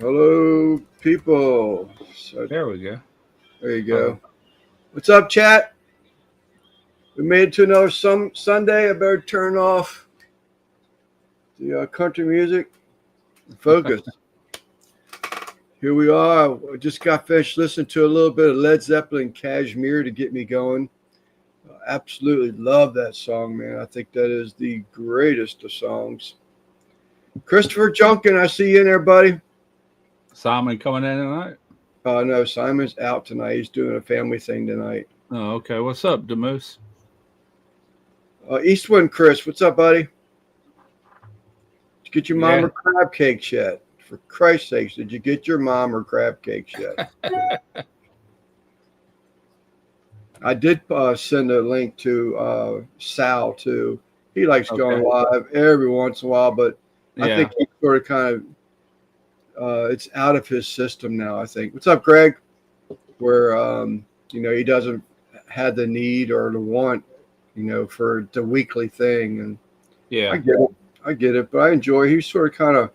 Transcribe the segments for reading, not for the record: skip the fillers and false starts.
Hello, people. So There we go. there you Uh, go. What's up, chat? We made it to another Sunday. I better turn off the country music and focus. Here we are. I just got finished listening to a little bit of Led Zeppelin Cashmere to get me going. Absolutely love that song, man. I think that is the greatest of songs. Christopher Junkin, I see you in there, buddy. Simon coming in tonight. No, Simon's out tonight. He's doing a family thing tonight. Oh, okay. What's up, Demoose? Eastwood, Chris, what's up, buddy? Did you get your mom Yeah. her crab cakes yet? For Christ's sakes, did you get your mom her crab cakes yet? I did send a link to Sal too. He likes going Okay. live every once in a while, but I Yeah. think he sort of kind of it's out of his system now. I think. What's up, Greg? Where he doesn't have the need or the want, for the weekly thing, and I Yeah. get it. I get it, but I enjoy. He sort of kind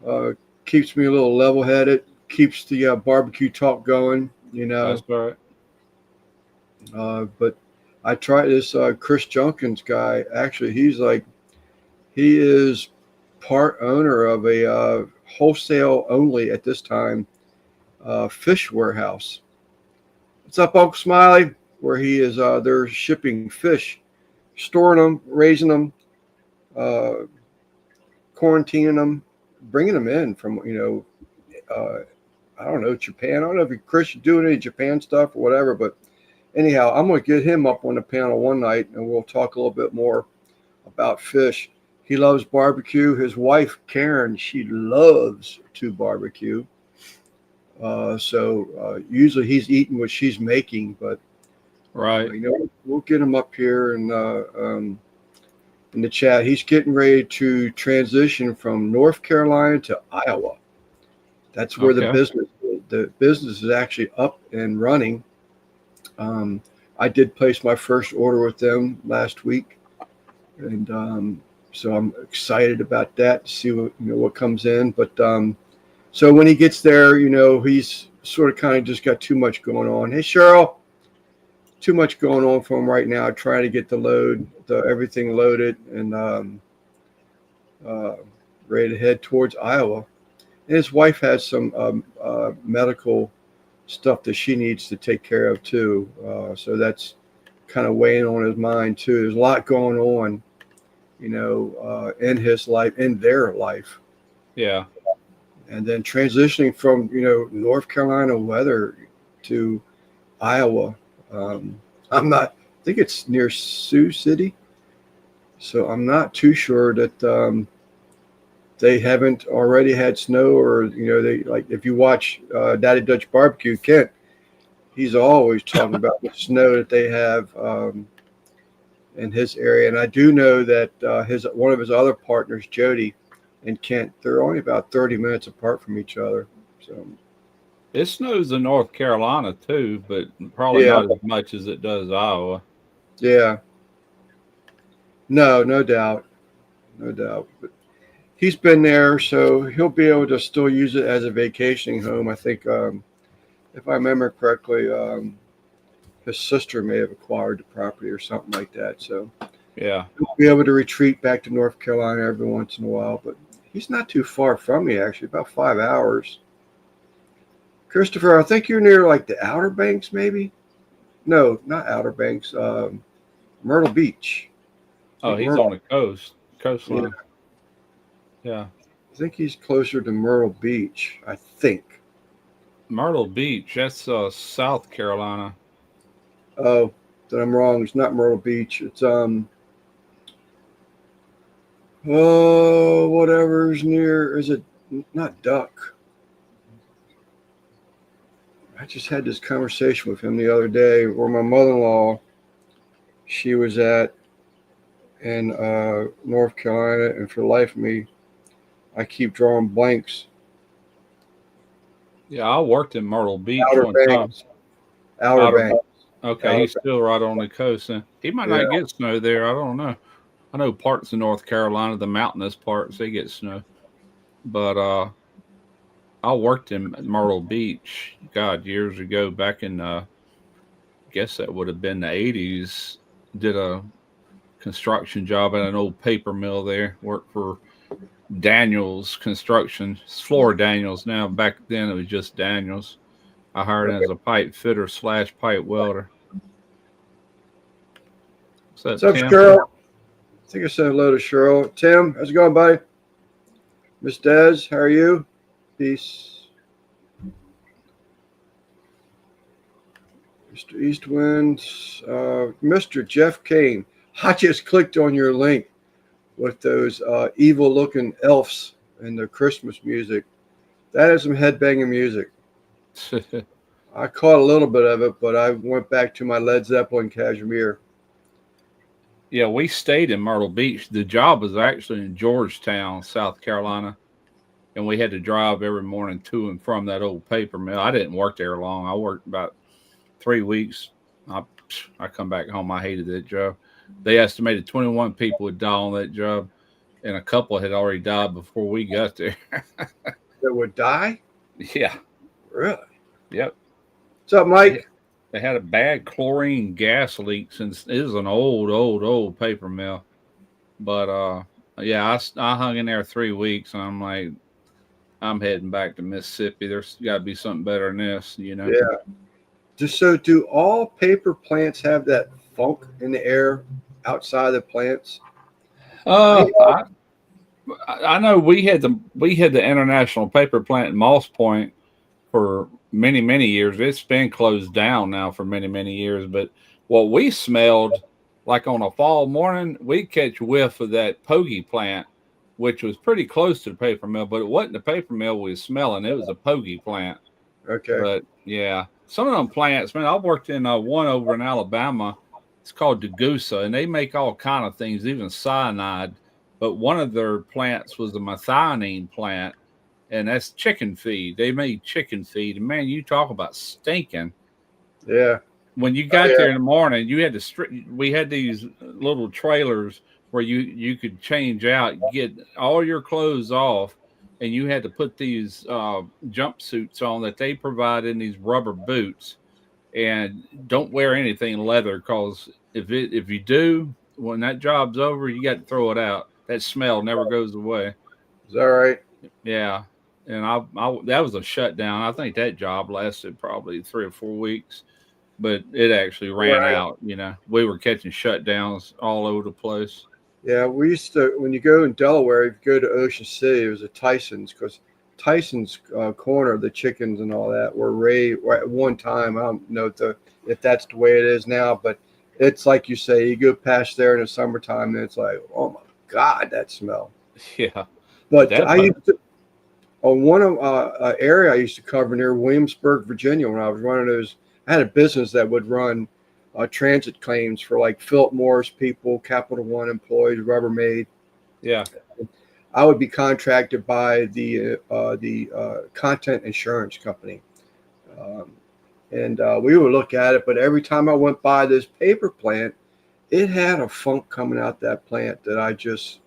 of keeps me a little level-headed, keeps the barbecue talk going, That's right. But I tried this Chris Junkins guy. Actually, he is part owner of a wholesale only at this time fish warehouse. What's up, Uncle Smiley? Where he is, they're shipping fish, storing them, raising them, uh, quarantining them, bringing them in from I don't know, Japan. I don't know if Chris is doing any Japan stuff or whatever, but anyhow, I'm going to get him up on the panel one night and we'll talk a little bit more about fish. He loves barbecue. His wife, Karen, she loves to barbecue. So usually he's eating what she's making, but Right. we'll get him up here and in the chat. He's getting ready to transition from North Carolina to Iowa. That's where Okay. the business is actually up and running. Um, I did place my first order with them last week, and so I'm excited about that to see what comes in. But so when he gets there, he's sort of kind of just got too much going on. Hey, Cheryl, too much going on for him right now. Trying to get everything loaded and uh, ready to head towards Iowa. And his wife has some medical stuff that she needs to take care of too. So that's kind of weighing on his mind too. There's a lot going on, in his life, in their life, Yeah. and then transitioning from North Carolina weather to Iowa. I'm not. I think it's near Sioux City, so I'm not too sure that they haven't already had snow, or they like if you watch Daddy Dutch Barbecue, Kent, he's always talking about the snow that they have in his area. And I do know that his one of his other partners, Jody and Kent, they're only about 30 minutes apart from each other. So It snows in North Carolina too, but probably yeah, not as much as it does Iowa. yeah, no, no doubt, no doubt. But he's been there, so he'll be able to still use it as a vacationing home. I think, if I remember correctly, his sister may have acquired the property or something like that. So Yeah. he'll be able to retreat back to North Carolina every once in a while. But he's not too far from me, actually, about 5 hours. Christopher, I think you're near like the Outer Banks, maybe. No, not Outer Banks. Myrtle Beach. I Oh, think he's on Myrtle. the Yeah, coastline. Yeah. I think he's closer to Myrtle Beach. I think. Myrtle Beach. That's South Carolina. Oh, then I'm wrong. It's not Myrtle Beach. It's whatever's near. Is it not Duck? I just had this conversation with him the other day, where my mother-in-law, she was at in North Carolina, and for the life of me, I keep drawing blanks. Yeah, I worked in Myrtle Beach Outer one time. Banks. Outer Outer. Banks. Okay, Outer he's Banks. still right on the coast, and he might Yeah. not get snow there. I don't know. I know parts of North Carolina, the mountainous parts, they get snow. But I worked in Myrtle Beach, God, years ago, back in guess that would have been the '80s. Did a construction job at an old paper mill there. Worked for Daniels Construction. It's Floor Daniels now. Back then it was just Daniels. I hired him as a pipe fitter / pipe welder. What's What's up, up, Tim? Cheryl? I think I said hello to Cheryl. Tim, how's it going, buddy? Miss Des, how are you? Peace. Mr. Eastwind, Mr. Jeff Kane. I just clicked on your link with those evil-looking elves and their Christmas music. That is some headbanging music. I caught a little bit of it, but I went back to my Led Zeppelin Cashmere. Yeah, we stayed in Myrtle Beach. The job was actually in Georgetown, South Carolina, and we had to drive every morning to and from that old paper mill. I didn't work there long. I worked about 3 weeks. I come back home. I hated that job. They estimated 21 people would die on that job, and a couple had already died before we got there. That would die? Yeah. Really? Yep. What's up, Mike? They had a bad chlorine gas leak since it was an old paper mill. But yeah, I hung in there 3 weeks, and I'm like, I'm heading back to Mississippi. There's got to be something better than this, you know? Yeah. Just so, do all paper plants have that funk in the air outside the plants? I know we had the International Paper Plant in Moss Point for many years. It's been closed down now for many years. But what we smelled, like on a fall morning, we'd catch a whiff of that Pogey plant, which was pretty close to the paper mill, but it wasn't the paper mill we was smelling. It was a Pogey plant. Okay. But yeah, some of them plants, man, I've worked in one over in Alabama. It's called Degussa, and they make all kind of things, even cyanide. But one of their plants was the methionine plant, and that's chicken feed. They made chicken feed, and man, you talk about stinking. Yeah. When you got there in the morning, you had to. We had these little trailers where you could change out, get all your clothes off, and you had to put these jumpsuits on that they provide in these rubber boots. And don't wear anything leather, because if you do, when that job's over, you got to throw it out. That smell never goes away. Is that right? Yeah, and I that was a shutdown. I think that job lasted probably 3 or 4 weeks, but it actually ran out. You know, we were catching shutdowns all over the place. Yeah, we used to, when you go in Delaware, if you go to Ocean City, it was a Tyson's, because Tyson's corner, the chickens and all that were raised at one time. I don't know if that's the way it is now, but it's like you say, you go past there in the summertime, and it's like, oh my God, that smell. Yeah. But I used to, on one of area I used to cover near Williamsburg, Virginia, when I was running those, I had a business that would run transit claims for like Philip Morris people, Capital One employees, Rubbermaid. Yeah. I would be contracted by the content insurance company. And we would look at it, but every time I went by this paper plant, it had a funk coming out that plant that I just,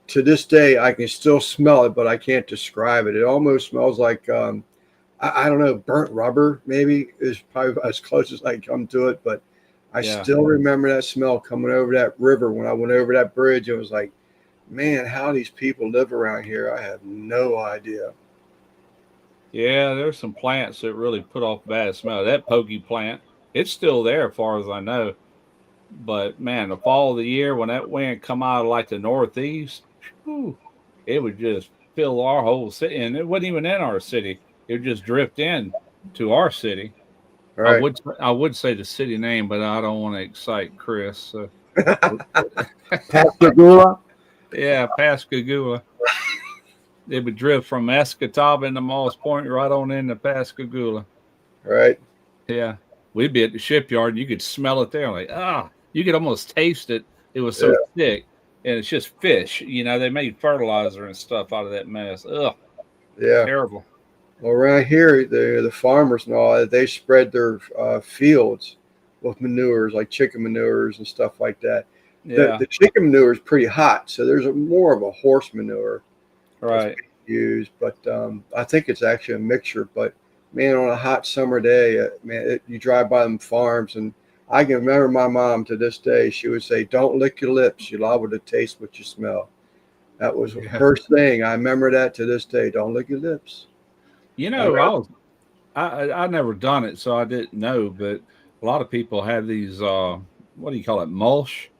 to this day, I can still smell it, but I can't describe it. It almost smells like, I don't know, burnt rubber maybe is probably as close as I come to it, but I still remember that smell coming over that river when I went over that bridge. It was like, man, how these people live around here, I have no idea. Yeah, there's some plants that really put off bad smell. That Pogey plant, it's still there as far as I know. But man, the fall of the year when that wind come out of like the northeast, whew, it would just fill our whole city. And it wasn't even in our city. It would just drift in to our city. Right. I would say the city name, but I don't want to excite Chris. So. Pascagoula? Yeah, Pascagoula. It would drift from Escatawba into Moss Point right on into Pascagoula. Right. Yeah. We'd be at the shipyard and you could smell it there. Like, you could almost taste it. It was so thick. And it's just fish. You know, they made fertilizer and stuff out of that mess. Ugh. Yeah. Terrible. Well, around here, the farmers and all that, they spread their fields with manures, like chicken manures and stuff like that. Yeah. The chicken manure is pretty hot, so there's more of a horse manure. Right. use, but I think it's actually a mixture. But man, on a hot summer day, you drive by them farms, and I can remember my mom to this day. She would say, "Don't lick your lips. You're liable to taste what you smell." That was the Yeah. first thing. I remember that to this day. Don't lick your lips. You I know, I never done it, so I didn't know. But a lot of people have these. What do you call it? Mulch?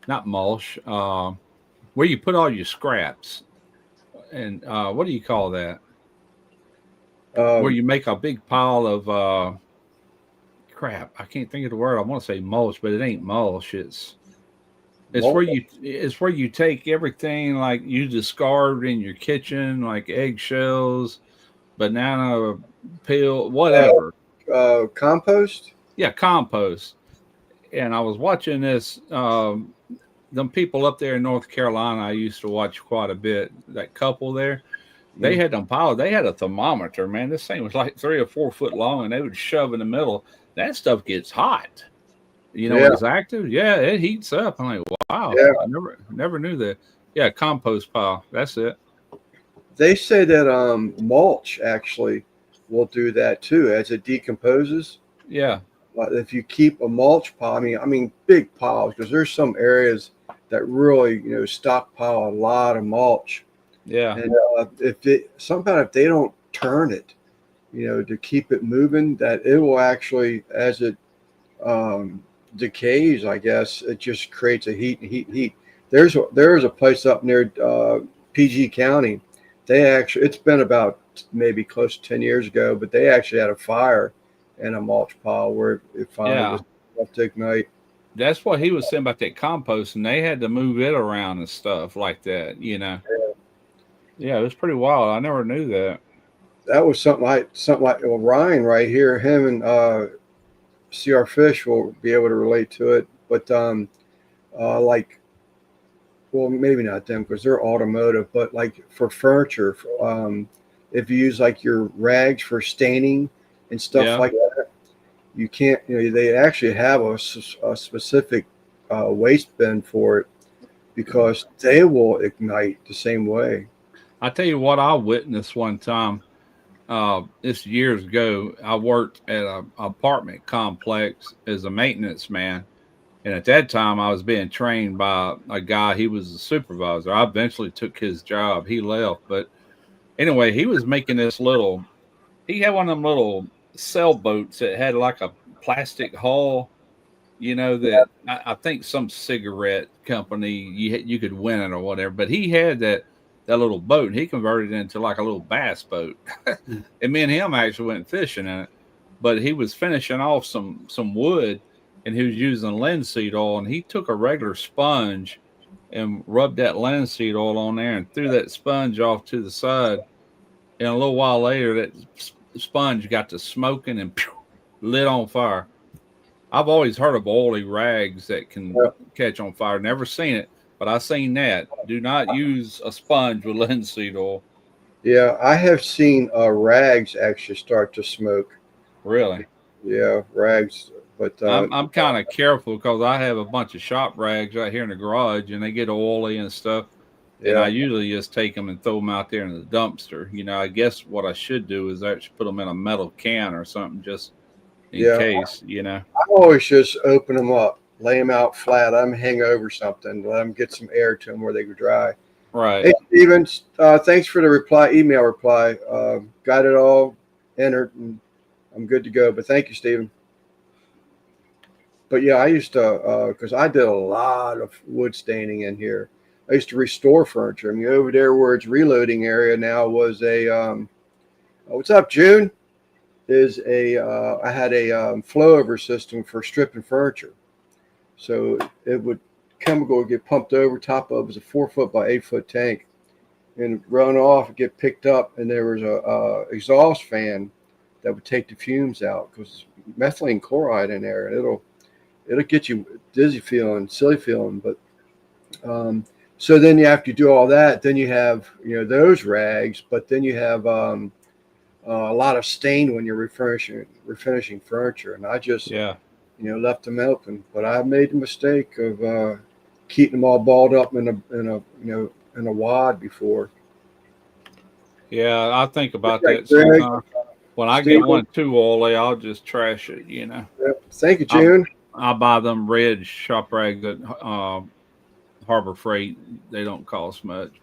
Not mulch. Where you put all your scraps. And what do you call that? Where um, you make a big pile of crap. I can't think of the word. I want to say mulch, but it ain't mulch. malt. It's where you take everything like you discard in your kitchen, like eggshells, banana peel, whatever. Compost. Yeah, compost. And I was watching this. Them people up there in North Carolina, I used to watch quite a bit. That couple there, they Mm. had them piles. They had a thermometer, man. This thing was like 3 or 4 foot long, and they would shove in the middle. That stuff gets hot. You know, when Yeah, it's active, yeah, it heats up. I'm like, wow, yeah. I never knew that. Yeah, compost pile. That's it. They say that mulch actually will do that too as it decomposes. Yeah, If you keep a mulch pile, I mean big piles, because there's some areas that really stockpile a lot of mulch, yeah, and if they don't turn it, to keep it moving, that it will actually, as it um, decays, I guess it just creates a heat and heat and heat. There is a place up near PG County. They actually, it's been about maybe close to 10 years ago, but they actually had a fire in a mulch pile where it finally yeah. was enough to ignite. That's what he was saying about that compost, and they had to move it around and stuff like that. You know, yeah, it was pretty wild. I never knew that. That was something like well, Ryan right here, him and CR Fish will be able to relate to it, but like, well, maybe not them because they're automotive, but like for furniture, if you use like your rags for staining and stuff Yeah, like that, you can't, they actually have a specific waste bin for it because they will ignite the same way. I tell you what, I witnessed one time. This years ago, I worked at an apartment complex as a maintenance man. And at that time, I was being trained by a guy. He was a supervisor. I eventually took his job. He left. But anyway, he was making this little, he had one of them little sailboats that had like a plastic hull, that I think some cigarette company, you could win it or whatever. But he had that little boat, and he converted it into like a little bass boat. And me and him actually went fishing in it. But he was finishing off some wood, and he was using linseed oil, and he took a regular sponge and rubbed that linseed oil on there and threw that sponge off to the side. And a little while later, that sponge got to smoking and lit on fire. I've always heard of oily rags that can Yeah, catch on fire. Never seen it, but I seen that. Do not use a sponge with linseed oil. yeah, I have seen rags actually start to smoke. Really. Yeah, rags, but I'm kind of careful because I have a bunch of shop rags right here in the garage, and they get oily and stuff. And I yeah, usually just take them and throw them out there in the dumpster. I guess what I should do is actually put them in a metal can or something, just in yeah. case. I always just open them up, lay them out flat, let them hang over something, let them get some air to them where they go dry. Right. Hey, Steven, thanks for the email reply. Got it all entered, and I'm good to go. But thank you, Steven. But yeah, I used to, because I did a lot of wood staining in here. I used to restore furniture. I mean, over there where it's reloading area now was a, what's up, June? I had a flow over system for stripping furniture. So it would, chemical would get pumped over top of it was a 4 foot by 8 foot tank and run off and get picked up. And there was a exhaust fan that would take the fumes out because methylene chloride in there, and it'll get you dizzy feeling, silly feeling. But so then after you do all that, then you have those rags, but then you have a lot of stain when you're refinishing furniture, and I just Yeah. left them open. But I made the mistake of keeping them all balled up in a wad before. Yeah, I think about Okay, that Greg, sometimes. When I get Steve, one too oily, I'll just trash it. yep. Thank you, I June. I buy them red shop rags at Harbor Freight. They don't cost much.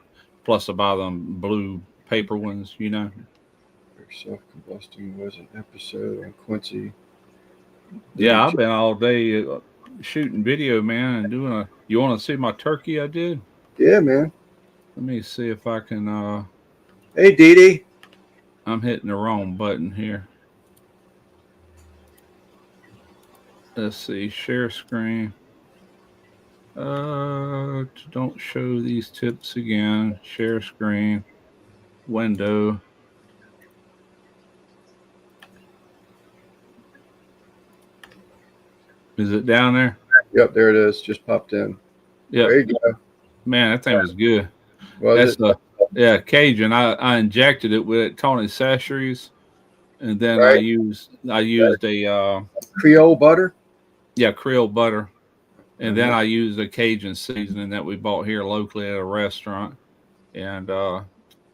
Plus, I buy them blue paper ones. Self-combusting was an episode on Quincy. Yeah, Didn't I've been all day shooting video, man, and doing a. You want to see my turkey I did? Yeah, man. Let me see if I can. Hey, Dee Dee. I'm hitting the wrong button here. Let's see. Share screen. Don't show these tips again. Share screen. Window. Is it down there? Yep, there it is. Just popped in. Yep. There you go. Man, that thing was good. Was That's it? the yeah Cajun. I injected it with Tony Chachere's, and then I Right? used I used a Creole butter? yeah Creole butter, and then Uh-huh. I used a Cajun seasoning that we bought here locally at a restaurant, and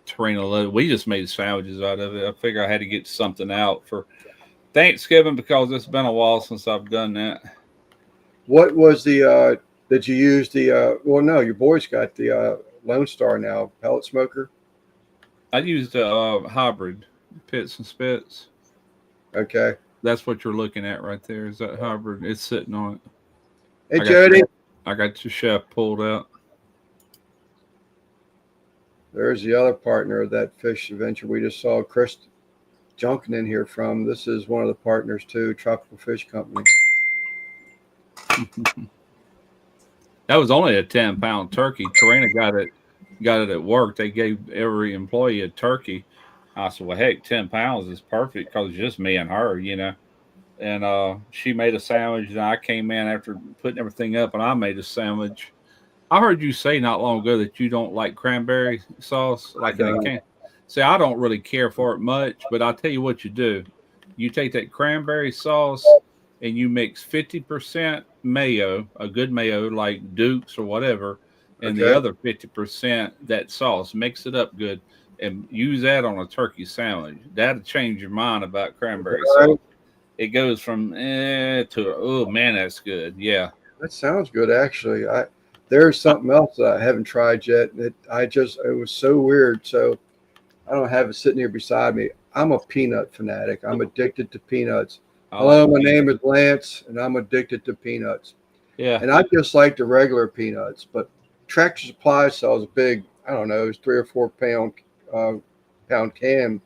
Torino leather. We just made sandwiches out of it. I figure I had to get something out for Thanksgiving because it's been a while since I've done that. What was did you use well, no, your boy's got the Lone Star now, pellet smoker. I used a hybrid pits and spits. Okay. That's what you're looking at right there. Is that hybrid? It's sitting on it. Hey, I got your Jody. I got your chef pulled out. There's the other partner of that fish adventure we just saw, Chris Junkin in here from. This is one of the partners too, Tropical Fish Company. That was only a 10-pound turkey. Tarina got it at work. They gave every employee a turkey. I said, well, heck, 10 pounds is perfect because it's just me and her. And she made a sandwich, and I came in after putting everything up, and I made a sandwich. I heard you say not long ago that you don't like cranberry sauce, like in a can. See, I don't really care for it much, but I'll tell you what you do. You take that cranberry sauce and you mix 50% mayo, a good mayo like Duke's or whatever, and the Okay. other 50% that sauce. Mix it up good and use that on a turkey sandwich. That'll change your mind about cranberry All sauce. right. It goes from to oh man, that's good. Yeah. That sounds good, actually. There's something else that I haven't tried yet. It was so weird. So I don't have it sitting here beside me. I'm a peanut fanatic. I'm addicted to peanuts. I Hello, like my peanut. name is Lance, and I'm addicted to peanuts. Yeah. And I just like the regular peanuts, but Tractor Supply sells a big, I don't know, it's 3 or 4 pound can.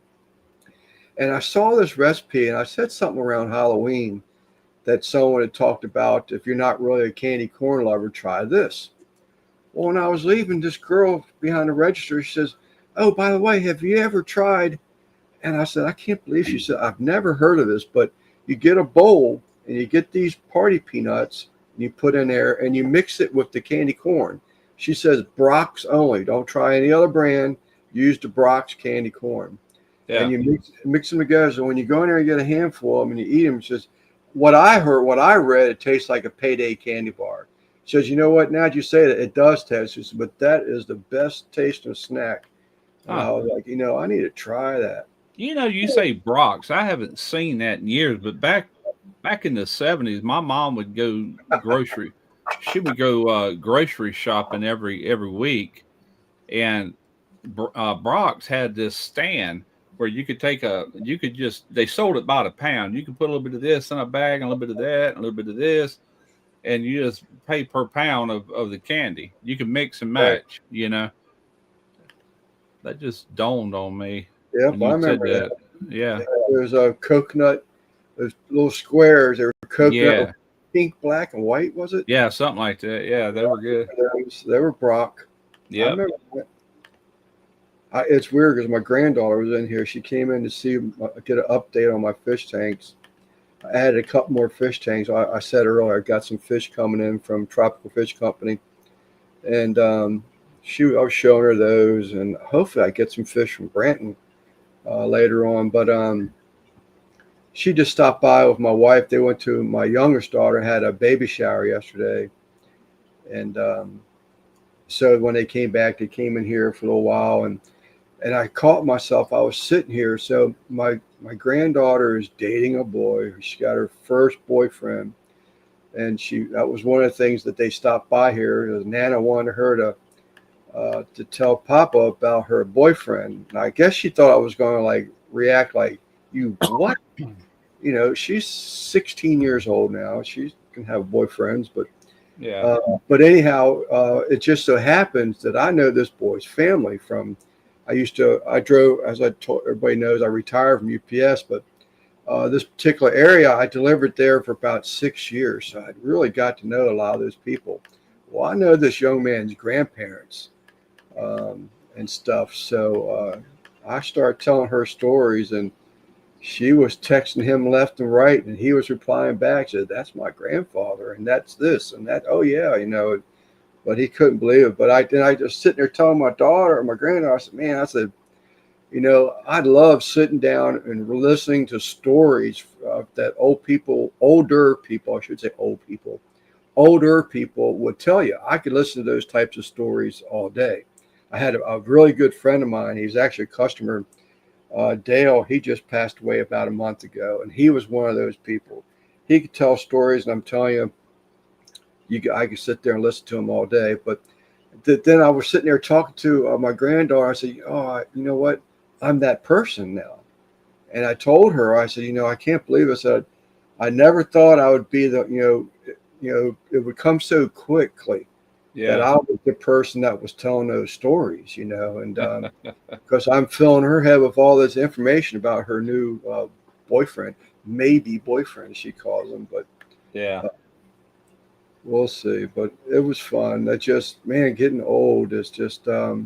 And I saw this recipe, and I said something around Halloween that someone had talked about. If you're not really a candy corn lover, try this. Well, when I was leaving, this girl behind the register, she says, "Oh, by the way, have you ever tried?" And I said, "I can't believe," she said, "I've never heard of this, but you get a bowl and you get these party peanuts and you put in there and you mix it with the candy corn." She says, "Brock's only. Don't try any other brand. Use the Brock's candy corn." And Yeah. you mix them together. So when you go in there and get a handful of them and you eat them, it's just what I heard, what I read, it tastes like a payday candy bar. She says, "You know what? Now that you say that, it does taste." She said, "But that is the best tasting snack." And Huh. I was like, I need to try that. You say Brock's. I haven't seen that in years, but back in the 70s, my mom would go grocery. She would go grocery shopping every week, and Brock's had this stand where you could just they sold it by the pound. You could put a little bit of this in a bag, and a little bit of that, and a little bit of this, and you just pay per pound of the candy. You can mix and Right. match. That just dawned on me when Yep, I you said remember that. that. Yeah. There's a coconut, those little squares. They were coconut with Yeah. pink, black, and white, was it? Yeah, something like that. Yeah, they were good. They were Brock. I Yep. remember that. It's weird because my granddaughter was in here. She came in to get an update on my fish tanks. I added a couple more fish tanks. I said earlier, I got some fish coming in from Tropical Fish Company, and I was showing her those, and hopefully I get some fish from Branton later on. But she just stopped by with my wife. They went to my youngest daughter had a baby shower yesterday, and so when they came back, they came in here for a little while, and And I caught myself. I was sitting here. So my granddaughter is dating a boy. She got her first boyfriend, and that was one of the things that they stopped by here. Nana wanted her to tell Papa about her boyfriend. And I guess she thought I was going to like react like, you what? She's 16 years old now. She can have boyfriends, but Yeah. but anyhow, it just so happens that I know this boy's family from. I drove, as I told everybody knows, I retired from UPS, but this particular area, I delivered there for about 6 years. So I really got to know a lot of those people. Well, I know this young man's grandparents and stuff. So I started telling her stories, and she was texting him left and right, and he was replying back, said, "That's my grandfather, and that's this and that." Oh yeah, but he couldn't believe it. But I just sitting there telling my daughter or my granddaughter, I said, "Man," I said, I love sitting down and listening to stories that older people, I should say older people would tell you. I could listen to those types of stories all day. I had a really good friend of mine. He's actually a customer. Dale, he just passed away about a month ago, and he was one of those people. He could tell stories, and I'm telling you, I could sit there and listen to him all day. But then I was sitting there talking to my granddaughter. I said, "Oh, you know what? I'm that person now." And I told her, I said, "I can't believe it." I said, "I never thought I would be it would come so quickly that I was the person that was telling those stories, and because I'm filling her head with all this information about her new boyfriend, maybe boyfriend, she calls him, but yeah." We'll see. But it was fun. That just, man, getting old is just, I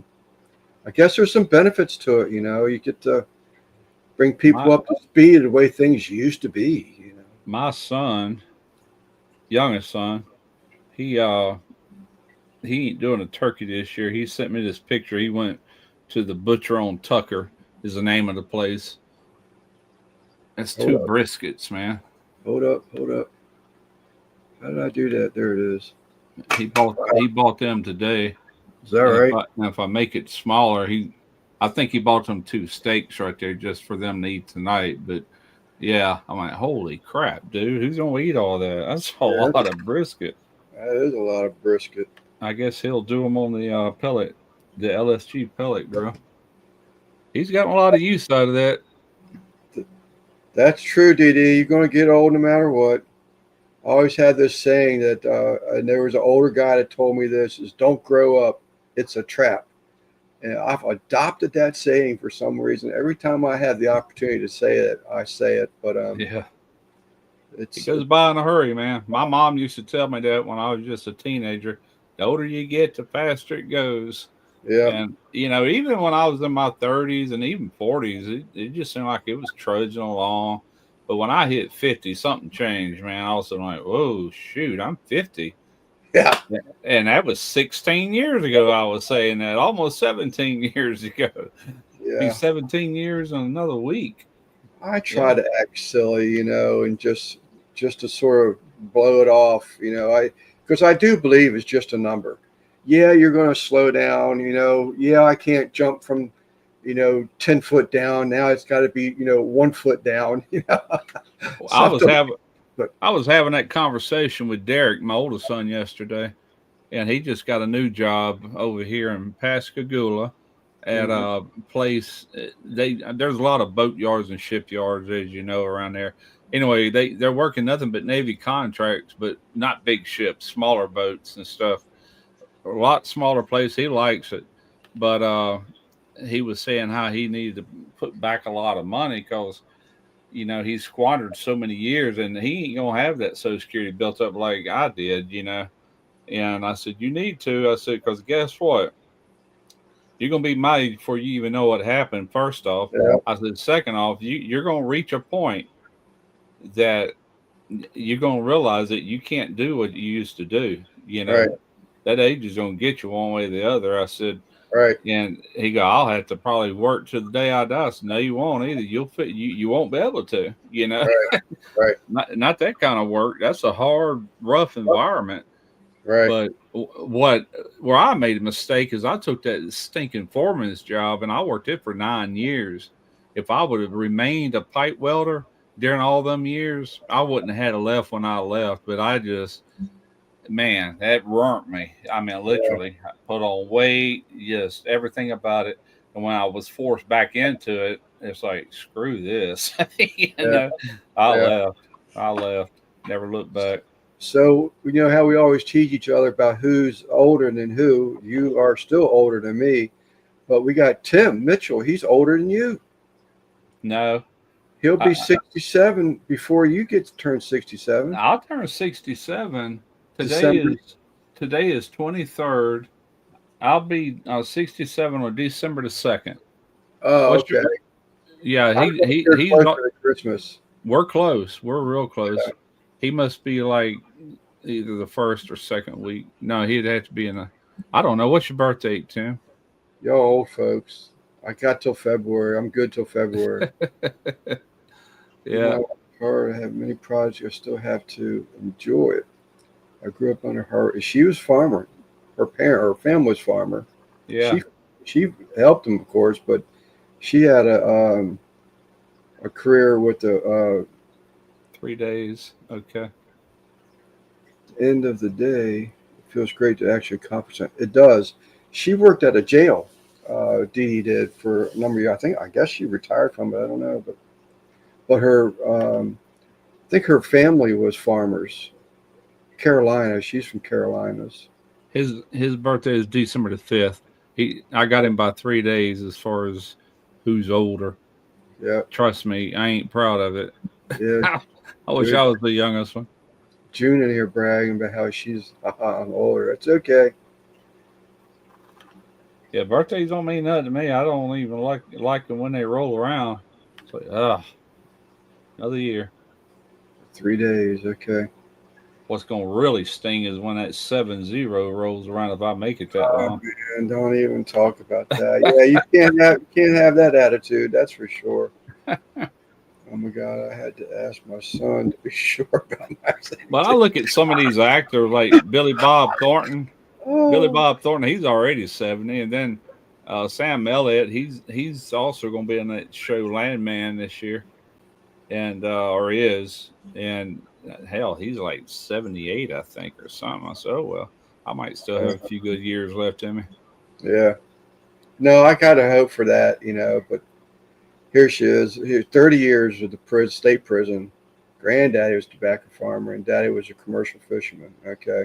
guess there's some benefits to it. You get to bring people up to speed the way things used to be. My son, youngest son, he ain't doing a turkey this year. He sent me this picture. He went to the Butcher on Tucker, is the name of the place. That's two briskets, man. Hold up. How did I do that? There it is. He bought them today. Is that right? If I make it smaller, I think he bought them two steaks right there just for them to eat tonight. But yeah, I'm like, holy crap, dude, who's gonna eat all that? That's a lot of brisket. That is a lot of brisket. I guess he'll do them on the pellet, the LSG pellet grill. He's gotten a lot of use out of that. That's true, DD. You're going to get old no matter what. I always had this saying that, and there was an older guy that told me this, is don't grow up. It's a trap. And I've adopted that saying for some reason. Every time I have the opportunity to say it, I say it. But yeah, it goes by in a hurry, man. My mom used to tell me that when I was just a teenager. The older you get, the faster it goes. Yeah. And, even when I was in my 30s and even 40s, it just seemed like it was trudging along. But when I hit 50, something changed, man. I was like, whoa, shoot, I'm 50. Yeah. And that was 16 years ago, I was saying that, almost 17 years ago. Yeah. Be 17 years in another week. I try to act silly, and just to sort of blow it off, because I do believe it's just a number. Yeah, you're going to slow down, Yeah, I can't jump from, 10 foot down. Now it's got to be, 1 foot down. I was having that conversation with Derek, my oldest son, yesterday, and he just got a new job over here in Pascagoula at a place. There's a lot of boat yards and shipyards, as you know, around there. Anyway, they're working nothing but Navy contracts, but not big ships, smaller boats and stuff. A lot smaller place. He likes it, but he was saying how he needed to put back a lot of money because he squandered so many years, and he ain't gonna have that Social Security built up like I did. And I said, you need to. I said, because guess what? You're gonna be my age before you even know what happened. First off, I said, second off, you're gonna reach a point that you're gonna realize that you can't do what you used to do. Right. That age is gonna get you one way or the other. I said, right. And he go, I'll have to probably work to the day I die. I said, no, you won't either. You'll fit. You won't be able to. Right. Not that kind of work. That's a hard, rough environment. Right. But what where I made a mistake is I took that stinking foreman's job and I worked it for 9 years. If I would have remained a pipe welder during all them years, I wouldn't have had a left when I left. But I just, man, that ruined me. I mean, Yeah, literally, I put on weight, just everything about it. And when I was forced back into it, it's like, screw this. yeah, I yeah. left. I left. Never looked back. So you know how we always tease each other about who's older than who. You are still older than me, but we got Tim Mitchell. He's older than you. No, He'll be I, 67 before you get to turn 67. I'll turn 67. Today December. is today is 23rd. I'll be 67 on December the 2nd. Oh, What's your okay. Yeah, I'm going to he's closer to Christmas. we're close. We're real close. He must be like either the first or second week. No, he'd have to be in the I don't know. What's your birthday, Tim? Y'all old folks. I got till February. I'm good till February. Yeah, My her have many projects. I still have to enjoy it. I grew up under her. She was farmer. Her family was farmer. yeah. She she helped him, of course, but she had a career with the 3 days. Okay. end of the day. It feels great to actually accomplish it. It does. She worked at a jail. Dee Dee did for a number of years. I guess she retired from it. I don't know, but her I think her family was farmers. Carolina. She's from Carolinas. His birthday is December the 5th. I got him by 3 days as far as who's older. Yeah, Trust me, I ain't proud of it. yeah. I wish Good. I was the youngest one. June in here bragging about how she's I'm older. It's okay. Yeah, birthdays don't mean nothing to me. I don't even like them when they roll around. It's like, another year. 3 days. Okay. What's gonna really sting is when that 7-0 rolls around if I make it that Oh long. man, don't even talk about that. Yeah, you can't have that attitude. That's for sure. Oh my God, I had to ask my son to be sure about my But I safety. look at some of these actors like Billy Bob Thornton. Billy Oh, Bob Thornton, he's already 70, and then Sam Elliott, he's also going to be in that show Landman this year, and or is, and hell, he's like 78, I think, or something. I said, oh well, I might still have a few good years left in me. yeah. No, I gotta hope for that, But here she is. Here, 30 years with the state prison. Granddaddy was a tobacco farmer, and Daddy was a commercial fisherman. Okay.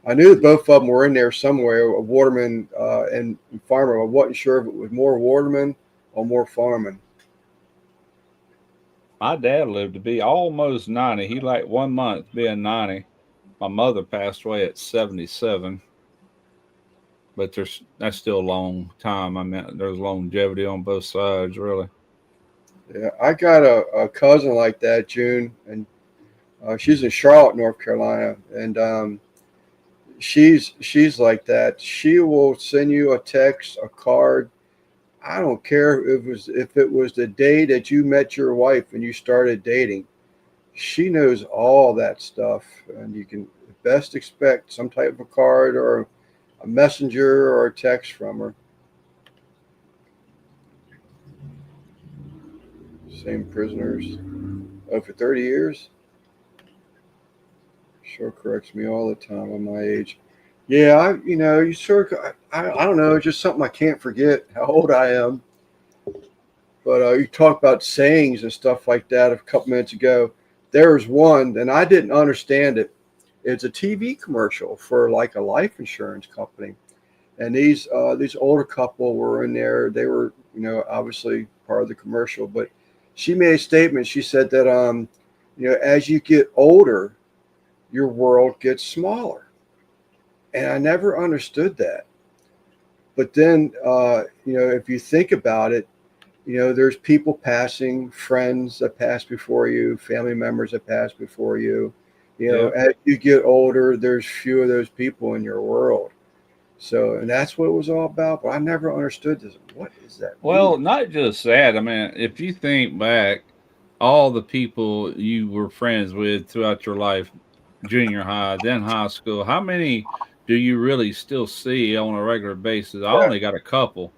I knew that both of them were in there somewhere, a waterman and farmer. I wasn't sure if it was more waterman or more farming. My dad lived to be almost 90. He like 1 month being 90. My mother passed away at 77, but that's still a long time. I mean, there's longevity on both sides, really. Yeah, I got a cousin like that, June, and she's in Charlotte, North Carolina, and she's like that. She will send you a text, a card. I don't care if it was the day that you met your wife and you started dating. She knows all that stuff, and you can best expect some type of a card or a messenger or a text from her. Same prisoners. Oh, for 30 years? Sure corrects me all the time on my age. Yeah, you sort of, I don't know, it's just something I can't forget how old I am. But you talked about sayings and stuff like that a couple minutes ago. There was one, and I didn't understand it. It's a TV commercial for like a life insurance company, and these older couple were in there. They were, obviously part of the commercial. But she made a statement. She said that as you get older, your world gets smaller, and I never understood that. But then, if you think about it, there's people passing, friends that pass before you, family members that pass before you. Yeah. As you get older, there's few of those people in your world. So, and that's what it was all about. But I never understood this. What does that mean? Well, not just that. I mean, if you think back, all the people you were friends with throughout your life, junior high, then high school, how many do you really still see on a regular basis? I only got a couple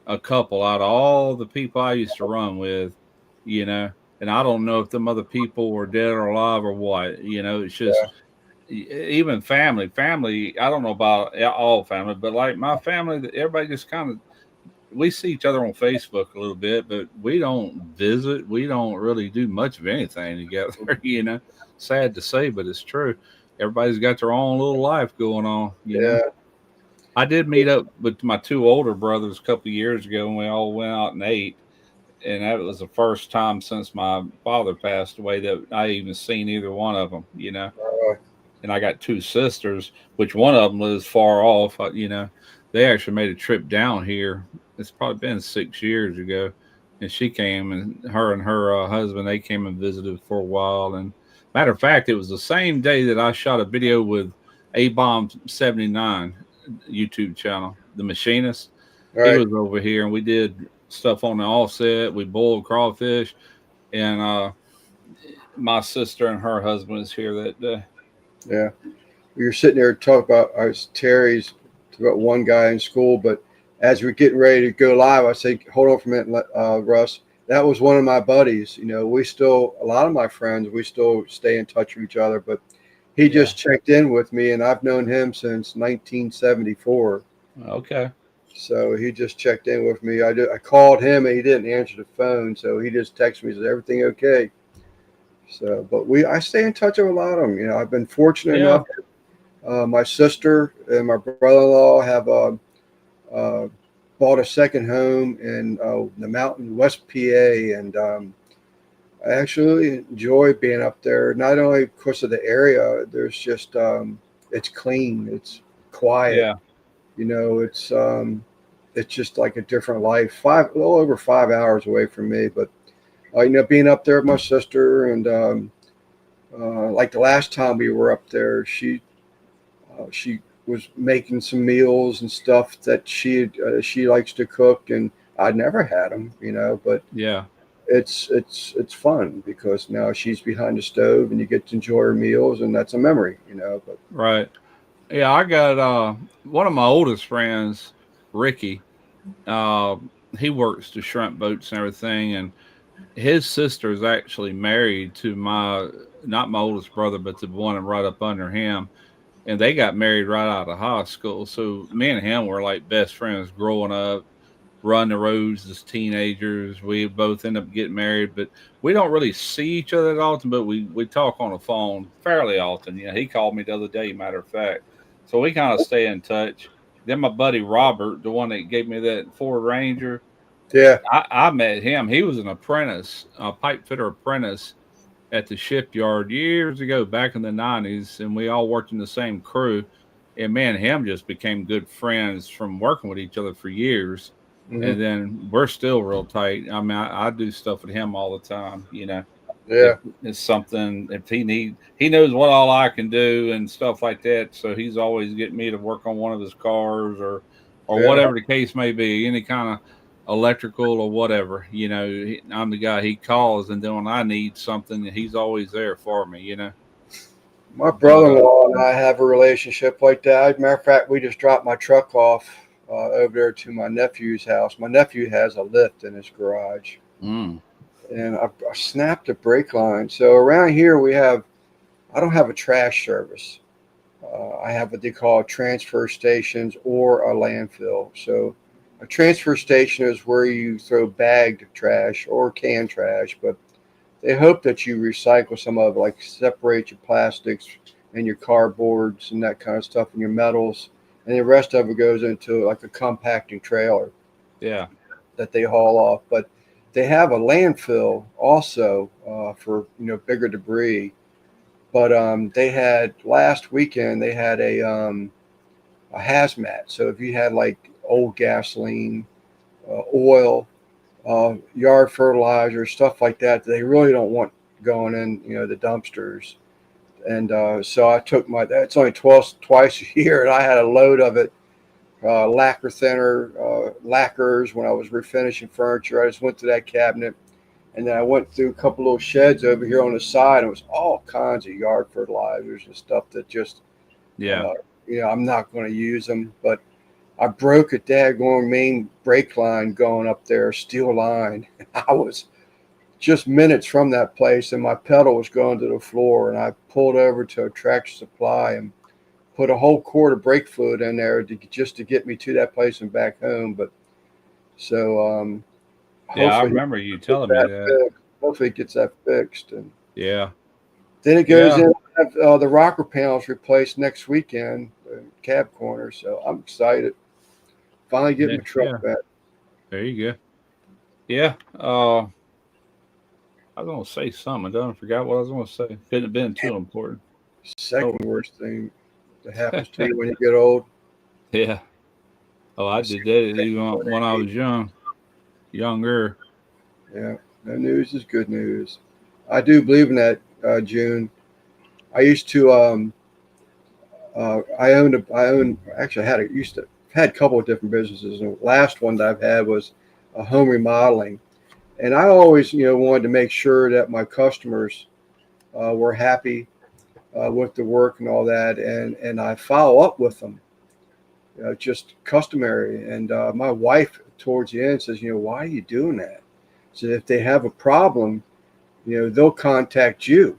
out of all the people I used to run with, you know, and I don't know if them other people were dead or alive or what, you know, it's just Yeah. even family. I don't know about all family, but like my family, everybody just kind of, we see each other on Facebook a little bit, but we don't visit. We don't really do much of anything together, you know. Sad to say, but it's true. Everybody's got their own little life going on, you know. Yeah. I did meet up with my two older brothers a couple of years ago, and we all went out and ate. And that was the first time since my father passed away that I even seen either one of them, you know. Uh, And I got two sisters, which one of them lives far off. You know, they actually made a trip down here. It's probably been 6 years ago, and she came, and her husband, they came and visited for a while. And matter of fact, it was the same day that I shot a video with A Bomb 79 YouTube channel, the machinist. He right. was over here, and we did stuff on the offset. We boiled crawfish, and my sister and her husband is here that day. Yeah. We were sitting there talking about I was Terry's about one guy in school, but as we're getting ready to go live, I say, hold on for a minute, Russ. That was one of my buddies. You know, we still, a lot of my friends, we still stay in touch with each other, but he Yeah. just checked in with me, and I've known him since 1974. Okay. So he just checked in with me. I called him, and he didn't answer the phone, so he just texted me, says, everything okay? So, but I stay in touch with a lot of them. You know, I've been fortunate Yeah. enough. My sister and my brother-in-law have uh, bought a second home in the mountain, West PA, and I actually enjoy being up there. Not only because of the area, there's just it's clean, it's quiet. Yeah. You know, it's just like a different life. A little over 5 hours away from me, but you know, being up there with my sister and like the last time we were up there, she was making some meals and stuff that she likes to cook, and I'd never had them, you know. But Yeah. it's fun because now she's behind the stove, and you get to enjoy her meals, and that's a memory, you know. But Right. Yeah. I got one of my oldest friends, Ricky. Uh, he works the shrimp boats and everything, and his sister is actually married to my not my oldest brother, but the one right up under him. And they got married right out of high school. So me and him were like best friends growing up, run the roads as teenagers. We both end up getting married, but we don't really see each other that often. But we talk on the phone fairly often. You know, he called me the other day, matter of fact. So we kind of stay in touch. Then my buddy Robert, the one that gave me that Ford Ranger, yeah, I met him. He was an apprentice, a pipe fitter apprentice at the shipyard years ago, back in the '90s, and we all worked in the same crew. And me and him just became good friends from working with each other for years. hmm, And then we're still real tight. I mean, I do stuff with him all the time. You know, if yeah, it's something, if he knows what all I can do and stuff like that. So he's always getting me to work on one of his cars or yeah. whatever the case may be, any kind of electrical or whatever. You know, I'm the guy he calls, and then when I need something, he's always there for me. You know, My but brother-in-law and I have a relationship like that. As a matter of fact, we just dropped my truck off over there to my nephew's house. My nephew has a lift in his garage, mm, and I snapped a brake line. So around here I don't have a trash service. I have what they call transfer stations or a landfill. So a transfer station is where you throw bagged trash or canned trash, but they hope that you recycle some of it, like separate your plastics and your cardboards and that kind of stuff and your metals. And the rest of it goes into like a compacting trailer yeah, that they haul off. But they have a landfill also for bigger debris. But they had last weekend they had a hazmat. So if you had like old gasoline, oil, yard fertilizer, stuff like that, they really don't want going in, the dumpsters. And so I took it's only twice a year, and I had a load of it, lacquer thinner, lacquers when I was refinishing furniture. I just went to that cabinet, and then I went through a couple little sheds over here on the side, and it was all kinds of yard fertilizers and stuff that just yeah, I'm not going to use them. But I broke a daggone main brake line going up there, steel line. I was just minutes from that place, and my pedal was going to the floor. And I pulled over to a Tractor Supply and put a whole quart of brake fluid in there just to get me to that place and back home. But so Yeah, I hopefully remember you telling me that. hopefully it gets that fixed. And Yeah. then it goes Yeah. in. Have, the rocker panels replaced next weekend, cab corner. So I'm excited. Finally getting my truck back. There you go. Yeah. I was going to say something. I forgot what I was going to say. Couldn't have been too important. Second worst thing that happens to you when you get old. Yeah. Oh, I did that even when I was younger. Yeah. No news is good news. I do believe in that, June. I used to, had a couple of different businesses. And the last one that I've had was a home remodeling. And I always, wanted to make sure that my customers were happy with the work and all that. And I follow up with them, just customary. And my wife towards the end says, why are you doing that? So if they have a problem, they'll contact you.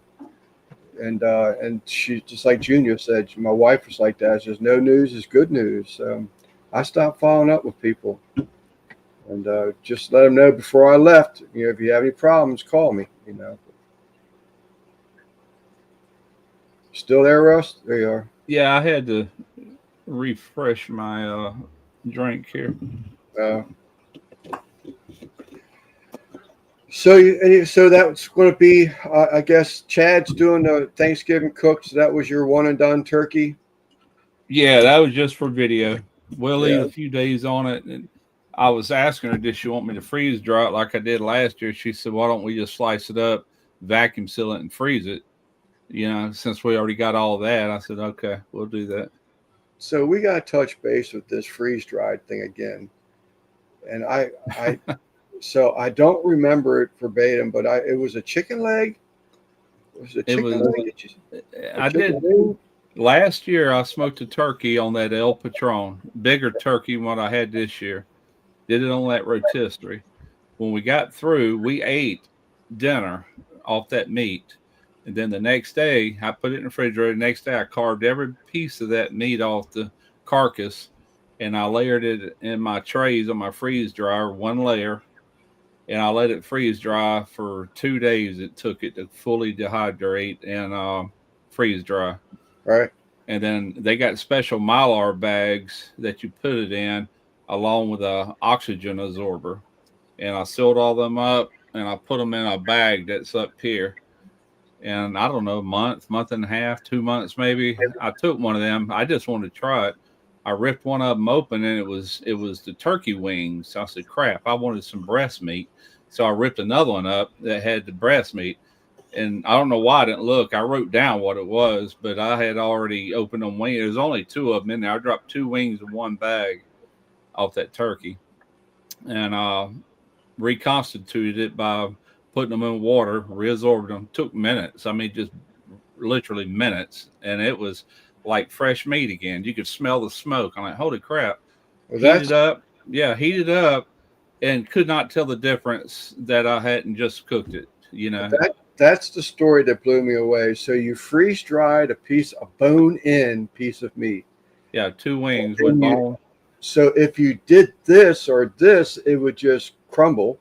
And she, just like Junior said, my wife was like that. She says, no news is good news. I stopped following up with people and just let them know before I left. If you have any problems, call me. Still there, Russ? There you are. Yeah, I had to refresh my drink here. So that's going to be, I guess, Chad's doing the Thanksgiving cook. So that was your one and done turkey. Yeah, that was just for video. We'll leave Yeah. a few days on it. And I was asking her, did she want me to freeze dry it like I did last year? She said, why don't we just slice it up, vacuum seal it, and freeze it? Since we already got all that. I said, okay, we'll do that. So we got to touch base with this freeze dried thing again. And so I don't remember it verbatim, but it was a chicken leg. Was it chicken leg? I did. Leg? Last year, I smoked a turkey on that El Patron, bigger turkey than what I had this year. Did it on that rotisserie. When we got through, we ate dinner off that meat. And then the next day, I put it in the refrigerator. The next day, I carved every piece of that meat off the carcass, and I layered it in my trays on my freeze dryer, one layer, and I let it freeze dry for 2 days. It took it to fully dehydrate and freeze dry. Right. And then they got special Mylar bags that you put it in along with a oxygen absorber. And I sealed all them up and I put them in a bag that's up here. And I don't know, month and a half, 2 months maybe. I took one of them. I just wanted to try it. I ripped one of them open and it was the turkey wings. So I said, crap, I wanted some breast meat. So I ripped another one up that had the breast meat. And I don't know why I didn't look. I wrote down what it was, but I had already opened them wings. There's only 2 of them in there. I dropped 2 wings in one bag off that turkey. And reconstituted it by putting them in water, reabsorbed them. Took minutes. I mean, just literally minutes. And it was like fresh meat again. You could smell the smoke. I'm like, holy crap. Well, heated up and could not tell the difference that I hadn't just cooked it, That's the story that blew me away. So you freeze dried a bone-in piece of meat. Yeah, 2 wings with bone. So if you did this or this, it would just crumble,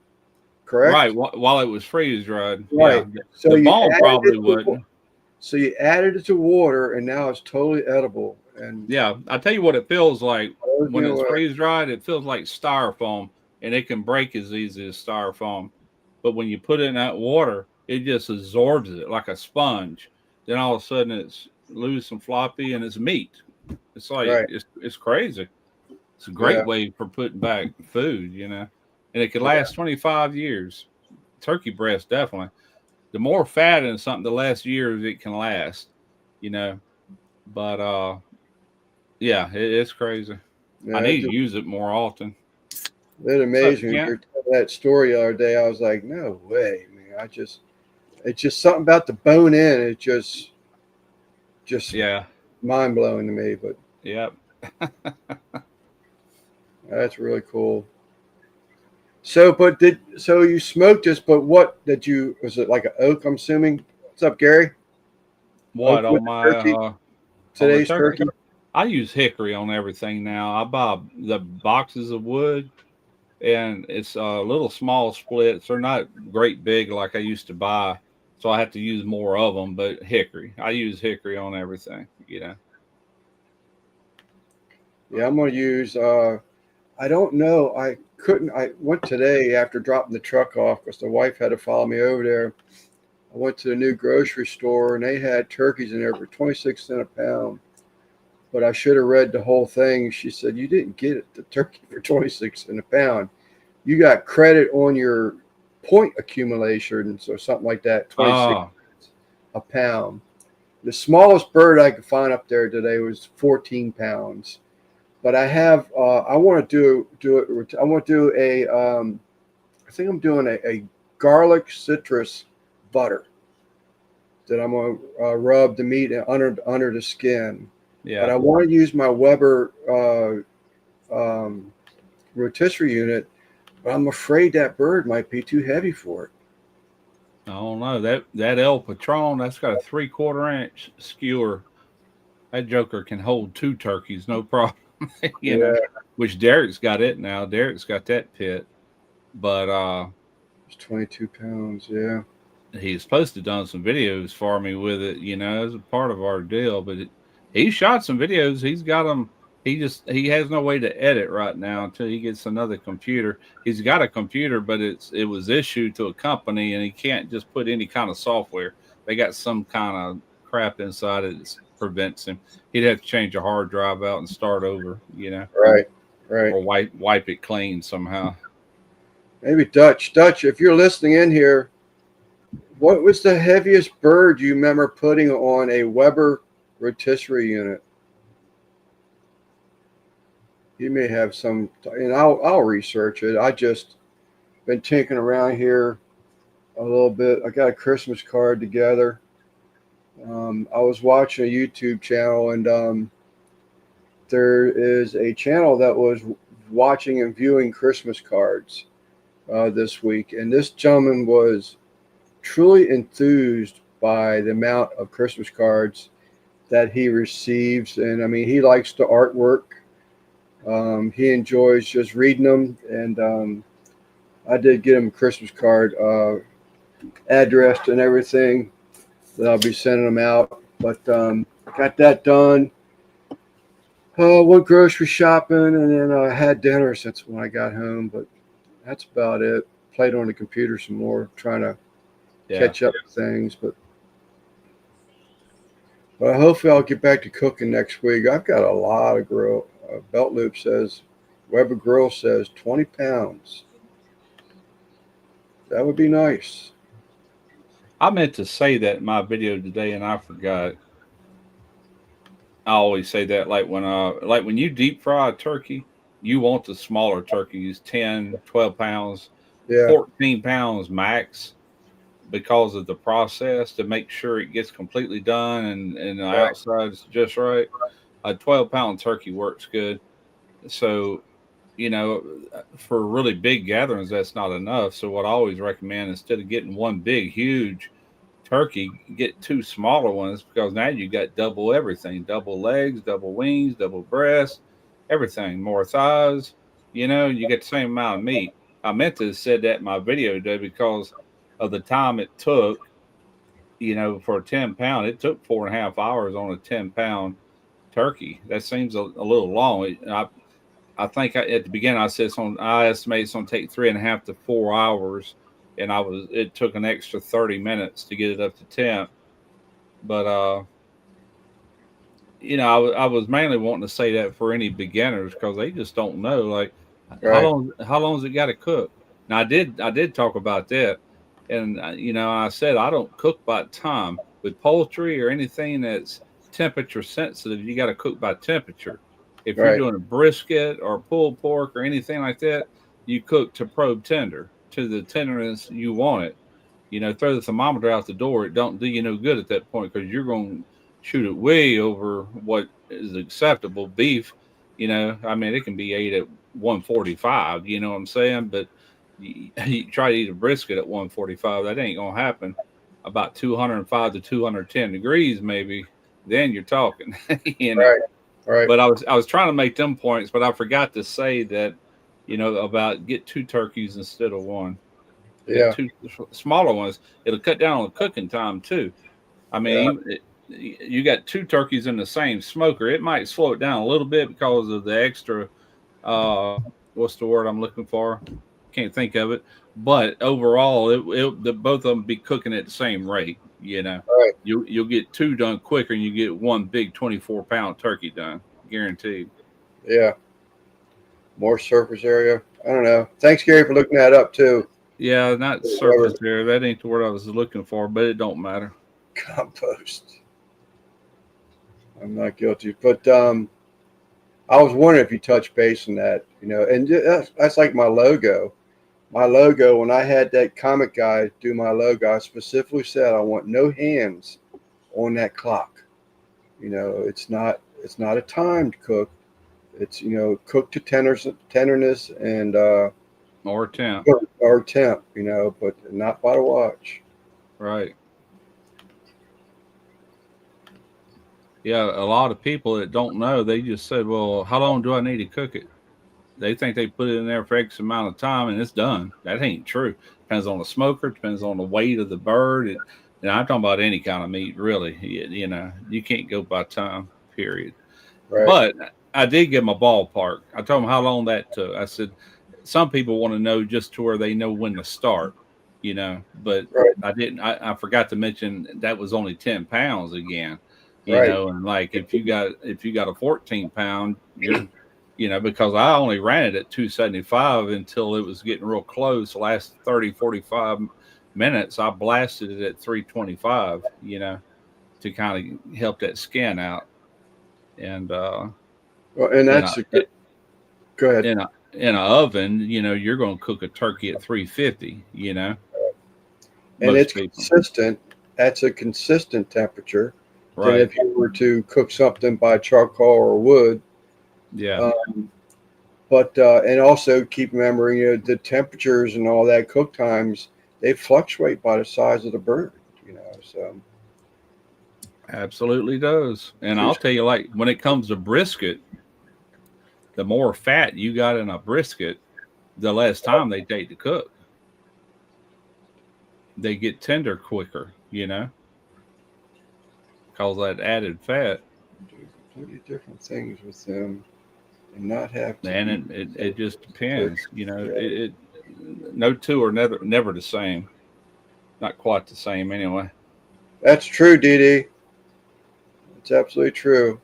correct? Right, while it was freeze dried. Right. Yeah. So the bone probably wouldn't. So you added it to water, and now it's totally edible. And yeah, I tell you what it feels like when it's freeze dried. It feels like styrofoam, and it can break as easy as styrofoam. But when you put it in that water, it just absorbs it like a sponge. Then all of a sudden, it's loose and floppy, and it's meat. It's like it's crazy. It's a great way for putting back food, and it could last 25 years. Turkey breast, definitely. The more fat in something, the less years it can last, But it's crazy. I need to use it more often. It's amazing. You were telling that story the other day. I was like, no way, man. It's just something about the bone in. It just mind blowing to me. But Yep. That's really cool. So, so you smoked this, but what did you, was it like an oak, I'm assuming? What's up, Gary? What Oak with on the my turkey, on the today's turkey? turkey? I use hickory on everything now. I buy the boxes of wood, and it's little small splits. They're not great big like I used to buy, so I have to use more of them. But hickory, I use hickory on everything. You know. Yeah, I'm going to use, I don't know. I went today after dropping the truck off because the wife had to follow me over there. I went to the new grocery store and they had turkeys in there for 26 cents a pound. But I should have read the whole thing. She said, "You didn't get it, the turkey for 26 cents a pound. You got credit on your point accumulation, so something like that, 26 Oh, cents a pound." The smallest bird I could find up there today was 14 pounds. But I have, I want to do it. I want to do I think I'm doing a garlic citrus butter that I'm going to rub the meat under the skin. But yeah. I want to use my Weber rotisserie unit, but I'm afraid that bird might be too heavy for it. I don't know that El Patron. That's got a 3/4 inch skewer. That joker can hold two turkeys, no problem. You know, Yeah, which Derek's got it now. Derek's got that pit, but it's 22 pounds. Yeah, he's supposed to done some videos for me with it, you know, as a part of our deal. But he shot some videos. He's got them. He has no way to edit right now until he gets another computer. He's got a computer, but it was issued to a company, and he can't just put any kind of software. They got some kind of crap inside it that prevents him. He'd have to change a hard drive out and start over, you know, right, right. or wipe it clean somehow. Maybe Dutch. Dutch, if you're listening in here, what was the heaviest bird you remember putting on a Weber rotisserie unit? You may have some, and I'll research it. I just been tinkering around here a little bit. I got a Christmas card together. I was watching a YouTube channel, and there is a channel that was watching and viewing Christmas cards this week, and this gentleman was truly enthused by the amount of Christmas cards that he receives. And I mean, he likes the artwork. He enjoys just reading them. And I did get him a Christmas card addressed and everything that I'll be sending him out. But got that done. Went grocery shopping and then I had dinner since when I got home. But that's about it. Played on the computer some more, trying to Yeah. catch up with things. But hopefully I'll get back to cooking next week. I've got a lot of grill. Belt Loop says, Weber Grill says 20 pounds. That would be nice. I meant to say that in my video today and I forgot. I always say that like when you deep fry a turkey, you want the smaller turkeys, 10, 12 pounds, Yeah, 14 pounds max because of the process to make sure it gets completely done and the right, outside's just right. A 12-pound turkey works good. So, you know, for really big gatherings, that's not enough. So what I always recommend, instead of getting one big, huge turkey, get two smaller ones because now you got double everything, double legs, double wings, double breasts, everything, more thighs. You know, you get the same amount of meat. I meant to have said that in my video today because of the time it took, you know, for a 10 pound, it took 4.5 hours on a 10 pound turkey. That seems a little long. I think at the beginning I said I estimate it's going to take 3.5 to 4 hours, and it took an extra 30 minutes to get it up to temp. But you know, I was mainly wanting to say that for any beginners because they just don't know like right. how long has it got to cook. Now I did talk about that, and you know I said I don't cook by time with poultry or anything that's temperature sensitive. You got to cook by temperature. If you're Right. doing a brisket or pulled pork or anything like that, you cook to probe tender to the tenderness you want it. You know, throw the thermometer out the door. It don't do you no good at that point because you're going to shoot it way over what is acceptable beef. I mean, it can be ate at 145. You know what I'm saying? But you try to eat a brisket at 145, that ain't gonna happen. About 205 to 210 degrees, maybe. Then you're talking. you know. Right. Right. But I was trying to make them points, but I forgot to say that, about get two turkeys instead of one. Get Yeah. two smaller ones. It'll cut down on the cooking time too. I Yeah. mean, you got two turkeys in the same smoker. It might slow it down a little bit because of the extra. What's the word I'm looking for? Can't think of it. But overall, both of them be cooking at the same rate. Right. You'll get two done quicker, and you get one big 24-pound turkey done, guaranteed. Yeah. More surface area. I don't know. Thanks, Gary, for looking that up too. Yeah, not surface area. That ain't the word I was looking for, but it don't matter. Compost. I'm not guilty, but I was wondering if you touched base on that, and that's like my logo. My logo, when I had that comic guy do my logo, I specifically said I want no hands on that clock. It's not a timed cook. It's cook to tenderness and or temp, but not by the watch. Right. Yeah, a lot of people that don't know, they just said, "Well, how long do I need to cook it?" They think they put it in there for X amount of time and it's done. That ain't true. Depends on the smoker, depends on the weight of the bird. I'm talking about any kind of meat, really. You can't go by time, period. Right. But I did give them a ballpark. I told them how long that took. I said, some people want to know just to where they know when to start, but right. I didn't. I forgot to mention that was only 10 pounds again, right. And like if you got a 14-pound, you're because I only ran it at 275 until it was getting real close. The last 30, 45 minutes, I blasted it at 325, to kind of help that skin out. And and that's go ahead. In an oven, you're going to cook a turkey at 350, And it's consistent. That's a consistent temperature. Right. Than if you were to cook something by charcoal or wood. Yeah. But and also keep remembering, the temperatures and all that cook times, they fluctuate by the size of the bird. So absolutely does. And I'll tell you, like when it comes to brisket, the more fat you got in a brisket, the less time they take to cook. They get tender quicker, because that added fat. Do completely different things with them. And not have to. And it just depends, it no two are never the same. Not quite the same anyway. That's true, Dee. It's absolutely true.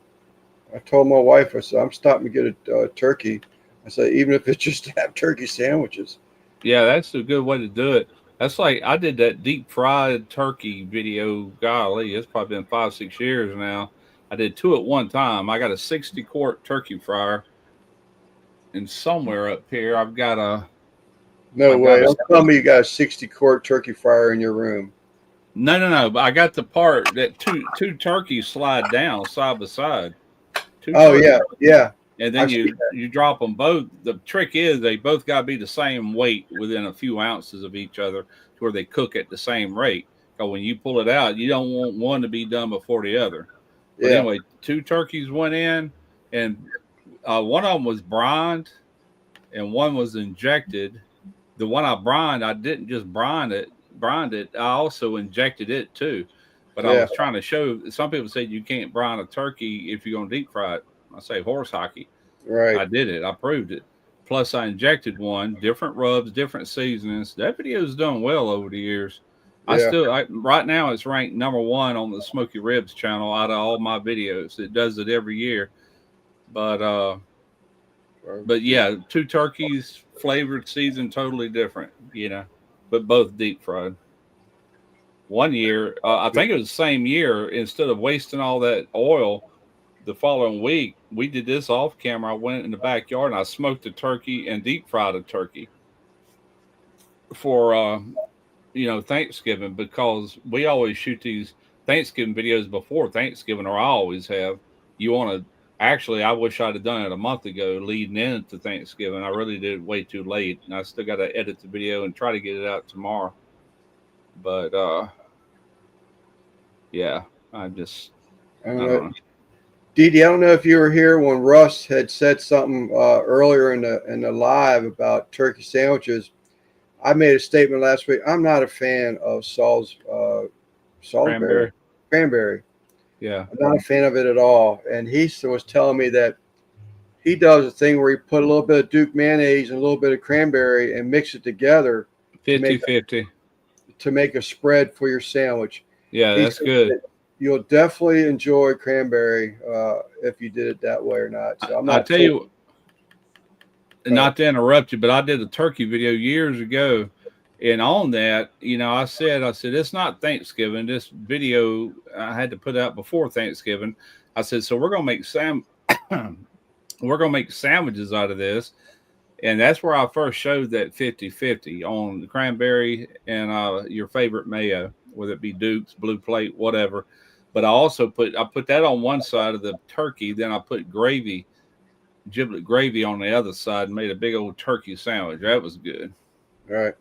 I told my wife, I said, I'm stopping to get a turkey. I said, even if it's just to have turkey sandwiches. Yeah, that's a good way to do it. That's like I did that deep fried turkey video. Golly, it's probably been 5-6 years now. I did two at one time. I got a 60-quart turkey fryer. And somewhere up here, I've got a. No way! Don't tell me you got a 60-quart turkey fryer in your room. No. But I got the part that two turkeys slide down side by side. Yeah. And then you drop them both. The trick is they both got to be the same weight within a few ounces of each other, to where they cook at the same rate. Because when you pull it out, you don't want one to be done before the other. But anyway, two turkeys went in, and one of them was brined and one was injected. The one I brined, I didn't just brined it. I also injected it too. But I was trying to show, some people said you can't brine a turkey if you're going to deep fry it. I say horse hockey. Right. I did it. I proved it. Plus I injected one, different rubs, different seasonings. That video's done well over the years. Right now it's ranked number 1 on the Smoky Ribs channel out of all my videos. It does it every year. But yeah, two turkeys, flavored, seasoned, totally different, but both deep fried. One year, I think it was the same year, instead of wasting all that oil, the following week, we did this off camera. I went in the backyard and I smoked a turkey and deep fried a turkey for, Thanksgiving, because we always shoot these Thanksgiving videos before Thanksgiving, or I always have. You want to actually, I wish I'd have done it a month ago leading into Thanksgiving. I really did it way too late. And I still got to edit the video and try to get it out tomorrow. But yeah, I just, I I don't don't know. know. Dee Dee, I don't know if you were here when Russ had said something earlier in the live about turkey sandwiches. I made a statement last week. I'm not a fan of Salisbury Cranberry. cranberry. Yeah. I'm not a fan of it at all. And he was telling me that he does a thing where he put a little bit of Duke mayonnaise and a little bit of cranberry and mix it together to 50 make 50. to make a spread for your sandwich. Yeah, He that's said good. that you'll definitely enjoy cranberry if you did it that way or not. So I'm I not tell full. you, not to interrupt you, but I did a turkey video years ago. And on that, I said, it's not Thanksgiving. This video I had to put out before Thanksgiving. I said, so we're gonna make we're gonna make sandwiches out of this. And that's where I first showed that 50-50 on the cranberry and your favorite mayo, whether it be Duke's, Blue Plate, whatever. But I put that on one side of the turkey, then I put giblet gravy on the other side, and made a big old turkey sandwich. That was good. All right.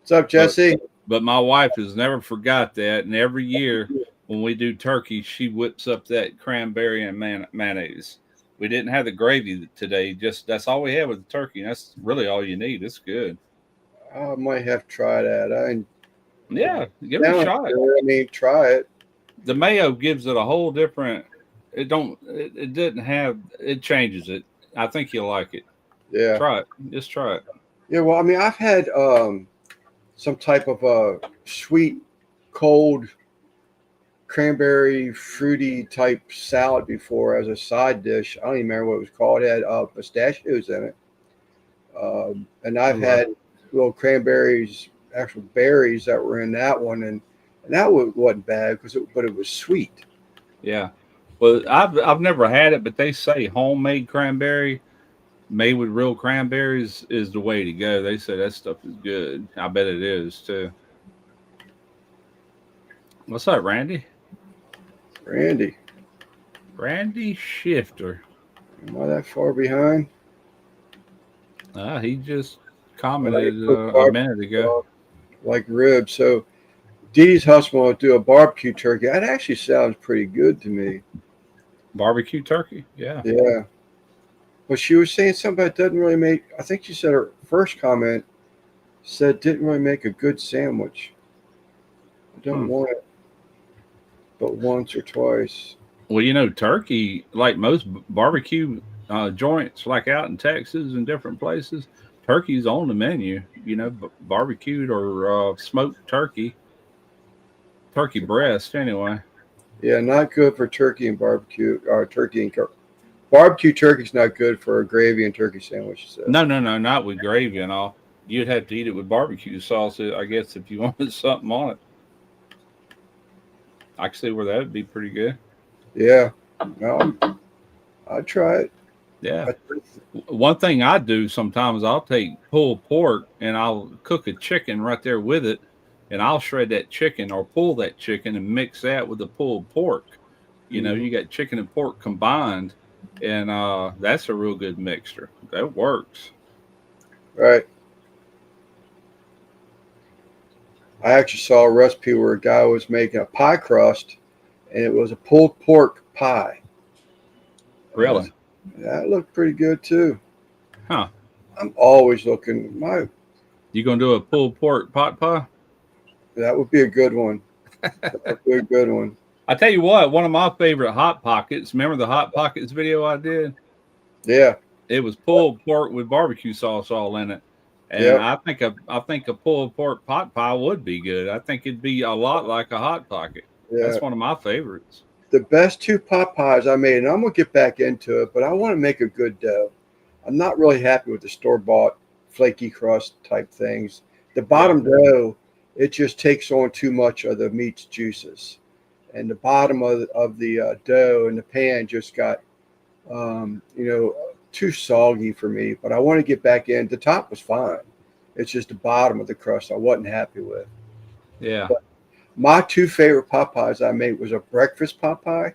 What's up, But Jesse? but my wife has never forgot that, and every year when we do turkey, she whips up that cranberry and mayonnaise. We didn't have the gravy today. Just that's all we had with the turkey. And that's really all you need. It's good. I might have to try that. Yeah, give it a shot. I mean, try it. The mayo gives it a whole different. It didn't have. It changes it. I think you'll like it. Yeah. Try it. Just try it. Yeah. Well, I mean, I've had some type of sweet, cold, cranberry, fruity type salad before as a side dish. I don't even remember what it was called. It had pistachios in it. And I've had little cranberries, actual berries that were in that one, and that wasn't bad but it was sweet. Yeah. Well, I've never had it, but they say homemade cranberry made with real cranberries is the way to go. They say that stuff is good. I bet it is too. What's up, Randy? Randy Shifter. Am I that far behind? He just commented a minute ago. Like ribs. So Dee's husband will do a barbecue turkey. That actually sounds pretty good to me. Barbecue turkey? Yeah. Yeah. But she was saying something that doesn't really make, I think she said her first comment said didn't really make a good sandwich. I don't want it but once or twice. Well, turkey, like most barbecue joints, like out in Texas and different places, turkey's on the menu. Barbecued or smoked turkey breast, anyway. Yeah, not good for turkey and barbecue. Barbecue turkey's not good for a gravy and turkey sandwich. So. No, not with gravy and all. You'd have to eat it with barbecue sauce, I guess, if you wanted something on it. I can see where that would be pretty good. Yeah, no, I'd try it. Yeah. One thing I do sometimes, I'll take pulled pork and I'll cook a chicken right there with it, and I'll shred that chicken or pull that chicken and mix that with the pulled pork. You got chicken and pork combined, and that's a real good mixture. That works. Right. I actually saw a recipe where a guy was making a pie crust, and it was a pulled pork pie. Really? That looked pretty good too. Huh. I'm always looking. You gonna do a pulled pork pot pie? That would be a good one. That would be a good one. I tell you what, one of my favorite Hot Pockets. Remember the Hot Pockets video I did? Yeah. It was pulled pork with barbecue sauce all in it. And I think a pulled pork pot pie would be good. I think it'd be a lot like a Hot Pocket. Yeah. That's one of my favorites. The best two pot pies I made, and I'm going to get back into it, but I want to make a good dough. I'm not really happy with the store-bought flaky crust type things. The bottom dough, it just takes on too much of the meat's juices. And the bottom of the dough in the pan just got, too soggy for me. But I want to get back in. The top was fine. It's just the bottom of the crust I wasn't happy with. Yeah. But My two favorite pot pies I made was a breakfast pot pie. I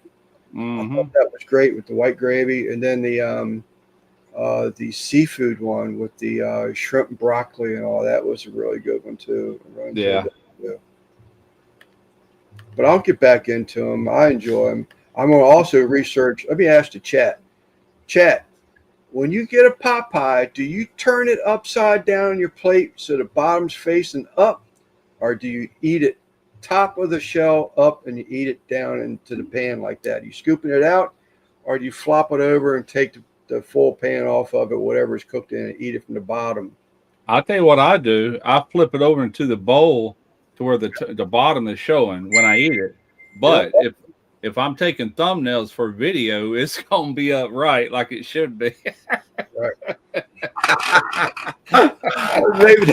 Mm-hmm. thought that was great with the white gravy, and then the seafood one with the shrimp and broccoli and all that was a really good one too. I really enjoyed Yeah. that too. But I'll get back into them. I enjoy them. I'm going to also research. Let me ask the chat. Chat, when you get a pot pie, do you turn it upside down on your plate so the bottom's facing up, or do you eat it top of the shell up and you eat it down into the pan like that? Are you scooping it out, or do you flop it over and take the full pan off of it, whatever's cooked in it, eat it from the bottom? I'll tell you what I do. I flip it over into the bowl to where the bottom is showing when I eat it. Yep. But if I'm taking thumbnails for video, it's gonna be upright like it should be. Right. maybe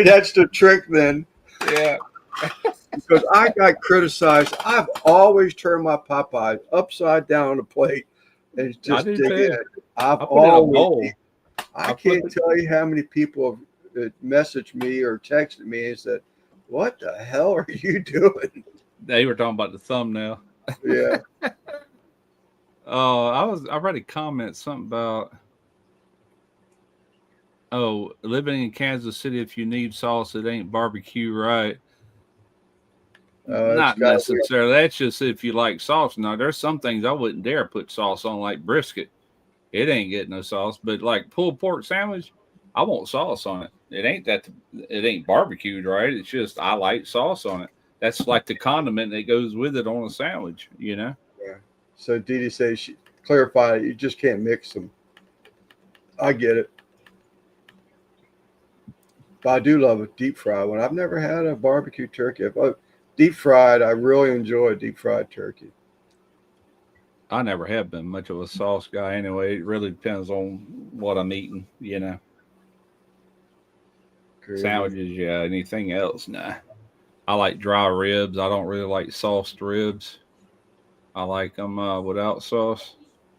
that's the trick then. Yeah. Because I got criticized. I've always turned my Popeyes upside down on the plate and I just do dig in. too. I've I put it in a always. bowl. I I flip can't it. tell you how many people have messaged me or texted me and said, "What the hell are you doing?" They were talking about the thumbnail. Yeah. I read a comment something about living in Kansas City, if you need sauce, it ain't barbecue, right? It's Not got to be. necessarily. That's just if you like sauce. Now, there's some things I wouldn't dare put sauce on, like brisket. It ain't getting no sauce. But like pulled pork sandwich, I want sauce on it. It ain't barbecued, right? It's just I like sauce on it. That's like the condiment that goes with it on a sandwich, you know? Yeah. So Dee Dee says she clarified you just can't mix them. I get it. But I do love a deep fried one. I've never had a barbecue turkey. Deep fried, I really enjoy deep fried turkey. I never have been much of a sauce guy anyway. It really depends on what I'm eating, you know. Gravy. Sandwiches, yeah. Anything else, nah. I like dry ribs. I don't really like sauced ribs. I like them without sauce.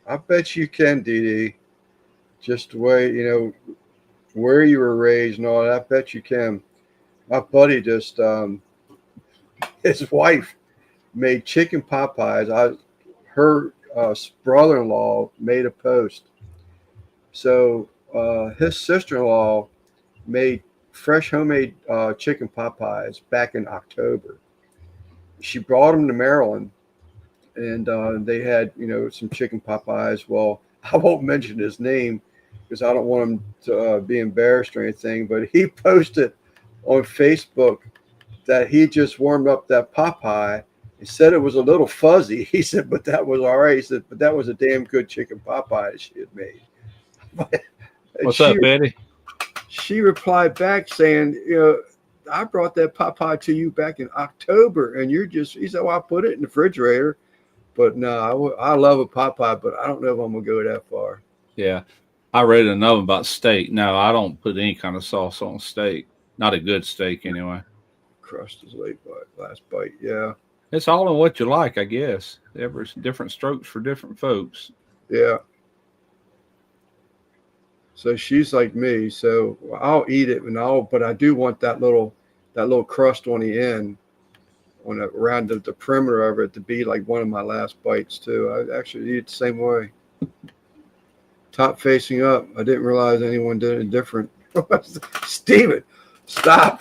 I bet you can, Dee Dee. Just the way, where you were raised and all that. I bet you can. My buddy just, his wife made chicken pot pies. Her brother-in-law made a post. So his sister-in-law made fresh homemade chicken pot pies back in October. She brought them to Maryland, and they had some chicken pot pies. Well, I won't mention his name because I don't want him to be embarrassed or anything. But he posted on Facebook that he just warmed up that pot pie. He said it was a little fuzzy. He said, but that was all right. He said, but that was a damn good chicken pot pie that she had made. And What's up, Betty? she replied back saying, I brought that pot pie to you back in October, and he said, well, I put it in the refrigerator, but no, I love a pot pie, but I don't know if I'm going to go that far. Yeah. I read another about steak. No, I don't put any kind of sauce on steak. Not a good steak, anyway. Crust is last bite. Yeah. It's all in what you like, I guess. There's different strokes for different folks. Yeah. So she's like me. So I'll eat it, but I do want that little crust on the end, around the perimeter of it to be like one of my last bites too. I actually eat it the same way. Top facing up. I didn't realize anyone did it different. Steven, stop.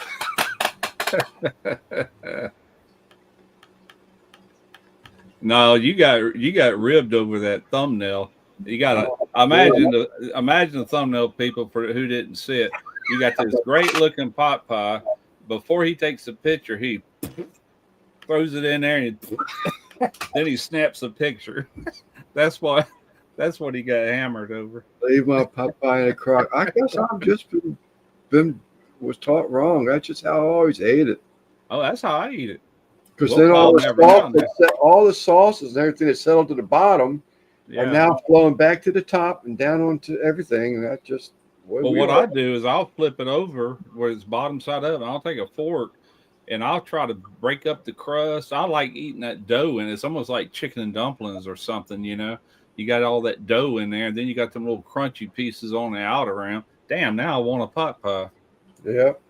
No, you got ribbed over that thumbnail. You got to imagine the thumbnail, people, for who didn't see it. You got this great looking pot pie. Before he takes a picture, he throws it in there and then he snaps a picture. That's what he got hammered over. Leave my pot pie in a crock. I guess I've just was taught wrong. That's just how I always ate it. Oh, that's how I eat it. Because then all the sauces and everything that settled to the bottom are now flowing back to the top and down onto everything. And that just what I do is I'll flip it over where it's bottom side up, and I'll take a fork and I'll try to break up the crust. I like eating that dough, and it's almost like chicken and dumplings or something, you know. You got all that dough in there, and then you got them little crunchy pieces on the outer rim. Damn, now I want a pot pie. Yep.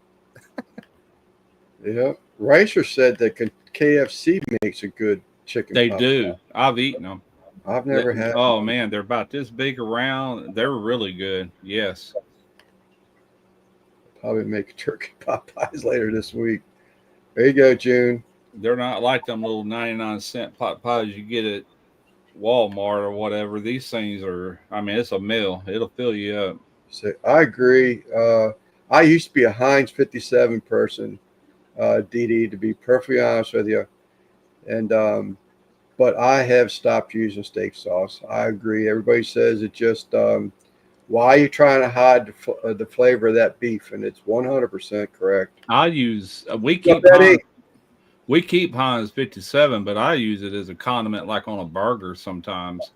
Yep. Ricer said that KFC makes a good chicken They pot do. pie. I've eaten them. I've never had Oh one. man, they're about this big around. They're really good. Yes. Probably make turkey pot pies later this week. There you go, June. They're not like them little 99-cent pot pies you get at Walmart or whatever. These things are, I mean, it's a meal. It'll fill you up. So I agree. I used to be a Heinz 57 person, DD, to be perfectly honest with you. And but I have stopped using steak sauce. I agree. Everybody says it just why are you trying to hide the flavor of that beef? And it's 100% correct. I use What's up, Eddie? we keep Heinz 57, but I use it as a condiment like on a burger sometimes.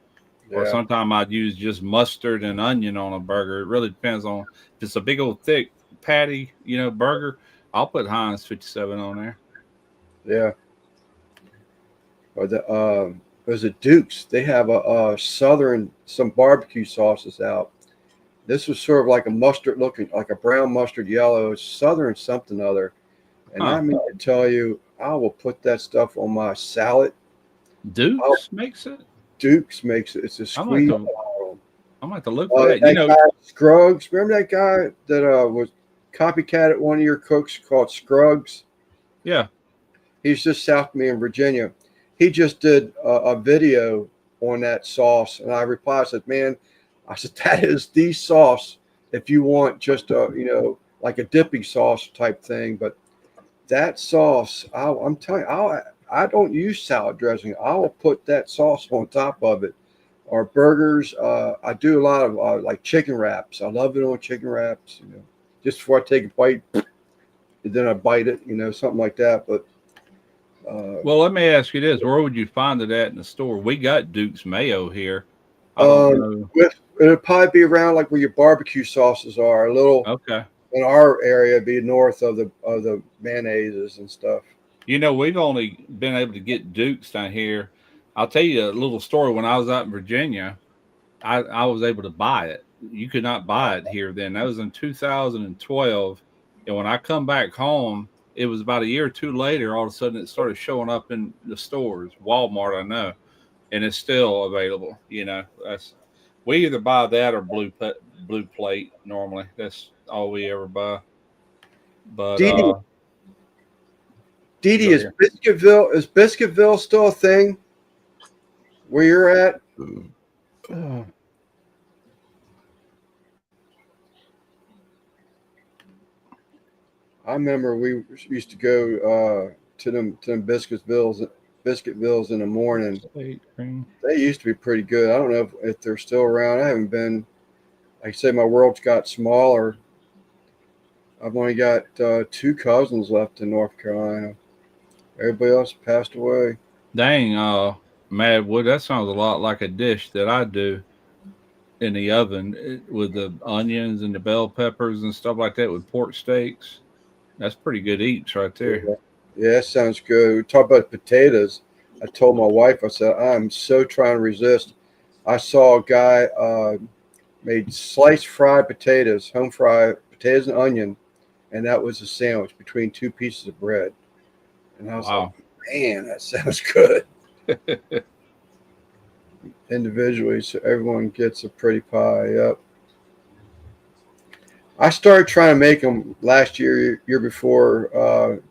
Or Yeah, sometimes I'd use just mustard and onion on a burger. It really depends on if it's a big old thick patty, burger. I'll put Heinz 57 on there. yeah. Or there's a Duke's. They have a southern some barbecue sauces out. This was sort of like a mustard looking, like a brown mustard yellow, southern something other. And Huh? I mean to tell you, I will put that stuff on my salad. Oh, Dukes makes it. Duke's makes it. It's a I'm like squeeze. to I'm like to look for that. That guy Scruggs. Remember that guy that was copycat one of your cooks called Scruggs? Yeah. He's just south of me in Virginia. He just did a video on that sauce, and I replied, I said, "Man, I said that is the sauce if you want just a like a dipping sauce type thing, but that sauce, I'm telling you, I don't use salad dressing. I will put that sauce on top of it. Or burgers. I do a lot of like chicken wraps. I love it on chicken wraps. Just before I take a bite, and then I bite it. Something like that. But Well, let me ask you this: where would you find it at in the store? We got Duke's mayo here. I don't know. it'll probably be around like where your barbecue sauces are. A little Okay. in our area, be north of the mayonnaises and stuff. We've only been able to get Duke's down here. I'll tell you a little story. When I was out in Virginia, I was able to buy it. You could not buy it here then. That was in 2012. And when I come back home, it was about a year or two later, all of a sudden it started showing up in the stores, Walmart, I know, and it's still available. We either buy that or blue plate normally. That's all we ever buy. But Didi, go is here. Biscuitville still a thing where you're at? I remember we used to go to them Biscuitvilles in the morning. They used to be pretty good. I don't know if they're still around. I haven't been. Like I say, my world's got smaller. I've only got 2 cousins left in North Carolina. Everybody else passed away. Dang, Madwood, that sounds a lot like a dish that I do in the oven with the onions and the bell peppers and stuff like that with pork steaks. That's pretty good eats right there. Yeah, that sounds good. We talked about potatoes. I told my wife, I said, I'm so trying to resist. I saw a guy made sliced fried potatoes, home fried potatoes and onion, and that was a sandwich between 2 pieces of bread. And I was like, man, that sounds good. Individually, so everyone gets a pretty pie. Yep. I started trying to make them last year before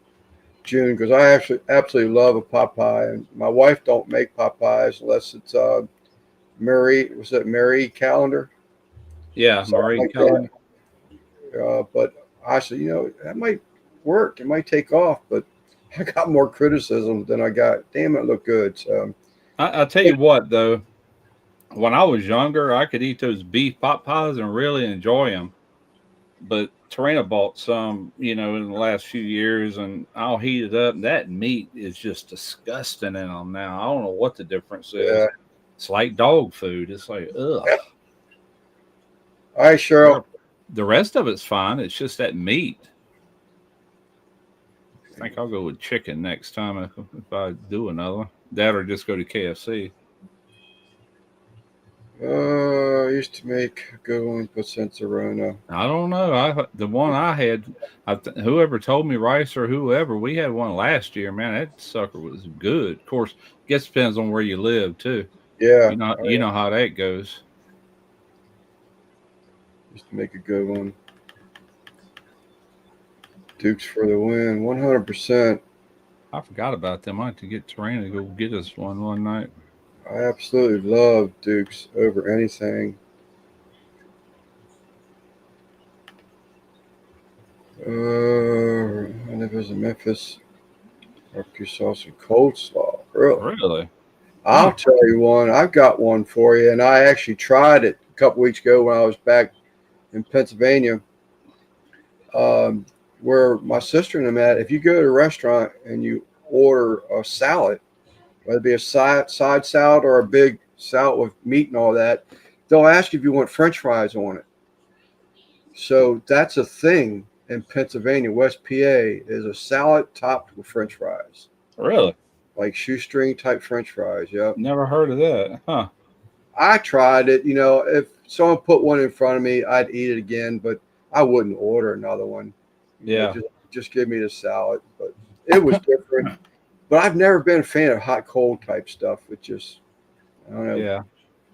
June, because I actually absolutely love a pot pie, and my wife don't make pot pies unless it's Marie Calendar? Yeah, Marie like Calendar. But I said, that might work. It might take off, but I got more criticism than I got. Damn, it looked good. So I'll tell you what, though, when I was younger, I could eat those beef pot pies and really enjoy them. But Tarina bought some, in the last few years, and I'll heat it up. That meat is just disgusting in them now. I don't know what the difference is. yeah. It's like dog food. It's like, ugh. Yeah. All right, Cheryl. The rest of it's fine. It's just that meat. I think I'll go with chicken next time if I do another one. That or just go to KFC. I used to make a good one, but since Rona. I don't know. The one I had, whoever told me, Rice or whoever, we had one last year. Man, that sucker was good. Of course, guess depends on where you live too. Yeah, You know how that goes. used to make a good one. Dukes for the win, 100%. I forgot about them. I have to get Terrain to go get us one night. I absolutely love Dukes over anything. And it was in Memphis. Barbecue sauce and coleslaw. Really? Really? I'll tell you one. I've got one for you, and I actually tried it a couple weeks ago when I was back in Pennsylvania, where my sister and them at. If you go to a restaurant and you order a salad, whether it be a side salad or a big salad with meat and all that, they'll ask you if you want French fries on it. So that's a thing in Pennsylvania. West PA is a salad topped with French fries, Really? like shoestring type French fries. Yep. Never heard of that. Huh. I tried it. You know, if someone put one in front of me, I'd eat it again, but I wouldn't order another one. You know, Yeah. just give me the salad. But it was different. But I've never been a fan of hot cold type stuff. It just, I don't know. Yeah.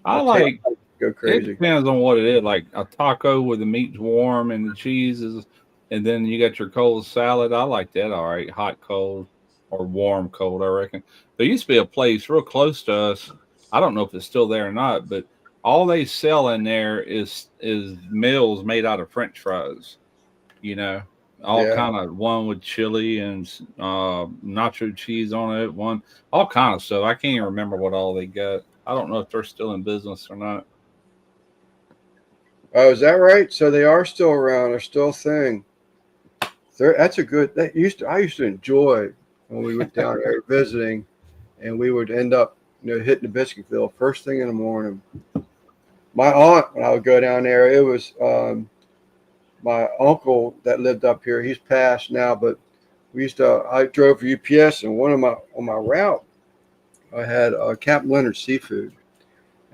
My I taste like go it crazy. depends on what it is. Like a taco where the meat's warm and the cheese is, and then you got your cold salad. I like that. All right, hot cold or warm cold. I reckon there used to be a place real close to us. I don't know if it's still there or not, but all they sell in there is meals made out of French fries. You know, all Yeah. kind of one with chili and nacho cheese on it. One all kind of stuff. I can't even remember what all they got. I don't know if they're still in business or not. Oh, is that right? So they are still around. They're still a thing. That's a good. I used to enjoy when we went down there visiting, and we would end up, hitting the Biscuitville first thing in the morning. My aunt, when I would go down there, it was my uncle that lived up here. He's passed now, but we used to. I drove for UPS, and on my route, I had Captain Leonard Seafood,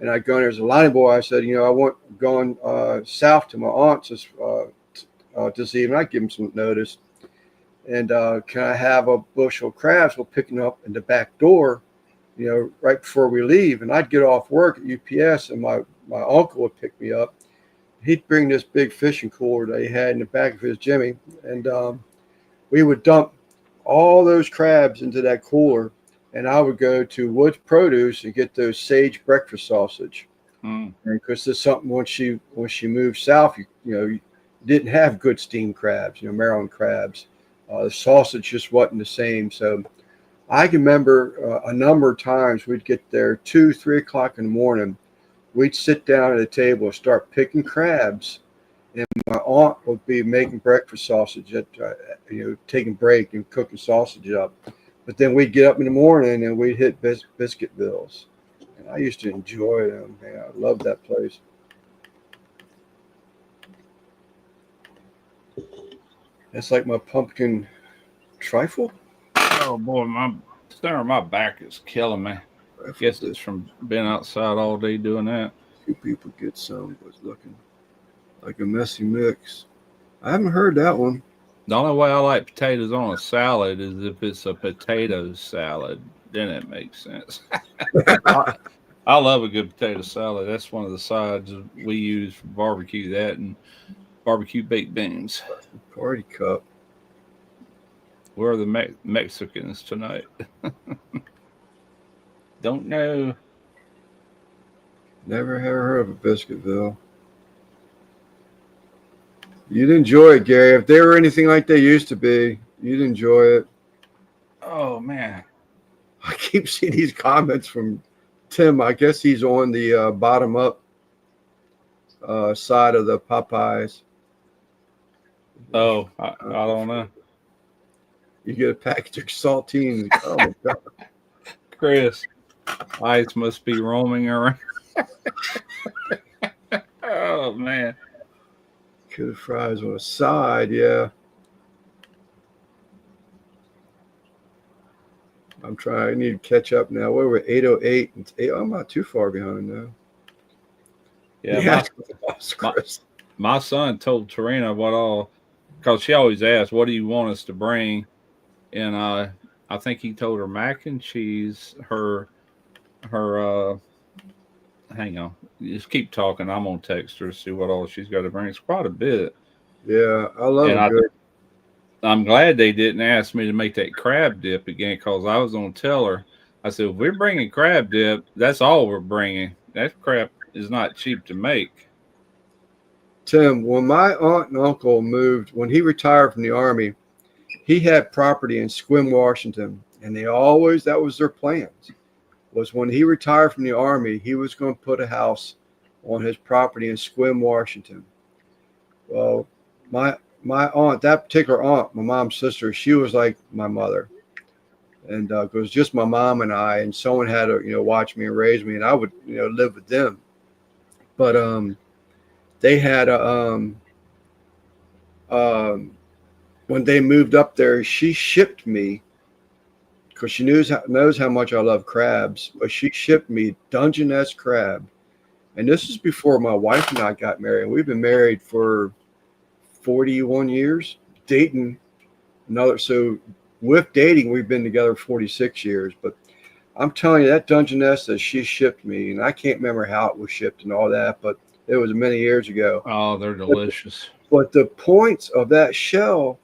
and I'd go there as a line boy. I said, I want going south to my aunt's this evening. I'd give him some notice. And can I have a bushel of crabs? We'll pick them up in the back door, right before we leave. And I'd get off work at UPS, and my uncle would pick me up. He'd bring this big fishing cooler that he had in the back of his Jimmy, and we would dump all those crabs into that cooler, and I would go to Woods Produce and get those sage breakfast sausage. Mm. Because there's something when she moved south, you didn't have good steamed crabs, Maryland crabs. The sausage just wasn't the same. So I can remember a number of times we'd get there 2-3 o'clock in the morning. We'd sit down at a table and start picking crabs, and my aunt would be making breakfast sausage, taking break and cooking sausage up. But then we'd get up in the morning and we'd hit Biscuitvilles. And I used to enjoy them, man. I loved that place. It's like my pumpkin trifle. Oh boy, my center of my back is killing me. I guess it's from being outside all day doing that. Few people get some, but it's looking like a messy mix. I haven't heard that one. The only way I like potatoes on a salad is if it's a potato salad. Then it makes sense. I love a good potato salad. That's one of the sides we use for barbecue. That and barbecue baked beans. Party cup. Where are the Mexicans tonight? Don't know. Never have heard of a Biscuitville. You'd enjoy it, Gary. If they were anything like they used to be, you'd enjoy it. Oh man, I keep seeing these comments from Tim. I guess he's on the bottom up side of the Popeyes. oh, I don't know. You get a package of saltines. Oh my god, Chris, eyes must be roaming around. Oh man, good fries on the side. Yeah, I'm trying. I need to catch up now. Where we're 8:08. I'm not too far behind now. Yeah, Yeah, that's my Chris. my son told Tarina what all, because she always asks, "What do you want us to bring?" And I think he told her mac and cheese. Her hang on, just keep talking. I'm gonna text her see what all she's got to bring. It's quite a bit, Yeah, I love and a good. I'm glad they didn't ask me to make that crab dip again because I was gonna tell her. I said, if we're bringing crab dip, that's all we're bringing. That crap is not cheap to make. Tim, when my aunt and uncle moved, when he retired from the Army, he had property in Sequim, Washington, and they always, that was their plans, was when he retired from the Army, he was going to put a house on his property in Sequim, Washington. Well, my aunt, that particular aunt, my mom's sister, she was like my mother, and it was just my mom and I, and someone had to watch me and raise me, and I would live with them. But they had a um, when they moved up there, she shipped me because she knows how much I love crabs. But she shipped me Dungeness crab, and this is before my wife and I got married. We've been married for 41 years, dating another. So with dating, we've been together 46 years. But I'm telling you, that Dungeness that she shipped me, and I can't remember how it was shipped and all that, but it was many years ago. Oh, they're But, delicious. but the points of that shell,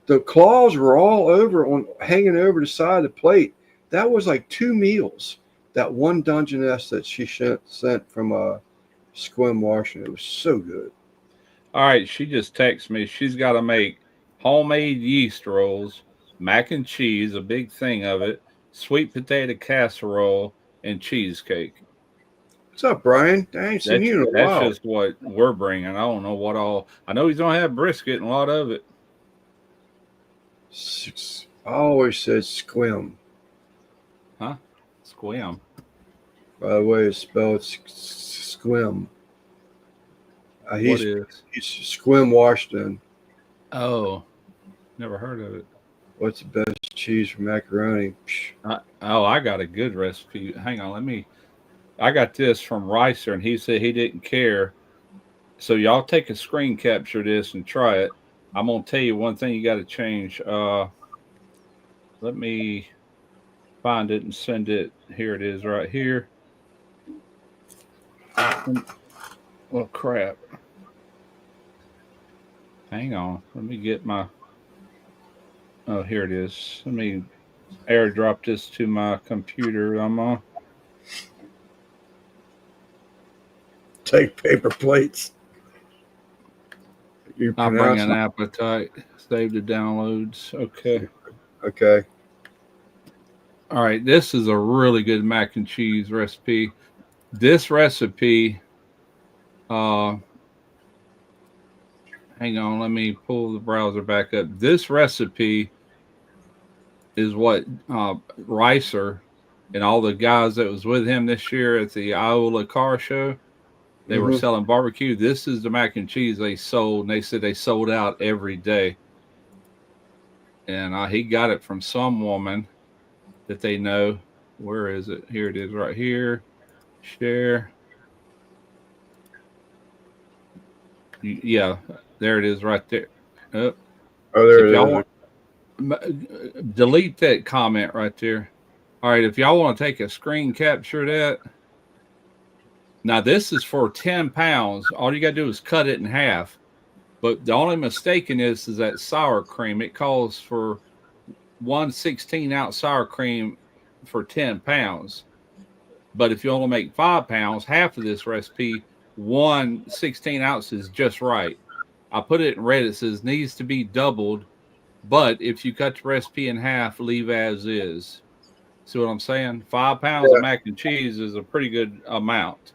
the claws were all over on hanging over the side of the plate. That was like 2 meals. That one Dungeness that she sent from Sequim, Washington. It was so good. All right, she just texted me. She's got to make homemade yeast rolls, mac and cheese, a big thing of it, sweet potato casserole, and cheesecake. What's up, Brian? I ain't seen you in a That's while. just what we're bringing. I don't know what all. I know he's gonna have brisket and a lot of it. I always said Squim. Huh? Squam. By the way, it's spelled Squim. What is? He's Sequim, Washington. Oh, never heard of it. What's the best cheese for macaroni? Oh, I got a good recipe. Hang on, let me. I got this from Ricer, and he said he didn't care. So y'all take a screen capture of this and try it. I'm gonna tell you one thing you got to change. Let me find it and send it. Here it is, right here. Oh crap! Hang on. Let me get my. Oh, here it is. Let me airdrop this to my computer. I'm on. Take paper plates. You I'll bring pronounce an it? appetite. Save the downloads. Okay. Okay. All right. This is a really good mac and cheese recipe. This recipe, uh, hang on, let me pull the browser back up. This recipe is what Ricer and all the guys that was with him this year at the Iowa Car Show, they were Mm-hmm. selling barbecue. This is the mac and cheese they sold, and they said they sold out every day. And he got it from some woman that they know. Where is it? Here it is, right here. Share. Yeah, there it is, right there. Oh, Oh, so there if y'all it is. want, delete that comment right there. All right, if y'all want to take a screen capture of that. Now this is for 10 pounds. All you got to do is cut it in half. But the only mistake in this is that sour cream. It calls for 1/16 ounce sour cream for 10 pounds. But if you only make 5 pounds, half of this recipe, 1/16 ounce is just right. I put it in red. It says needs to be doubled. But if you cut the recipe in half, leave as is. See what I'm saying? 5 pounds of Yeah. mac and cheese is a pretty good amount.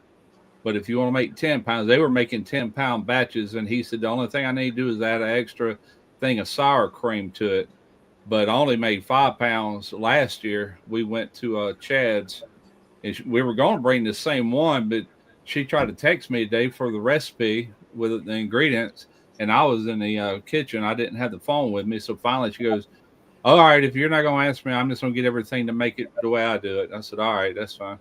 But if you want to make 10 pounds, they were making 10-pound batches. And he said, the only thing I need to do is add an extra thing of sour cream to it. But I only made 5 pounds last year. We went to Chad's, and we were going to bring the same one, but she tried to text me today for the recipe with the ingredients. And I was in the kitchen. I didn't have the phone with me. So finally she goes, all right, if you're not going to ask me, I'm just going to get everything to make it the way I do it. I said, all right, that's fine.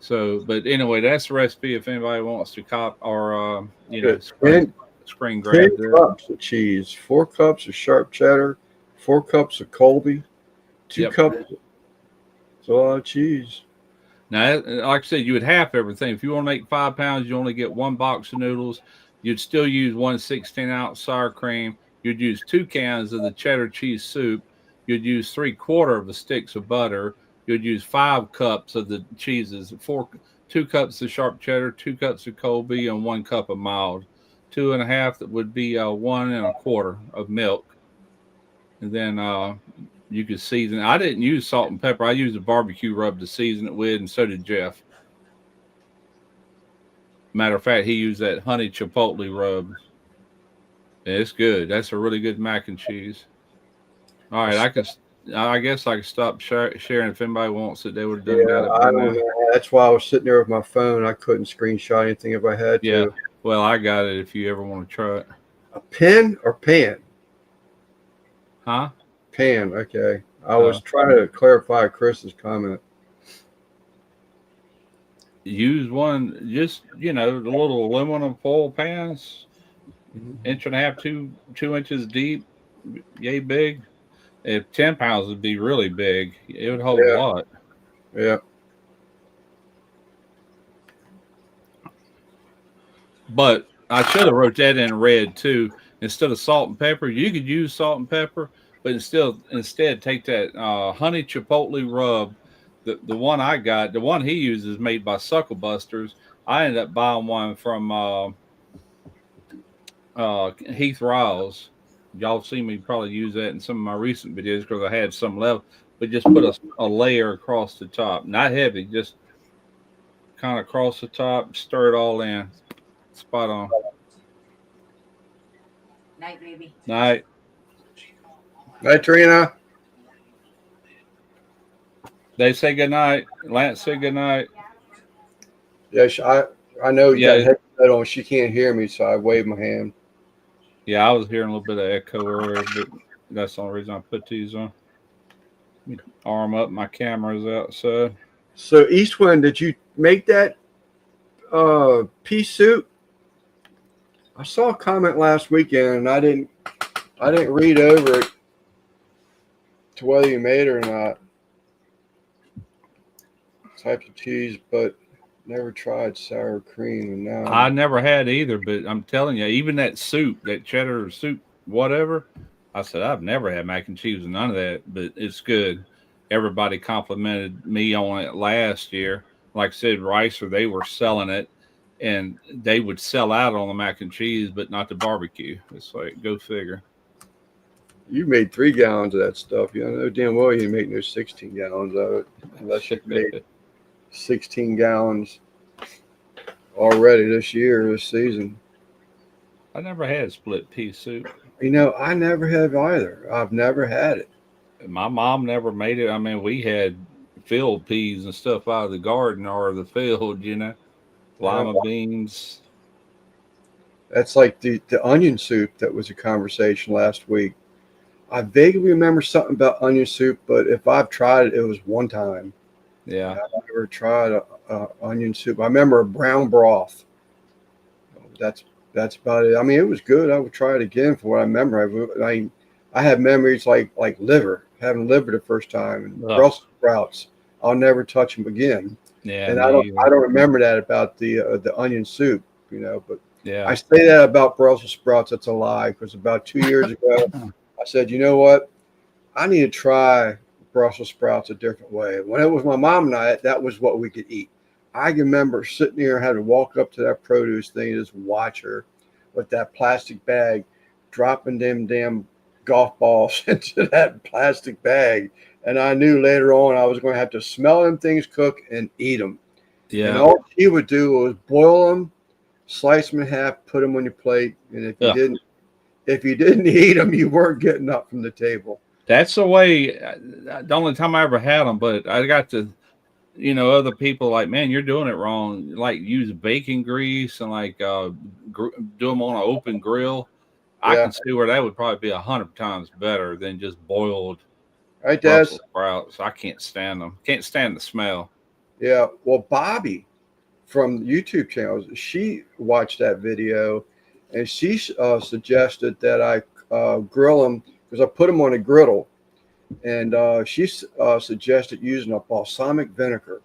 So, but anyway, that's the recipe. If anybody wants to cop or Good. screen 10 grab that. cups of cheese, 4 cups of sharp cheddar, 4 cups of Colby, 2 Yep. cups. It's a lot of cheese. Now, like I said, you would half everything. If you want to make 5 pounds, you only get 1 box of noodles. You'd still use 1 16-ounce sour cream. You'd use 2 cans of the cheddar cheese soup. You'd use 3/4 of the sticks of butter. You'd use 5 cups of the cheeses, 2 cups of sharp cheddar, 2 cups of Colby, and 1 cup of mild. 2.5 that would be 1 1/4 of milk, and then you could season. I didn't use salt and pepper. I used a barbecue rub to season it with, and so did Jeff. Matter of fact, he used that honey chipotle rub. And it's good. That's a really good mac and cheese. All right, I guess I can stop sharing. If anybody wants it, they would have done got it by I don't now. know. That's why I was sitting there with my phone. I couldn't screenshot anything if I had Yeah. to. Well, I got it. If you ever want to try it, A pen or pan? huh? Pan. Okay. I was trying to clarify Chris's comment. Use one, just the little aluminum foil pans, 1.5 inch, 2 inches deep, yay big. If 10 pounds would be really big, it would hold a lot. Yeah. But I should have wrote that in red too. Instead of salt and pepper, you could use salt and pepper, but instead take that honey chipotle rub. The one I got, the one he uses, made by Suckle Busters. I ended up buying one from Heath Riles. Y'all see me probably use that in some of my recent videos because I had some left. But just put a layer across the top, not heavy, just kind of across the top. Stir it all in. Spot on. Night, baby. Night. Night, Trina. They say good night. Lance said good night. Yeah, I know you got Yeah. a headset on. She can't hear me, so I waved my hand. Yeah, I was hearing a little bit of echo earlier, but that's the only reason I put these on. Arm up, my camera's outside. So, Eastwind, did you make that pea soup? I saw a comment last weekend, and I didn't read over it to whether you made it or not. Types of cheese, but never tried sour cream, and now I never had either, but I'm telling you, even that soup, that cheddar soup, whatever, I said I've never had mac and cheese with none of that, but it's good. Everybody complimented me on it last year. Like I said, Ricer, they were selling it, and they would sell out on the mac and cheese, but not the barbecue. It's like, go figure. you made 3 gallons of that stuff. You know damn well you didn't make no 16 gallons of it, unless you made 16 gallons already this season. I never had split pea soup. I never have either. I've never had it. My mom never made it. I mean, we had field peas and stuff out of the garden or the field, lima beans. That's like the onion soup that was a conversation last week. I vaguely remember something about onion soup, but if I've tried it, it was one time. Yeah. I've never tried onion soup. I remember a brown broth. That's about it. I mean, it was good. I would try it again for what I remember. I have memories like liver, having liver the first time, and Brussels sprouts. I'll never touch them again. Yeah. And I don't remember that about the onion soup, but yeah. I say that about Brussels sprouts. That's a lie, because about 2 years ago, I said, you know what? I need to try Brussels sprouts a different way. When it was my mom and I, that was what we could eat. I can remember sitting here, having to walk up to that produce thing and just watch her with that plastic bag, dropping them damn golf balls into that plastic bag. And I knew later on I was going to have to smell them things cook and eat them. Yeah. And all she would do was boil them, slice them in half, put them on your plate. And if you didn't eat them, you weren't getting up from the table. That's the way. The only time I ever had them, but I got to, other people like, man, you're doing it wrong. Like use bacon grease and like do them on an open grill. I can see where that would probably be 100 times better than just boiled right, Brussels sprouts. I can't stand them. Can't stand the smell. Yeah. Well, Bobby from YouTube channels, she watched that video, and she suggested that I grill them because I put them on a griddle, and she suggested using a balsamic vinegar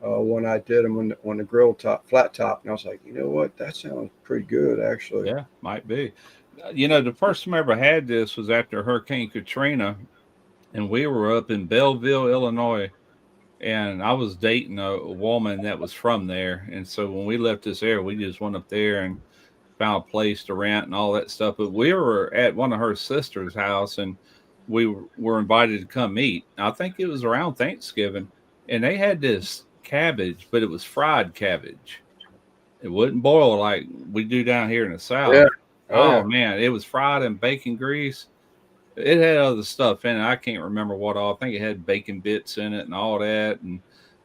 when I did them on the grill top, flat top, and I was like, you know what, that sounds pretty good actually. Yeah, might be. The first time I ever had this was after Hurricane Katrina, and we were up in Belleville, Illinois, and I was dating a woman that was from there. And so when we left this area, we just went up there and found a place to rent and all that stuff. But we were at one of her sister's house, and we were invited to come eat. I think it was around Thanksgiving, and they had this cabbage, but it was fried cabbage. It wouldn't boil like we do down here in the Yeah. South. Oh Oh yeah. man, it was fried in bacon grease. It had other stuff in it. I can't remember what all. I think it had bacon bits in it and all that. And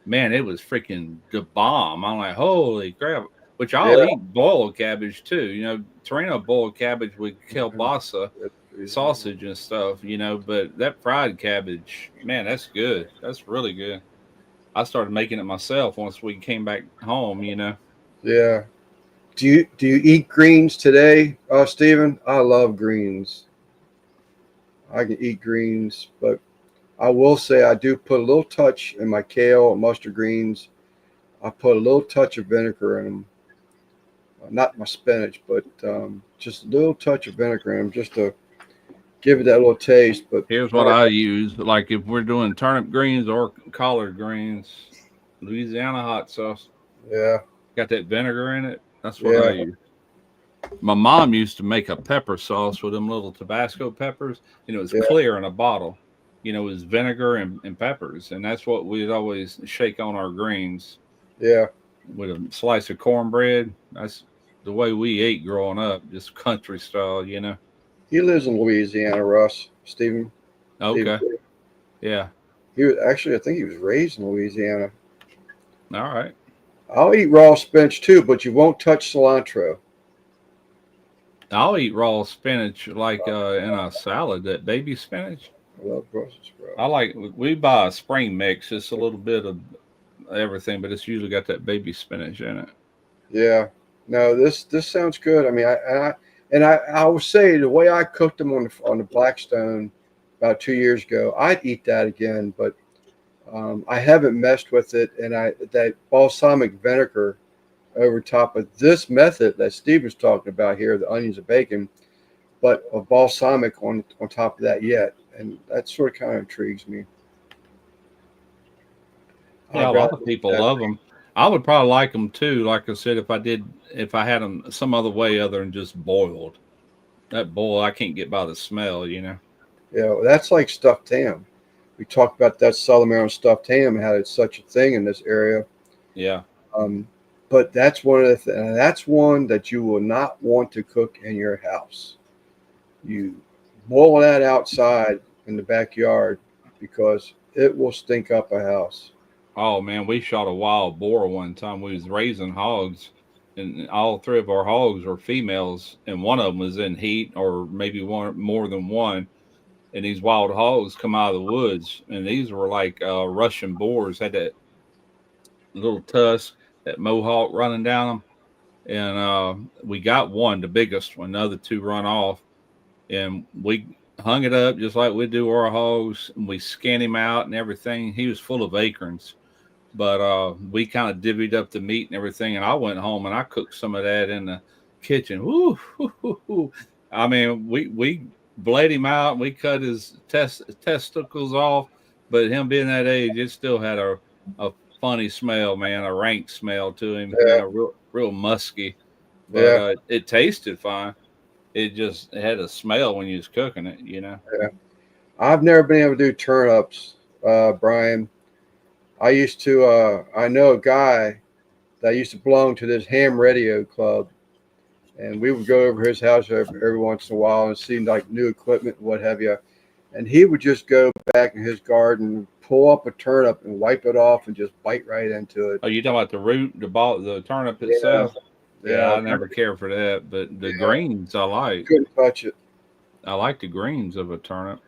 man, it was freaking the bomb. I'm like, holy crap! Which I'll Yeah. eat boiled cabbage too. Torino boiled cabbage with kielbasa sausage and stuff. But that fried cabbage, man, that's good. That's really good. I started making it myself once we came back home. Yeah. Do you eat greens today, Stephen? I love greens. I can eat greens, but I will say I do put a little touch in my kale and mustard greens. I put a little touch of vinegar in them. Not my spinach, but just a little touch of vinegar in them just to give it that little taste. But Here's what I use. Like if we're doing turnip greens or collard greens, Louisiana hot sauce. yeah, Got that vinegar in it. That's what I yeah, use. My mom used to make a pepper sauce with them little Tabasco peppers, and it was yeah, clear in a bottle. It was vinegar and peppers, and that's what we'd always shake on our greens yeah. with a slice of cornbread. That's the way we ate growing up, just country style. He lives in Louisiana, Russ. Stephen. Okay. Yeah. He was actually, I think he was raised in Louisiana. All right. I'll eat raw spinach too, but you won't touch cilantro. I'll eat raw spinach like in a salad, that baby spinach. I love Brussels I sprouts. like we buy a spring mix. It's a little bit of everything, but it's usually got that baby spinach in it. Yeah. No, this sounds good. I mean, I will say the way I cooked them on the Blackstone about 2 years ago, I'd eat that again, but I haven't messed with it. And that balsamic vinegar over top of this method that Steve was talking about here, the onions and bacon, but a balsamic on top of that yet, and that sort of kind of intrigues me. Yeah, a I'd lot rather of eat people that. love them. I would probably like them too. Like I said, if I had them some other way other than just boiled, that boil I can't get by the smell. You know, that's like stuffed ham. We talked about that Southern Maryland stuffed ham and how it's such a thing in this area. Yeah. Um, but that's one of and that's one that you will not want to cook in your house. You boil that outside in the backyard because it will stink up a house. Oh man, we shot a wild boar one time. We was raising hogs, and all three of our hogs were females, and one of them was in heat, or maybe one more than one. And these wild hogs come out of the woods, and these were like Russian boars, had that little tusk, that mohawk running down them. And we got one, the biggest one. The other two run off, and we hung it up just like we do our hogs. And we skinned him out and everything. He was full of acorns, but we kind of divvied up the meat and everything. And I went home and I cooked some of that in the kitchen. Woo, hoo, hoo, hoo. I mean, we bled him out and we cut his testicles off. But him being that age, it still had a funny smell, man, a rank smell to him, Yeah, real musky. But yeah, it tasted fine. It had a smell when you was cooking it. yeah. I've never been able to do turnips, Brian. I know a guy that used to belong to this ham radio club, and we would go over his house every once in a while and see like new equipment and what have you. And he would just go back in his garden, pull up a turnip and wipe it off and just bite right into it. Oh, you talking about the root, the turnip Yeah, itself? Yeah, yeah, I never care for that, but the yeah. greens I like. Couldn't touch it. I like the greens of a turnip.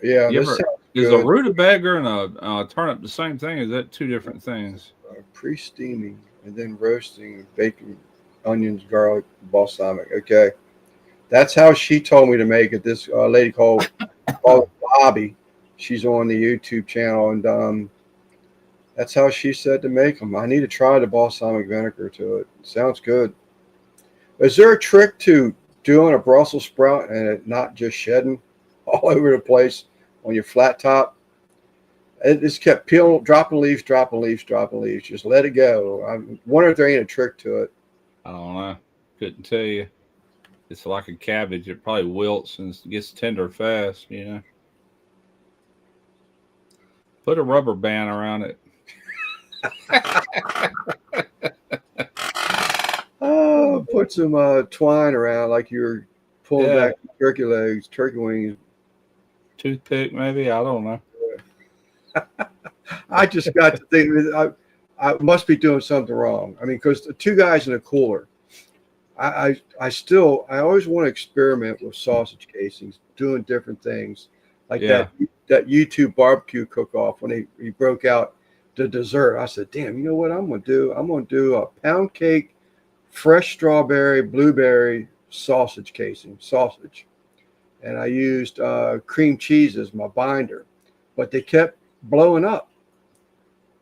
Yeah, You this ever sounds Is a good. rutabaga and a turnip the same thing? Is that two different things? Pre-steaming and then roasting, bacon, onions, garlic, balsamic. Okay, that's how she told me to make it. This lady called Bobby. She's on the YouTube channel, and that's how she said to make them. I need to try the balsamic vinegar to it. Sounds good. Is there a trick to doing a Brussels sprout and it not just shedding all over the place on your flat top? It just kept peeling, dropping leaves, dropping leaves, dropping leaves. Just let it go. I wonder if there ain't a trick to it. I don't know. Couldn't tell you. It's like a cabbage. It probably wilts and gets tender fast, you know. Put a rubber band around it. Oh, put some twine around like you're pulling back turkey legs, turkey wings. Toothpick, maybe. I don't know. I just got to think I must be doing something wrong. I mean, because the two guys in a cooler, I always want to experiment with sausage casings, doing different things like that YouTube barbecue cook-off when he broke out the dessert. I said, damn, you know what I'm going to do? I'm going to do a pound cake, fresh strawberry, blueberry sausage casing, and I used cream cheese as my binder, but they kept blowing up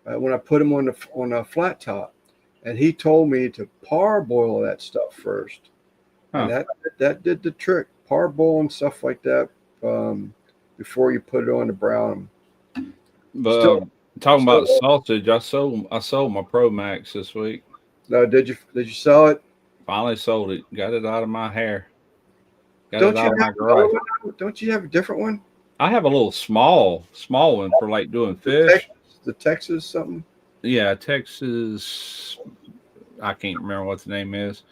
when I put them on a flat top. And he told me to parboil that stuff first, and that did the trick. Parboil and stuff like that before you put it on the brown. But talking about sausage, I sold my Pro Max this week. No, did you sell it? Finally sold it. Got it out of my hair. Got it out of my garage. Don't you have a different one? I have a little small one for like doing fish. The Texas something? Yeah, Texas. I can't remember what the name is,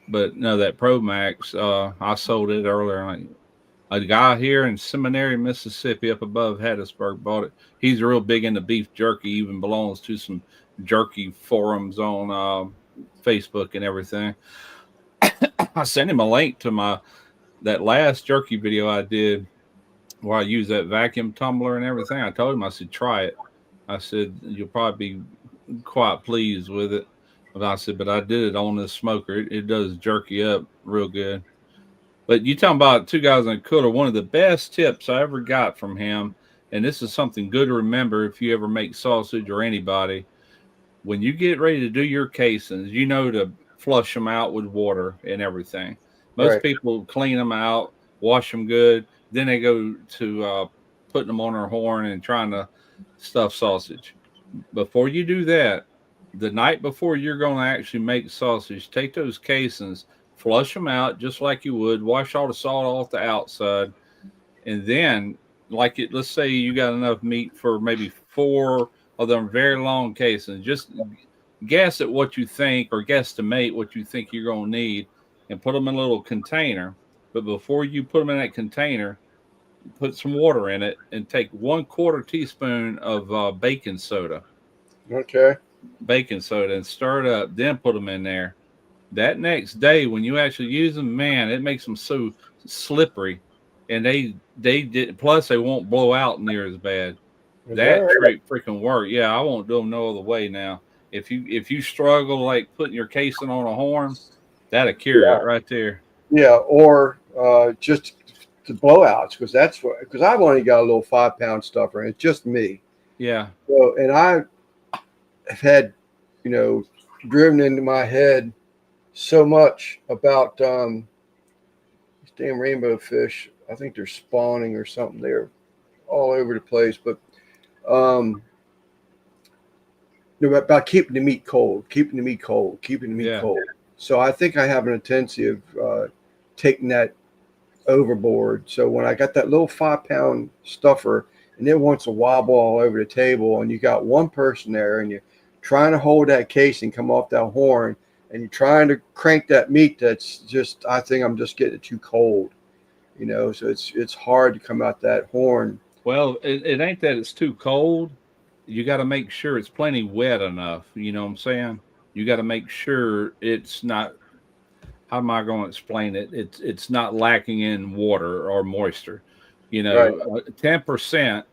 but no, that Pro Max. I sold it earlier. A guy here in Seminary, Mississippi, up above Hattiesburg, bought it. He's real big into beef jerky. Even belongs to some jerky forums on Facebook and everything. I sent him a link to that last jerky video I did, where I used that vacuum tumbler and everything. I told him, I said, try it. I said, you'll probably be quite pleased with it. But I said, but I did it on this smoker. It does jerky up real good. But you talking about two guys in a cooler, one of the best tips I ever got from him, and this is something good to remember if you ever make sausage or anybody. When you get ready to do your casings, you know to flush them out with water and everything. Most people clean them out, wash them good. Then they go to putting them on their horn and trying to stuff sausage. Before you do that, the night before you're going to actually make sausage, take those casings, flush them out just like you would, wash all the salt off the outside, and then, let's say you got enough meat for maybe 4 of them very long casings. Just guess at what you think, or guesstimate what you think you're going to need, and put them in a little container. But before you put them in that container, put some water in it and take 1/4 teaspoon of baking soda. Okay. Baking soda, and stir it up. Then put them in there. That next day, when you actually use them, man, it makes them so slippery, and they did. Plus, they won't blow out near as bad. That trick freaking work. Yeah, I won't do them no other way now. If you struggle like putting your casing on a horn, that'll cure it right there. Yeah, or just the blowouts, because I've only got a little 5-pound stuffer, and it's just me. Yeah. So, and I have had, driven into my head so much about these damn rainbow fish. I think they're spawning or something. They're all over the place, but about keeping the meat cold. So I think I have an tendency of taking that overboard. So when I got that little 5-pound stuffer and it wants to wobble all over the table, and you got one person there and you're trying to hold that casing, come off that horn, and you're trying to crank that meat, that's just, I think I'm just getting it too cold, so it's hard to come out that horn. Well, it ain't that it's too cold. You got to make sure it's plenty wet enough. You know what I'm saying? You got to make sure it's not, how am I going to explain it? It's not lacking in water or moisture. 10%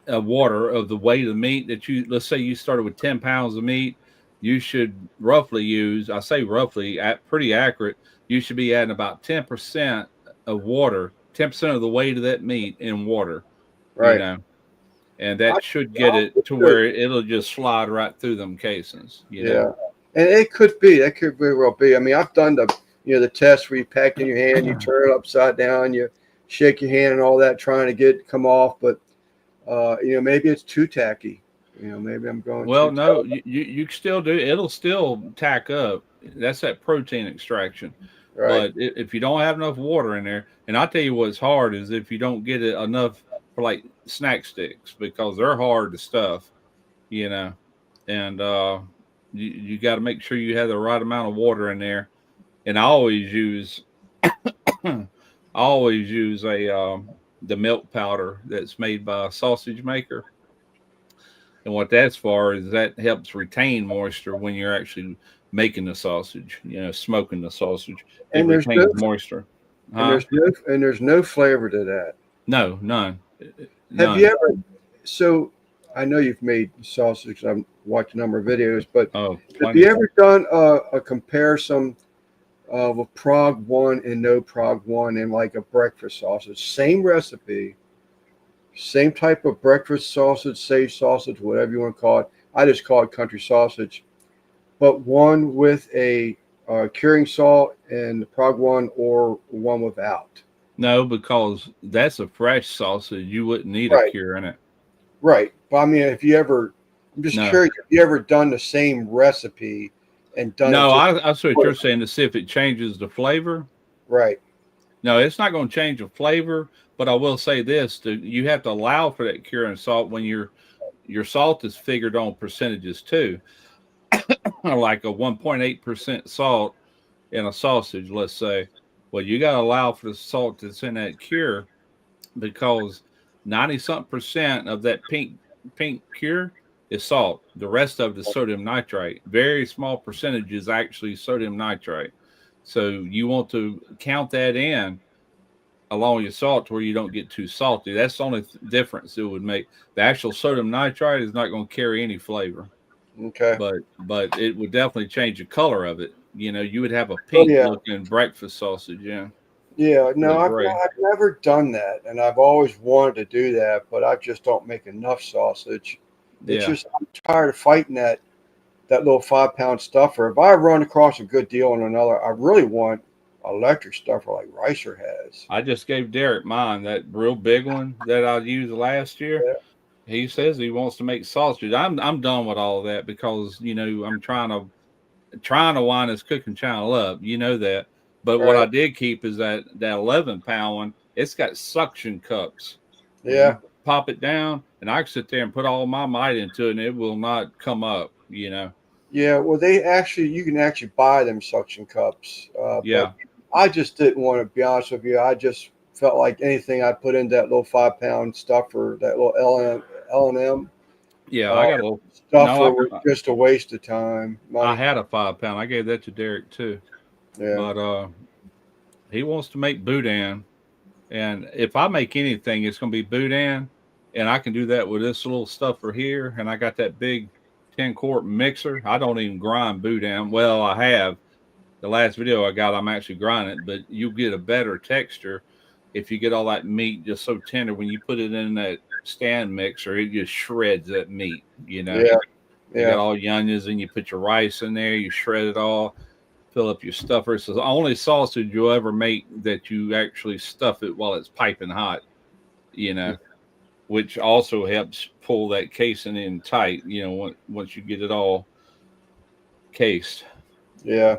water of the weight of the meat that you, let's say you started with 10 pounds of meat, you should roughly use, I say roughly, pretty accurate, you should be adding about 10% of water, 10% of the weight of that meat in water, Right. and I, that should get it to where it'll just slide right through them casings, yeah. And it could be, that could very well be. I mean, I've done the test where you pack in your hand, you turn it upside down, you shake your hand and all that, trying to come off. But, maybe it's too tacky. Maybe I'm going Well, too no, tough. you still do. It'll still tack up. That's that protein extraction. Right. But if you don't have enough water in there, and I tell you what's hard is if you don't get it enough for like snack sticks because they're hard to stuff, and you got to make sure you have the right amount of water in there. And I always use the milk powder that's made by a sausage maker. And what that's for is that helps retain moisture when you're actually making the sausage, smoking the sausage. It And there's no retains moisture. and Huh? there's no flavor to that. No, none. Have you None. ever? So I know you've made sausage. I've watched a number of videos, but Oh, have you plenty. ever done a comparison of a Prague one and no Prague one and like a breakfast sausage? Same recipe, same type of breakfast sausage, sage sausage, whatever you want to call it. I just call it country sausage. But one with a curing salt and the Prague one, or one without. No, because that's a fresh sausage. You wouldn't need a Right, cure in it. right. But I mean, I'm just No. curious, have you ever done the same recipe and done it No, just I see what you're saying to see if it changes the flavor. right? No, it's not going to change the flavor, but I will say this: you have to allow for that curing salt when your salt is figured on percentages too, like a 1.8% salt in a sausage, let's say. Well, you got to allow for the salt that's in that cure because 90 something percent of that pink cure is salt. The rest of it is sodium nitrite. Very small percentage is actually sodium nitrite. So you want to count that in along with your salt to where you don't get too salty. That's the only difference it would make. The actual sodium nitrite is not going to carry any flavor, Okay. but it would definitely change the color of it. You would have a Oh pink yeah, looking breakfast sausage, yeah, yeah. or No, gray. I've never done that, and I've always wanted to do that, but I just don't make enough sausage. It's Yeah. just I'm tired of fighting that little 5 pound stuffer. If I run across a good deal on another, I really want electric stuffer like Ricer has. I just gave Derek mine, that real big one that I used last year. Yeah. He says he wants to make sausage. I'm done with all of that because I'm trying to wind this cooking channel up. You know that. But what I Right. did keep is that 11-pound one. It's got suction cups where Yeah. you pop it down, and I can sit there and put all my might into it, and it will not come up. Yeah. Well, you can actually buy them suction cups, but Yeah, I just didn't want to be honest with you. I just felt like anything I put into that little 5 pound stuffer, that little L&M yeah. I uh, got a little. No, stuffer, was just a waste of time, I money. had a 5-pound. I gave that to Derek too, Yeah. but he wants to make boudin. And if I make anything, it's going to be boudin, and I can do that with this little stuffer here. And I got that big 10-quart mixer. I don't even grind boudin. Well, I have. The last video I got, I'm actually grinding it, but you get a better texture if you get all that meat just so tender. When you put it in that stand mixer, it just shreds that meat. Yeah. You got Yeah. all your onions, and you put your rice in there, you shred it all, fill up your stuffer. It's the only sausage you'll ever make that you actually stuff it while it's piping hot, you know, which also helps pull that casing in tight, once you get it all cased. Yeah.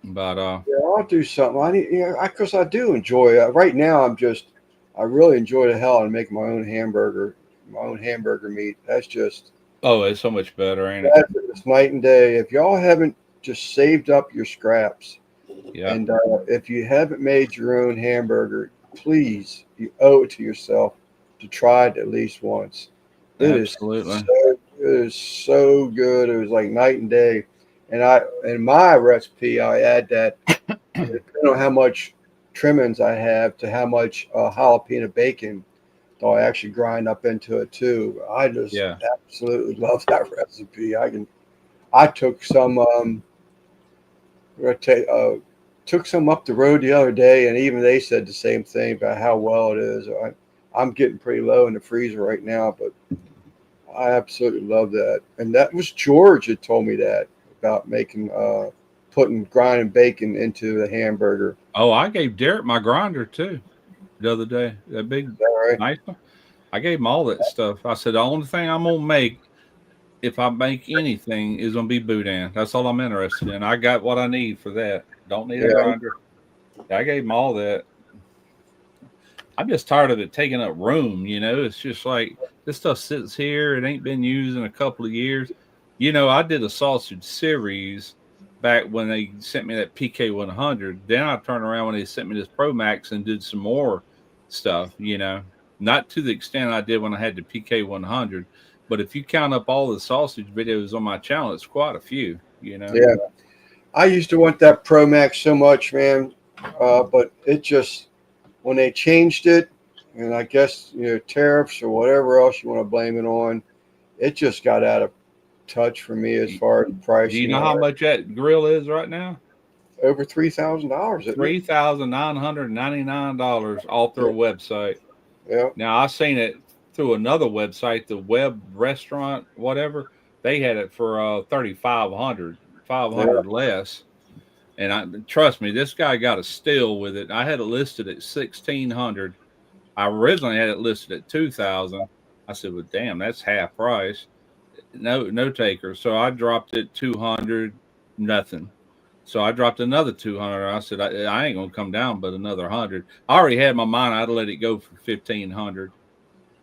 But Yeah. I'll do something. I need, because I do enjoy it. Right now, I really enjoy the hell out of making my own hamburger meat. That's just, oh, it's so much better, ain't it? it's night and day. If y'all haven't just saved up your scraps, Yeah, and if you haven't made your own hamburger, please, you owe it to yourself to try it at least once. absolutely. It is so good. It was like night and day. And in my recipe, I add that depending on how much trimmings I have to how much jalapeno bacon. they'll actually grind up into it too. I just Yeah. absolutely love that recipe. I took some took some up the road the other day, and even they said the same thing about how well it is. I'm getting pretty low in the freezer right now, but I absolutely love that. And that was George that told me that about making putting grinding bacon into the hamburger. Oh, I gave Derek my grinder too the other day. That big, All right. nice one. I gave him all that stuff. I said the only thing I'm gonna make, if I make anything, is gonna be boudin. That's all I'm interested in. I got what I need for that. Don't need a Yeah. grinder. I gave him all that. I'm just tired of it taking up room. It's just like this stuff sits here. It ain't been used in a couple of years. I did a sausage series back when they sent me that PK 100. Then I turned around when they sent me this Pro Max and did some more stuff. Not to the extent I did when I had the PK 100, but if you count up all the sausage videos on my channel, it's quite a few. Yeah. I used to want that Pro Max so much, man, but it just when they changed it, and I guess tariffs or whatever else you want to blame it on, it just got out of touch for me as far as pricing. Do you know how much that grill is right now? Over $3,000. $3,999 off their website. Yeah. Now I seen it through another website, the Web Restaurant, whatever. They had it for 3,500, 500 less. And trust me, this guy got a steal with it. I had it listed at 1,600. I originally had it listed at 2,000. I said, "Well, damn, that's half price." No takers. So I dropped it 200, nothing. So I dropped another 200. I said, I ain't gonna come down but another 100. I already had my mind. I'd let it go for 1,500.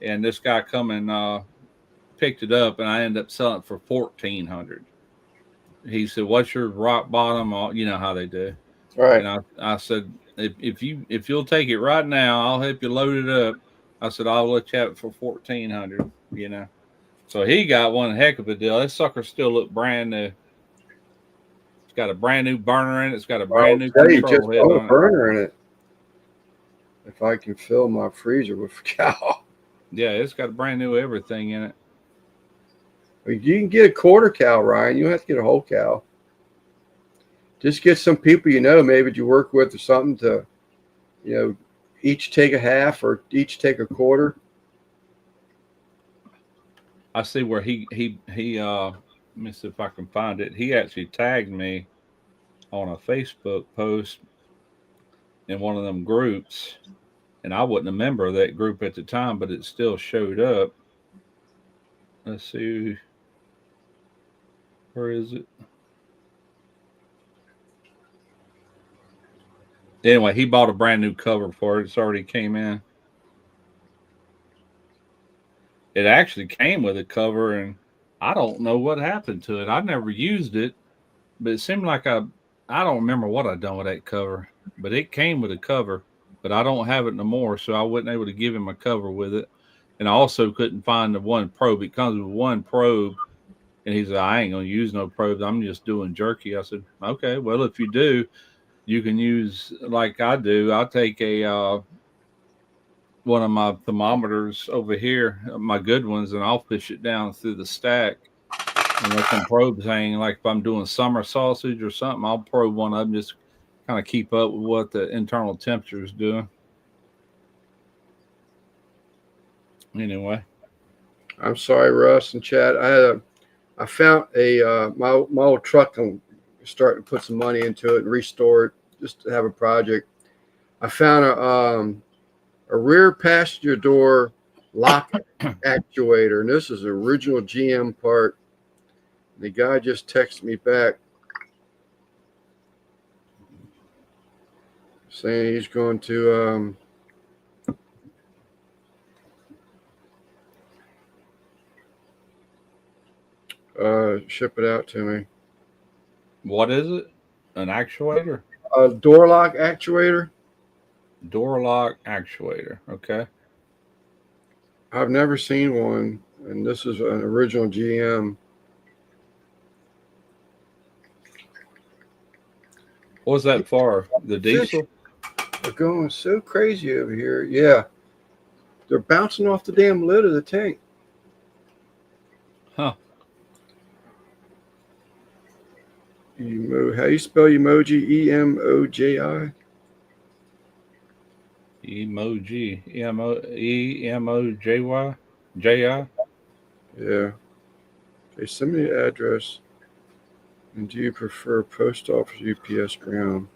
And this guy come and picked it up, and I ended up selling it for 1,400. He said, "What's your rock bottom?" You know how they do. Right. And I said, if you'll take it right now, I'll help you load it up. I said, I'll let you have it for 1,400. So he got one heck of a deal. That sucker still look brand new. It's got a brand new burner in it. It's got a brand new Just control head put a on it. burner in it. If I can fill my freezer with cow. Yeah, it's got a brand new everything in it. You can get a quarter cow, Ryan. You don't have to get a whole cow. Just get some people maybe that you work with or something to, each take a half or each take a quarter. I see where he let me see if I can find it. He actually tagged me on a Facebook post in one of them groups, and I wasn't a member of that group at the time, but it still showed up. Let's see. Where is it? Anyway, he bought a brand new cover for it. It's already came in. It actually came with a cover, and I don't know what happened to it. I never used it, but it seemed like I don't remember what I done with that cover. But it came with a cover, but I don't have it no more, so I wasn't able to give him a cover with it. And I also couldn't find the one probe. It comes with one probe. And he said, "I ain't going to use no probes. I'm just doing jerky." I said, "Okay, well, if you do, you can use like I do. I'll take one of my thermometers over here, my good ones, and I'll push it down through the stack and let them probes hang. Like if I'm doing summer sausage or something, I'll probe one of them, just kind of keep up with what the internal temperature is doing." Anyway. I'm sorry, Russ and Chad. I found my old truck. I'm starting to put some money into it and restore it just to have a project. I found a rear passenger door lock actuator, and this is an original GM part. The guy just texted me back saying he's going to ship it out to me. What is it? An actuator? A door lock actuator. Door lock actuator. Okay. I've never seen one, and this is an original GM. What's that for? The diesel? They're going so crazy over here. Yeah. They're bouncing off the damn lid of the tank. Huh. How you spell emoji? EMOJI? Emoji. EMOJY? JI? Yeah. Okay, send me the address. And do you prefer post office, UPS, ground?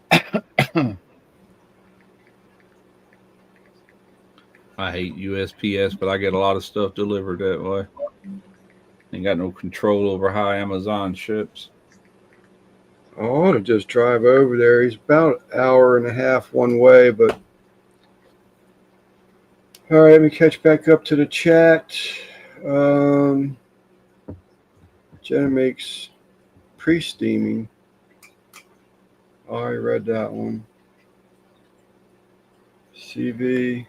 I hate USPS, but I get a lot of stuff delivered that way. Ain't got no control over how Amazon ships. I ought to just drive over there. He's about an hour and a half one way, but all right, let me catch back up to the chat. Jenna makes pre-steaming. I already read that one. CV.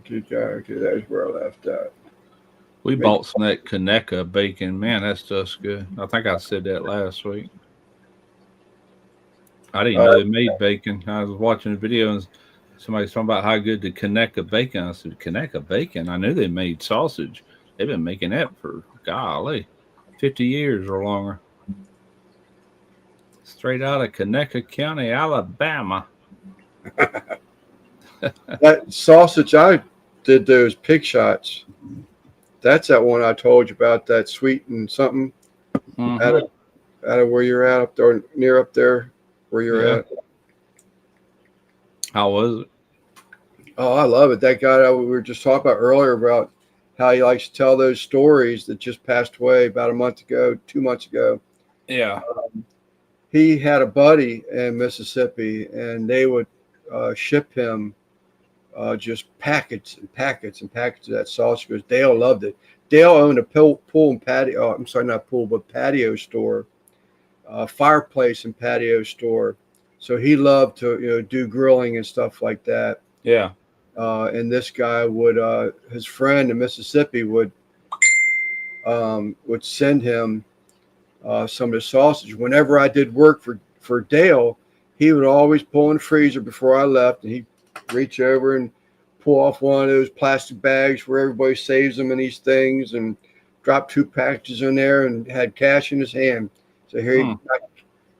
Good guy. Okay, that's where I left at. We bought some of that Conecuh bacon. Man, that stuff's good. I think I said that last week. I didn't know they made bacon. I was watching a video and somebody's talking about how good the Conecuh bacon. I said, Conecuh bacon? I knew they made sausage. They've been making that for, golly, 50 years or longer. Straight out of Conecuh County, Alabama. That sausage, I did those pig shots. That's that one I told you about, that sweet and something. Mm-hmm. Out of where you're at, up there, near up there where you're at. How was it? Oh, I love it. That guy that we were just talking about earlier about how he likes to tell those stories that just passed away about a month ago, 2 months ago. Yeah. He had a buddy in Mississippi, and they would ship him just packets and packets and packets of that sausage because Dale loved it. Dale owned a pool and patio. I'm sorry, not pool, but patio store, fireplace and patio store. So he loved to do grilling and stuff like that. Yeah. And this guy would, his friend in Mississippi would send him some of the sausage. Whenever I did work for Dale, he would always pull in the freezer before I left, and he'd reach over and pull off one of those plastic bags where everybody saves them in these things, and drop 2 packages in there, and had cash in his hand. So here,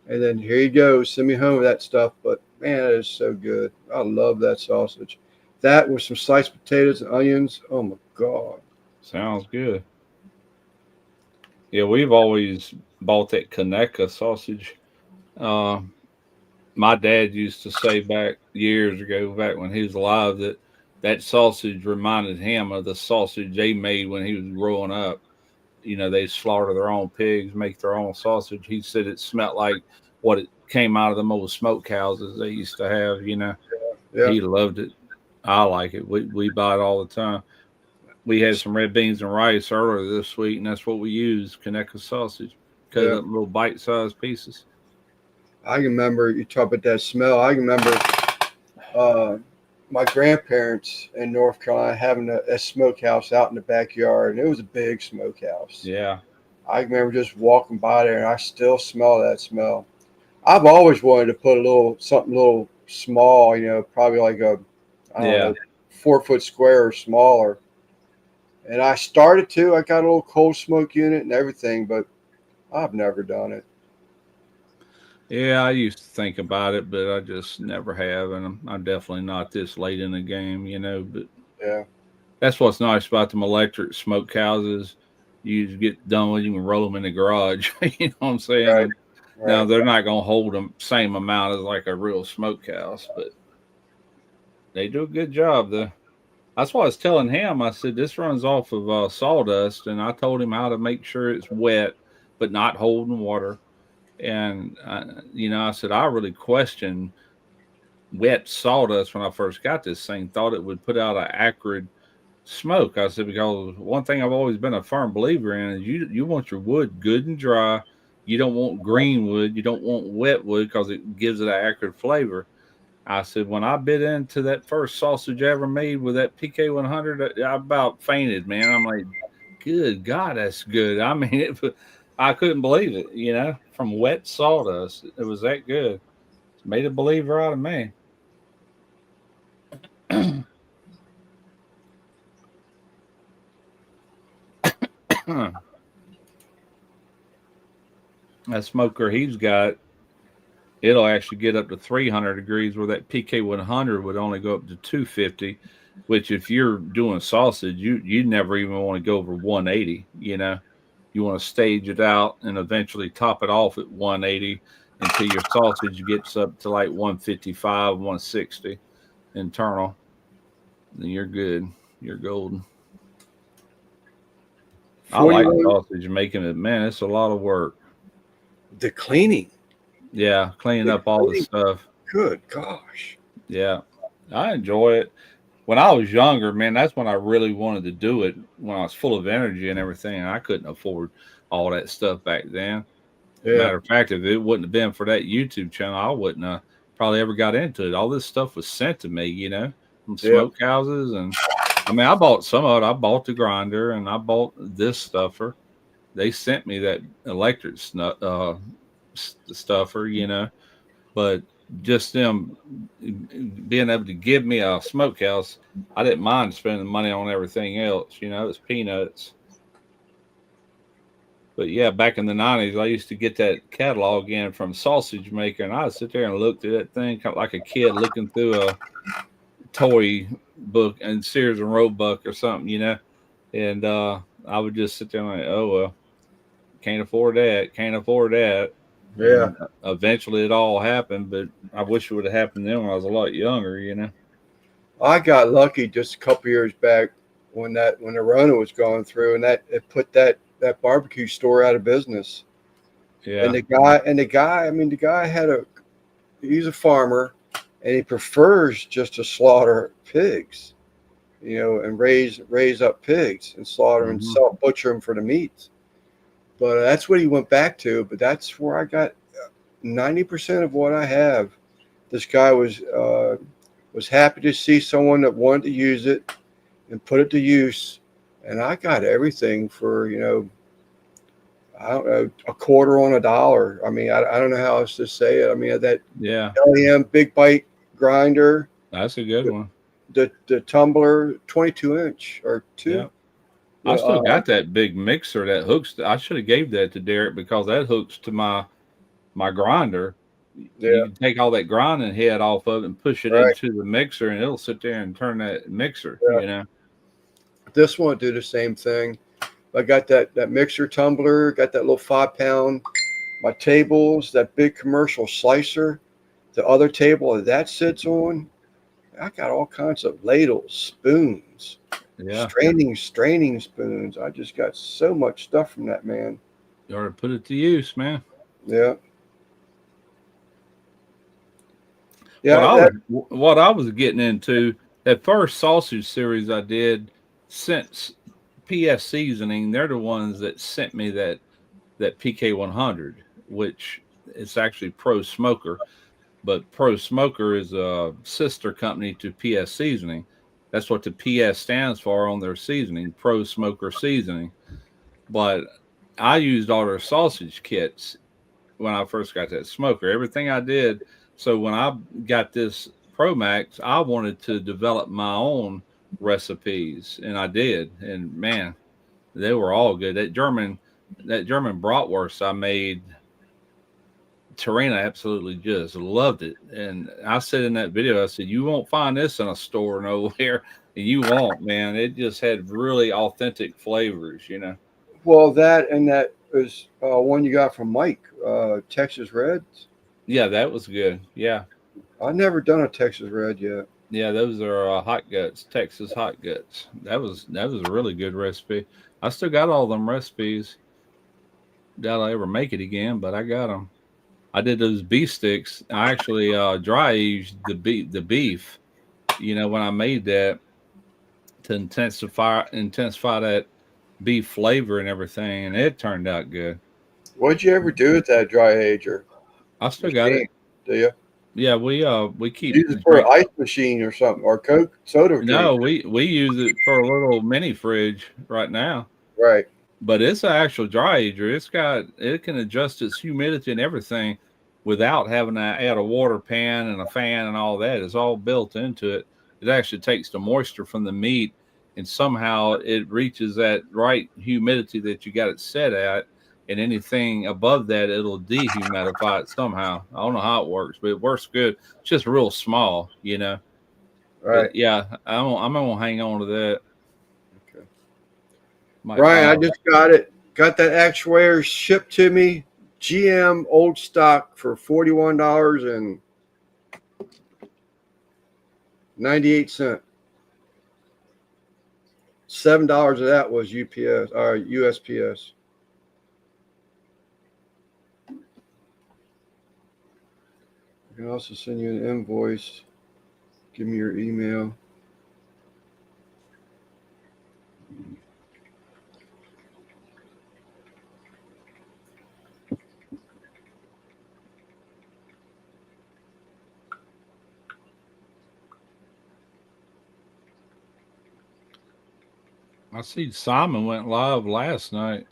and then here you go, send me home with that stuff. But man, it is so good. I love that sausage. That with some sliced potatoes and onions. Oh my God. Sounds good. Yeah, we've always bought that Conecuh sausage. My dad used to say back years ago, back when he was alive, that sausage reminded him of the sausage they made when he was growing up. You know, they slaughter their own pigs, make their own sausage. He said it smelled like what it came out of them old smokehouses they used to have, you know. Yeah. He loved it. I like it. We buy it all the time. We had some red beans and rice earlier this week, and that's what we use, Conecuh sausage. Cut up little bite-sized pieces. I can remember, you talk about that smell. I can remember my grandparents in North Carolina having a smokehouse out in the backyard, and it was a big smokehouse. Yeah. I remember just walking by there, and I still smell that smell. I've always wanted to put something a little small, probably like a, I don't know, 4 foot square or smaller. And I started to. I got a little cold smoke unit and everything, but I've never done it. Yeah, I used to think about it, but I just never have, and I'm definitely not this late in the game, But yeah, that's what's nice about them electric smoke houses. You just get done with, you can roll them in the garage. You know what I'm saying? Right. Now they're not going to hold the same amount as like a real smokehouse, but they do a good job, though. That's why I was telling him. I said, this runs off of sawdust, and I told him how to make sure it's wet, but not holding water. And, I said, I really questioned wet sawdust when I first got this thing, thought it would put out an acrid smoke. I said, because one thing I've always been a firm believer in is you want your wood good and dry. You don't want green wood. You don't want wet wood because it gives it an acrid flavor. I said, when I bit into that first sausage I ever made with that PK100, I about fainted, man. I'm like, good God, that's good. I mean, I couldn't believe it, from wet sawdust. It was that good. It made a believer out of me. That smoker he's got, it'll actually get up to 300 degrees, where that PK 100 would only go up to 250. Which, if you're doing sausage, you never even want to go over 180. You know, you want to stage it out and eventually top it off at 180 until your sausage gets up to like 155, 160 internal. Then you're good. You're golden. I like 41 sausage making it. Man, it's a lot of work. the cleaning. Yeah, cleaning The up all the cleaning. stuff. Good gosh. Yeah, I enjoy it. When I was younger, man, that's when I really wanted to do it. When I was full of energy and everything, and I couldn't afford all that stuff back then. Yeah. Matter of fact, if it wouldn't have been for that YouTube channel, I wouldn't have probably ever got into it. All this stuff was sent to me, you know, from smokehouses, and I mean, I bought some of it. I bought the grinder, and I bought this stuffer. They sent me that electric stuffer, you know, but just them being able to give me a smokehouse, I didn't mind spending money on everything else. You know, it's peanuts. But yeah, back in the 90s, I used to get that catalog in from Sausage Maker, and I'd sit there and look through that thing kind of like a kid looking through a toy book and Sears and Roebuck or something, you know. And I would just sit there and like, oh well, can't afford that, can't afford that. Yeah. And eventually it all happened, but I wish it would have happened then when I was a lot younger, you know. I got lucky just a couple years back when the Rona was going through, and that it put that barbecue store out of business. Yeah. And the guy, I mean, the guy he's a farmer, and he prefers just to slaughter pigs, you know, and raise up pigs and slaughter and butcher them for the meats. But that's what he went back to. But that's where I got 90% of what I have. This guy was happy to see someone that wanted to use it and put it to use. And I got everything for, you know, I don't know, a quarter on a dollar. I mean, I don't know how else to say it. I mean, that LEM Big Bite grinder. That's a good one. The tumbler, 22-inch or 2. Yeah. I still got that big mixer that hooks. I should have gave that to Derek because that hooks to my grinder. Yeah. You can take all that grinding head off of it and push it into the mixer, and it'll sit there and turn that mixer. Yeah. You know, this one do the same thing. I got that mixer tumbler, got that little 5-pound, my tables, that big commercial slicer, the other table that sits on. I got all kinds of ladles, spoons, straining spoons. I just got so much stuff from that man. You ought to put it to use, man. Yeah. Yeah. What I was getting into, that first sausage series I did, since PS Seasoning, they're the ones that sent me that PK 100, which it's actually Pro Smoker. But Pro Smoker is a sister company to PS Seasoning. That's what the PS stands for on their seasoning, Pro Smoker Seasoning. But I used all their sausage kits when I first got that smoker. Everything I did. So when I got this Pro Max, I wanted to develop my own recipes, and I did. And man, they were all good. That German bratwurst I made, Tarina absolutely just loved it. And I said in that video, I said, you won't find this in a store nowhere. And you won't, man. It just had really authentic flavors, you know. Well, that was one you got from Mike, Texas Reds. Yeah, that was good. Yeah. I've never done a Texas Red yet. Yeah, those are hot guts, Texas hot guts. That was a really good recipe. I still got all them recipes. Doubt I ever make it again, but I got them. I did those beef sticks. I actually dry aged the beef. You know, when I made that to intensify that beef flavor and everything, and it turned out good. What'd you ever do with that dry ager? I still got it. Do you? Yeah, we keep use it for an ice machine or something, or Coke soda. No, we use it for a little mini fridge right now. Right. But it's an actual dry ager. It can adjust its humidity and everything without having to add a water pan and a fan and all that. It's all built into it. it actually takes the moisture from the meat, and somehow it reaches that right humidity that you got it set at, and anything above that, it'll dehumidify it somehow. I don't know how it works, but it works good. It's just real small, you know. Right. But yeah, I'm gonna hang on to that. Okay. Might Brian, buy I one. just got it. Got that actuator shipped to me. GM old stock for $41.98. $7 of that was UPS or USPS. I can also send you an invoice. Give me your email. I see Simon went live last night.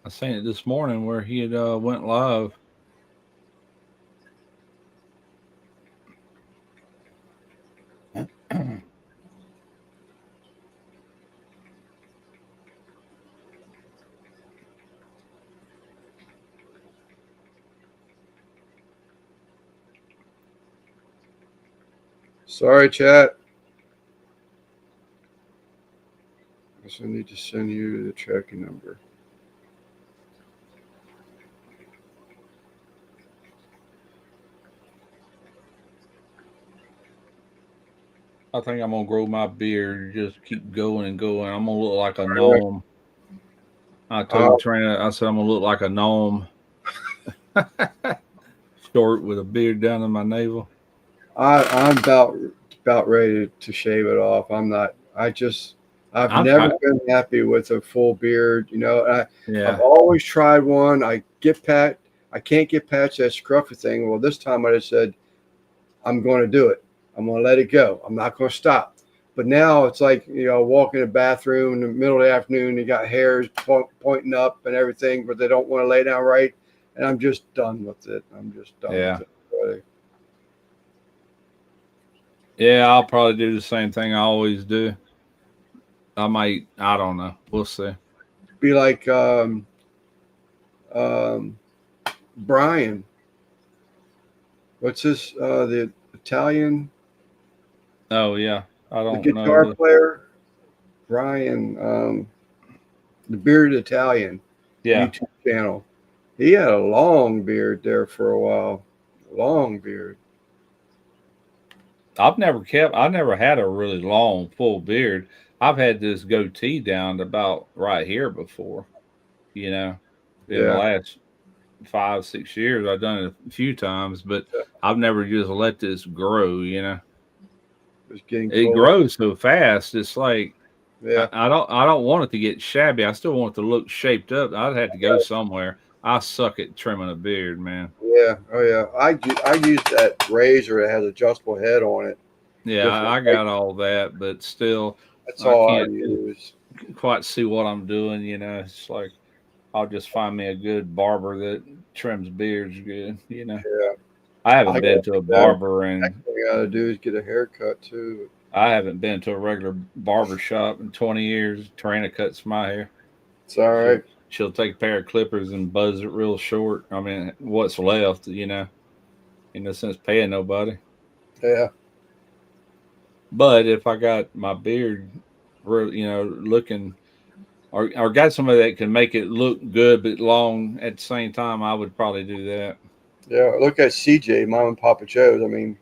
I seen it this morning where he had went live. Sorry, chat. I also need to send you the tracking number. I think I'm gonna grow my beard, just keep going and going. I'm gonna look like a gnome. I told Trina, I said I'm gonna look like a gnome, short with a beard down to my navel. I'm about ready to shave it off. I'm not. I've I'm never fine. been happy with a full beard. You know, I've Yeah, always tried one. I can't get past that scruffy thing. Well, this time I just said I'm going to do it. I'm going to let it go. I'm not going to stop. But now it's like, walk in the bathroom in the middle of the afternoon, you got hairs pointing up and everything, but they don't want to lay down right. And I'm just done with it. I'm just done yeah, with it. Really. yeah. I'll probably do the same thing I always do. I might. I don't know. We'll see. Be like um, Brian. What's this? The Italian, Oh yeah, I the don't know. guitar player, Brian, the bearded Italian Yeah, YouTube channel. He had a long beard there for a while. Long beard. I never had a really long full beard. I've had this goatee down to about right here before. You know, in the Yeah. last 5 6 years, I've done it a few times, but I've never just let this grow. You know, It's getting it close. grows so fast. It's like Yeah. I don't want it to get shabby. I still want it to look shaped up. I'd have to go somewhere. I suck at trimming a beard, man. Yeah. Oh, yeah. I use that razor that has adjustable head on it. Yeah, Different. I got all that, but still, That's I all I can't use. quite see what I'm doing. You know, it's like I'll just find me a good barber that trims beards good. You know, Yeah. I I haven't been got to a that. barber Next and thing I gotta do is get a haircut too. I haven't been to a regular barber shop in 20 years. Tarina cuts my hair. It's all She'll right. she'll take a pair of clippers and buzz it real short. I mean, what's left, you know, in the sense paying nobody. Yeah. But if I got my beard, you know, looking or got somebody that can make it look good but long at the same time, I would probably do that. Yeah. Look at CJ, Mom and Papa Joe's. I mean,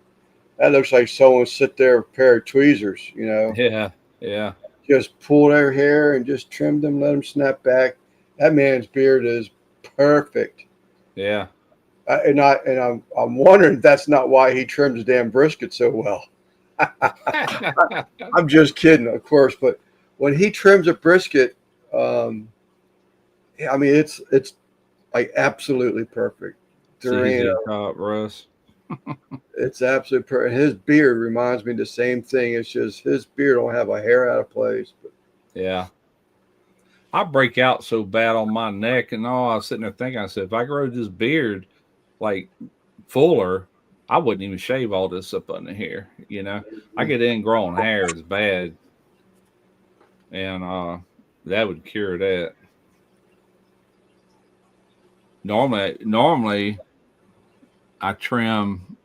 that looks like someone sit there with a pair of tweezers. Yeah, yeah, Just pull their hair and just trim them, let them snap back. That man's beard is perfect. yeah. I'm wondering if that's not why he trims damn brisket so well. I'm just kidding, of course, but when he trims a brisket, um, I mean it's like absolutely perfect. There ain't CZ top Russ. It's absolutely perfect. His beard reminds me the same thing. It's just his beard don't have a hair out of place. But Yeah. I break out so bad on my neck and all. I was sitting there thinking, I said, if I grow this beard like fuller, I wouldn't even shave all this up under here. You know, I get ingrown hair is bad, and that would cure that. Normally, I trim.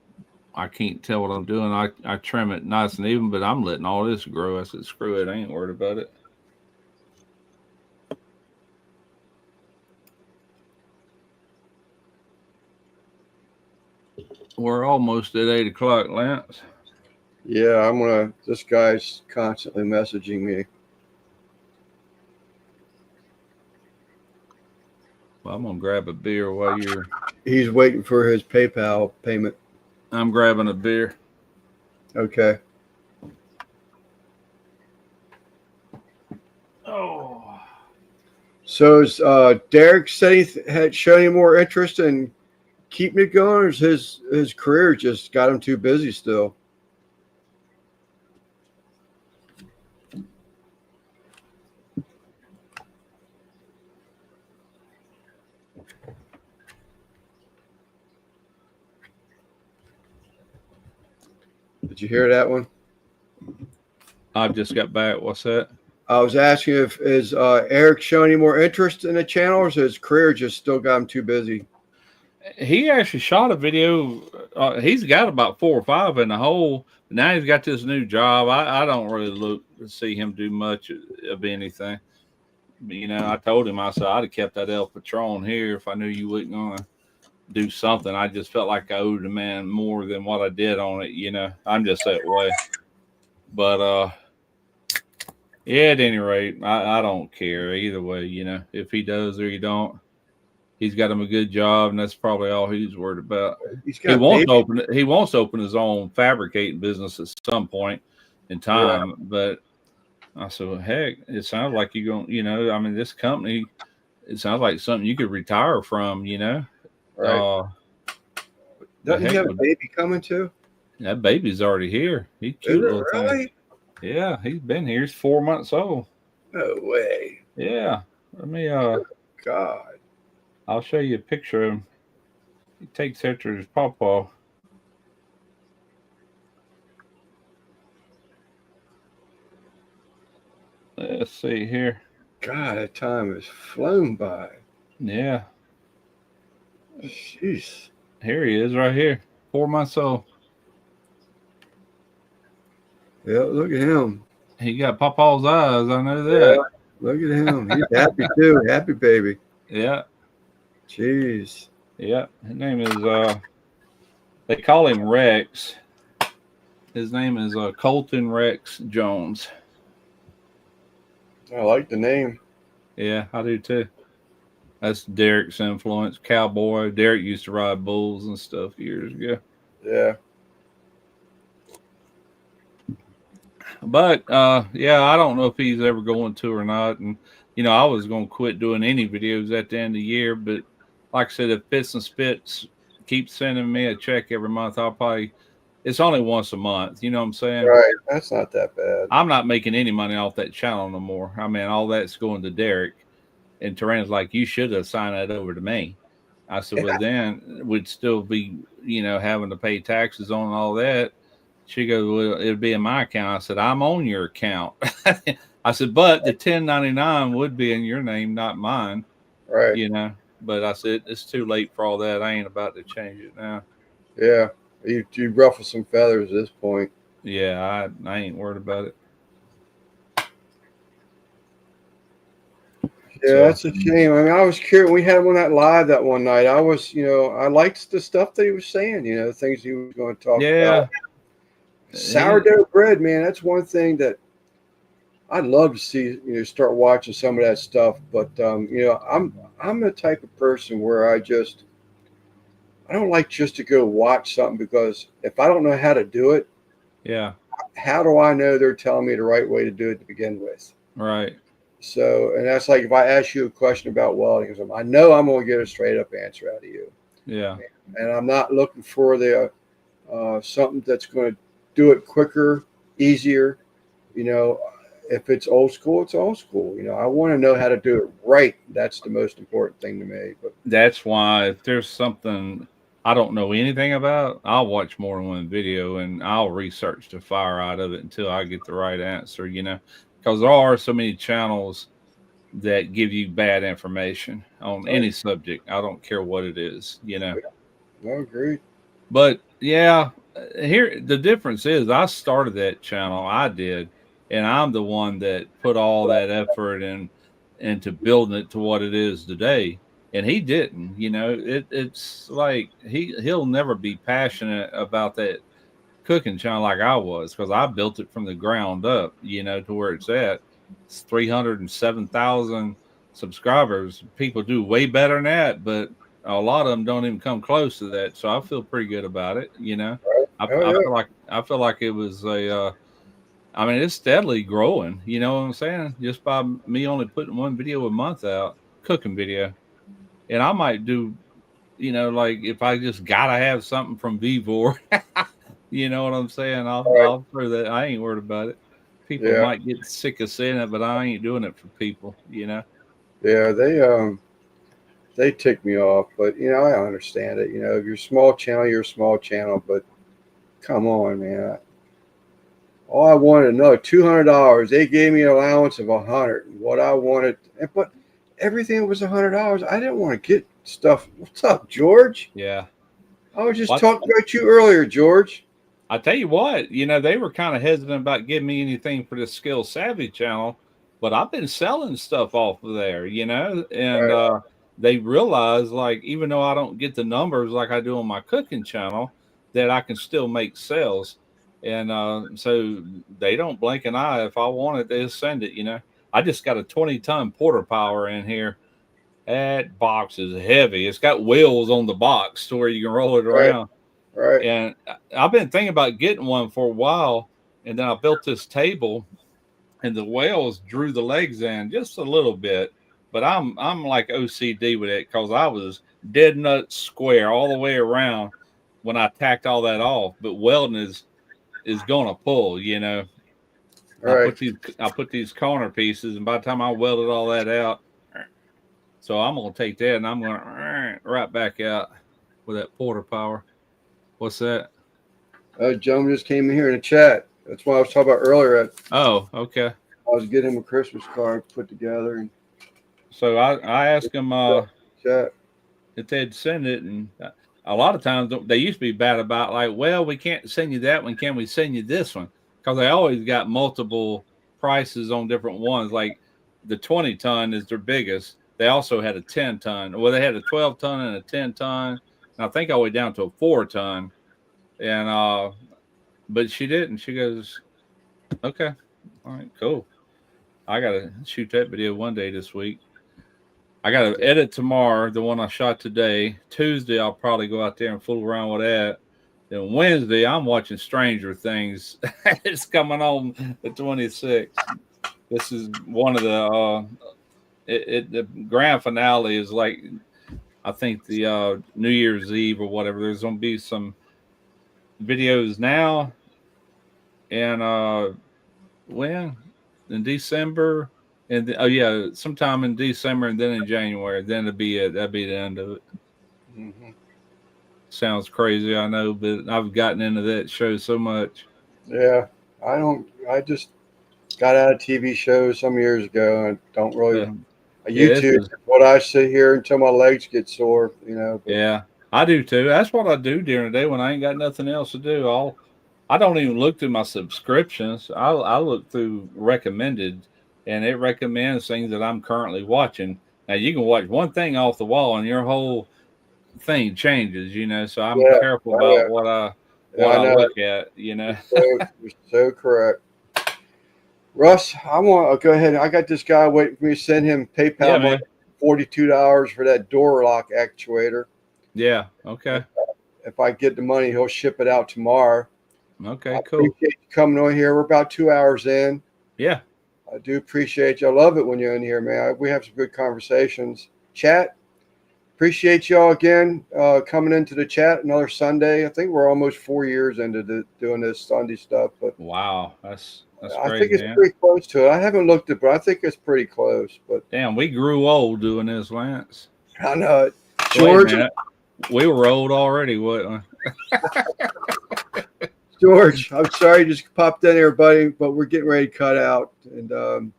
I can't tell what I'm doing. I trim it nice and even, but I'm letting all this grow. I said, screw it. I ain't worried about it. We're almost at 8 o'clock, Lance. Yeah, this guy's constantly messaging me. Well, I'm gonna grab a beer while you're. He's waiting for his PayPal payment. I'm grabbing a beer. Okay. Oh. So is Derek said he had shown any more interest in keeping it going, or is his career just got him too busy still? Did you hear that one? I just got back. What's that? I was asking if is Eric showing any more interest in the channel, or is his career just still got him too busy? He actually shot a video. He's got about 4 or 5 in the hole. Now he's got this new job. I don't really look to see him do much of anything. You know, I told him, I said, I'd have kept that El Patron here if I knew you wasn't going to do something. I just felt like I owed the man more than what I did on it. You know, I'm just that way. But, yeah, at any rate, I don't care either way. You know, if he does or he don't, he's got him a good job, and that's probably all he's worried about. He wants to open his own fabricating business at some point in time. Yeah. But I said, well, heck, it sounds like you're going, you know, I mean, this company, it sounds like something you could retire from, you know. Right. Doesn't he have a baby coming too? That baby's already here. He's cute little really? thing. Yeah, he's been here. He's 4 months old. No way. Yeah. Let me God. I'll show you a picture of him. He takes after his pawpaw. Let's see here. God, that time has flown by. Yeah. Jeez. Here he is right here. 4 months old. Yeah, look at him. He got pawpaw's eyes. I know that. Yeah, look at him. He's happy too. Happy baby. Yeah. Jeez. Yeah. His name is they call him Rex. His name is Colton Rex Jones. I like the name. Yeah, I do too. That's Derek's influence. Cowboy. Derek used to ride bulls and stuff years ago. Yeah. But yeah, I don't know if he's ever going to or not. And you know, I was going to quit doing any videos at the end of the year, but like I said, if Fits and Spits keeps sending me a check every month, I'll probably. It's only once a month. You know what I'm saying? Right. That's not that bad. I'm not making any money off that channel no more. I mean, all that's going to Derek. And Terran's like, you should have signed that over to me. I said, well, then we'd still be, you know, having to pay taxes on all that. She goes, well, it'd be in my account. I said, I'm on your account. I said, but the 1099 would be in your name, not mine. Right. You know, but I said, it's too late for all that. I ain't about to change it now. Yeah. You ruffle some feathers at this point. Yeah, I ain't worried about it. Yeah, that's a shame. I mean, I was curious. We had him on that live that one night. I was, you know, I liked the stuff that he was saying, you know, the things he was going to talk about. Sourdough bread, man, that's one thing that I'd love to see, you know, start watching some of that stuff. But, you know, I'm the type of person where I don't like just to go watch something, because if I don't know how to do it, yeah, how do I know they're telling me the right way to do it to begin with? Right. So, and that's like if I ask you a question about welding, I know I'm going to get a straight up answer out of you. Yeah. And I'm not looking for the something that's going to do it quicker, easier. You know, if it's old school, it's old school. You know, I want to know how to do it right. That's the most important thing to me. But that's why if there's something I don't know anything about, I'll watch more than one video and I'll research the fire out of it until I get the right answer, because there are so many channels that give you bad information on Oh, any subject. I don't care what it is. yeah, no, agreed. But yeah, here the difference is I started that channel. I did, and I'm the one that put all that effort into building it to what it is today. And he didn't. It's like he'll never be passionate about that cooking channel like I was, because I built it from the ground up, to where it's at. It's 307,000 subscribers. People do way better than that, but a lot of them don't even come close to that. So I feel pretty good about it. I, Oh I yeah, feel like it was I mean, it's steadily growing. You know what I'm saying? Just by me only putting one video a month out, cooking video, and I might do, like if I just gotta have something from Vivor. You know what I'm saying? all right, I'll throw that. I ain't worried about it. People yeah, might get sick of saying it, but I ain't doing it for people. yeah. They tick me off, but I understand it. If you're a small channel, you're a small channel, but come on, man. All I wanted to know, $200. They gave me an allowance of 100. What I wanted, but everything was $100. I didn't want to get stuff. What's up, George? Yeah. I was just What? talking about you earlier, George. I tell you what, they were kind of hesitant about giving me anything for the Skill Savvy channel, but I've been selling stuff off of there, and Right, they realize, like, even though I don't get the numbers like I do on my cooking channel, that I can still make sales. And so they don't blink an eye. If I want it, they'll send it. I just got a 20-ton porter power in here. That box is heavy. It's got wheels on the box to where you can roll it right, around. right. And I've been thinking about getting one for a while. And then I built this table, and the whales drew the legs in just a little bit. But I'm like OCD with it, because I was dead nut square all the way around when I tacked all that off. But welding is gonna pull. Right. I put these corner pieces, and by the time I welded all that out, so I'm gonna take that and I'm gonna right back out with that porter power. What's that? Gentleman just came in here in the chat. That's what I was talking about earlier. Oh, okay. I was getting him a Christmas card put together and So I asked them chat. if they'd send it, and a lot of times they used to be bad about, like, well, we can't send you that one. Can we send you this one? Because they always got multiple prices on different ones. Like the 20-ton is their biggest. They also had a 10-ton. Well, they had a 12-ton and a 10-ton. And I think all the way down to a 4-ton. And but she didn't. She goes, okay, all right, cool. I gotta shoot that video one day this week. I got to edit tomorrow, the one I shot today. Tuesday, I'll probably go out there and fool around with that. Then Wednesday, I'm watching Stranger Things. It's coming on the 26th. This is one of the grand finale is, like, I think the New Year's Eve or whatever. There's going to be some videos now. And when? In December. And oh yeah, sometime in December, and then in January. Then it'll be it. That'll be the end of it. Mm-hmm. Sounds crazy, I know, but I've gotten into that show so much. Yeah, I just got out of TV shows some years ago and don't really. YouTube is what I sit here until my legs get sore, But. Yeah, I do too. That's what I do during the day when I ain't got nothing else to do. I don't even look through my subscriptions. I look through recommended, and it recommends things that I'm currently watching. Now you can watch one thing off the wall, and your whole thing changes. So I'm careful about what I look at. You're so correct. Russ, I want to go ahead. I got this guy waiting for me to send him PayPal money, $42 for that door lock actuator. Yeah. Okay. If I get the money, he'll ship it out tomorrow. Okay. Cool. Appreciate you coming on here. We're about 2 hours in. Yeah. I do appreciate you. I love it when you're in here, man. We have some good conversations. Chat. Appreciate y'all again coming into the chat another Sunday. I think we're almost 4 years into doing this Sunday stuff. But wow, that's crazy. I think it's pretty close to it. I haven't looked at it, but I think it's pretty close. But damn, we grew old doing this, Lance. I know it. George, We were old already. What? George, I'm sorry you just popped in here, buddy, but we're getting ready to cut out. And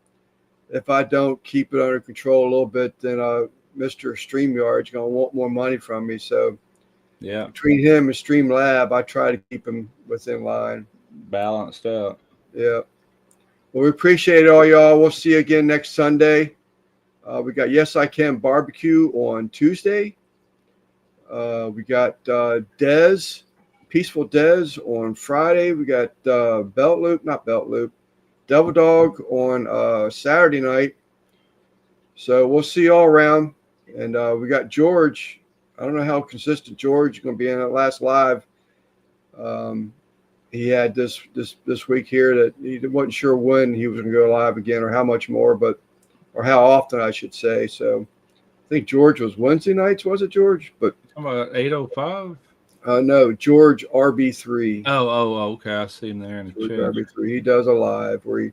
if I don't keep it under control a little bit, then Mr. StreamYard's going to want more money from me. So Yeah, between him and StreamLab, I try to keep him within line. balanced out. Yeah. Well, we appreciate it all, y'all. We'll see you again next Sunday. We got Yes I Can Barbecue on Tuesday. We got Dez, Peaceful Dez on Friday. We got Double Dog on Saturday night. So we'll see you all around. And we got George. I don't know how consistent George is going to be in that last live. He had this week here that he wasn't sure when he was going to go live again or how much more, or how often I should say. So I think George was Wednesday nights, was it, George? But How about 8:05? no, George RB3. Oh, okay. I see him there in the George chat. RB3. He does a live where he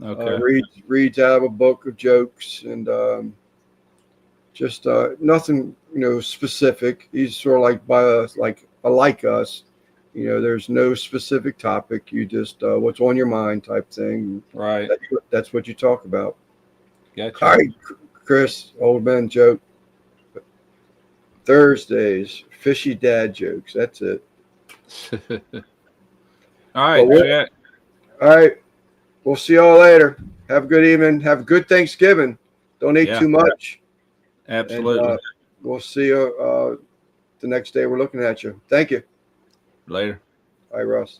Okay. reads out of a book of jokes and just nothing specific. He's sort of like us. There's no specific topic. You just what's on your mind type thing. Right. That's what you talk about. Gotcha. All right, Chris, old man joke. Thursdays, fishy dad jokes. That's it. All right, Well, chat. All right. We'll see y'all later. Have a good evening. Have a good Thanksgiving. Don't eat Yeah. too much. Absolutely. And, we'll see you the next day. We're looking at you. Thank you. Later. Bye, Russ.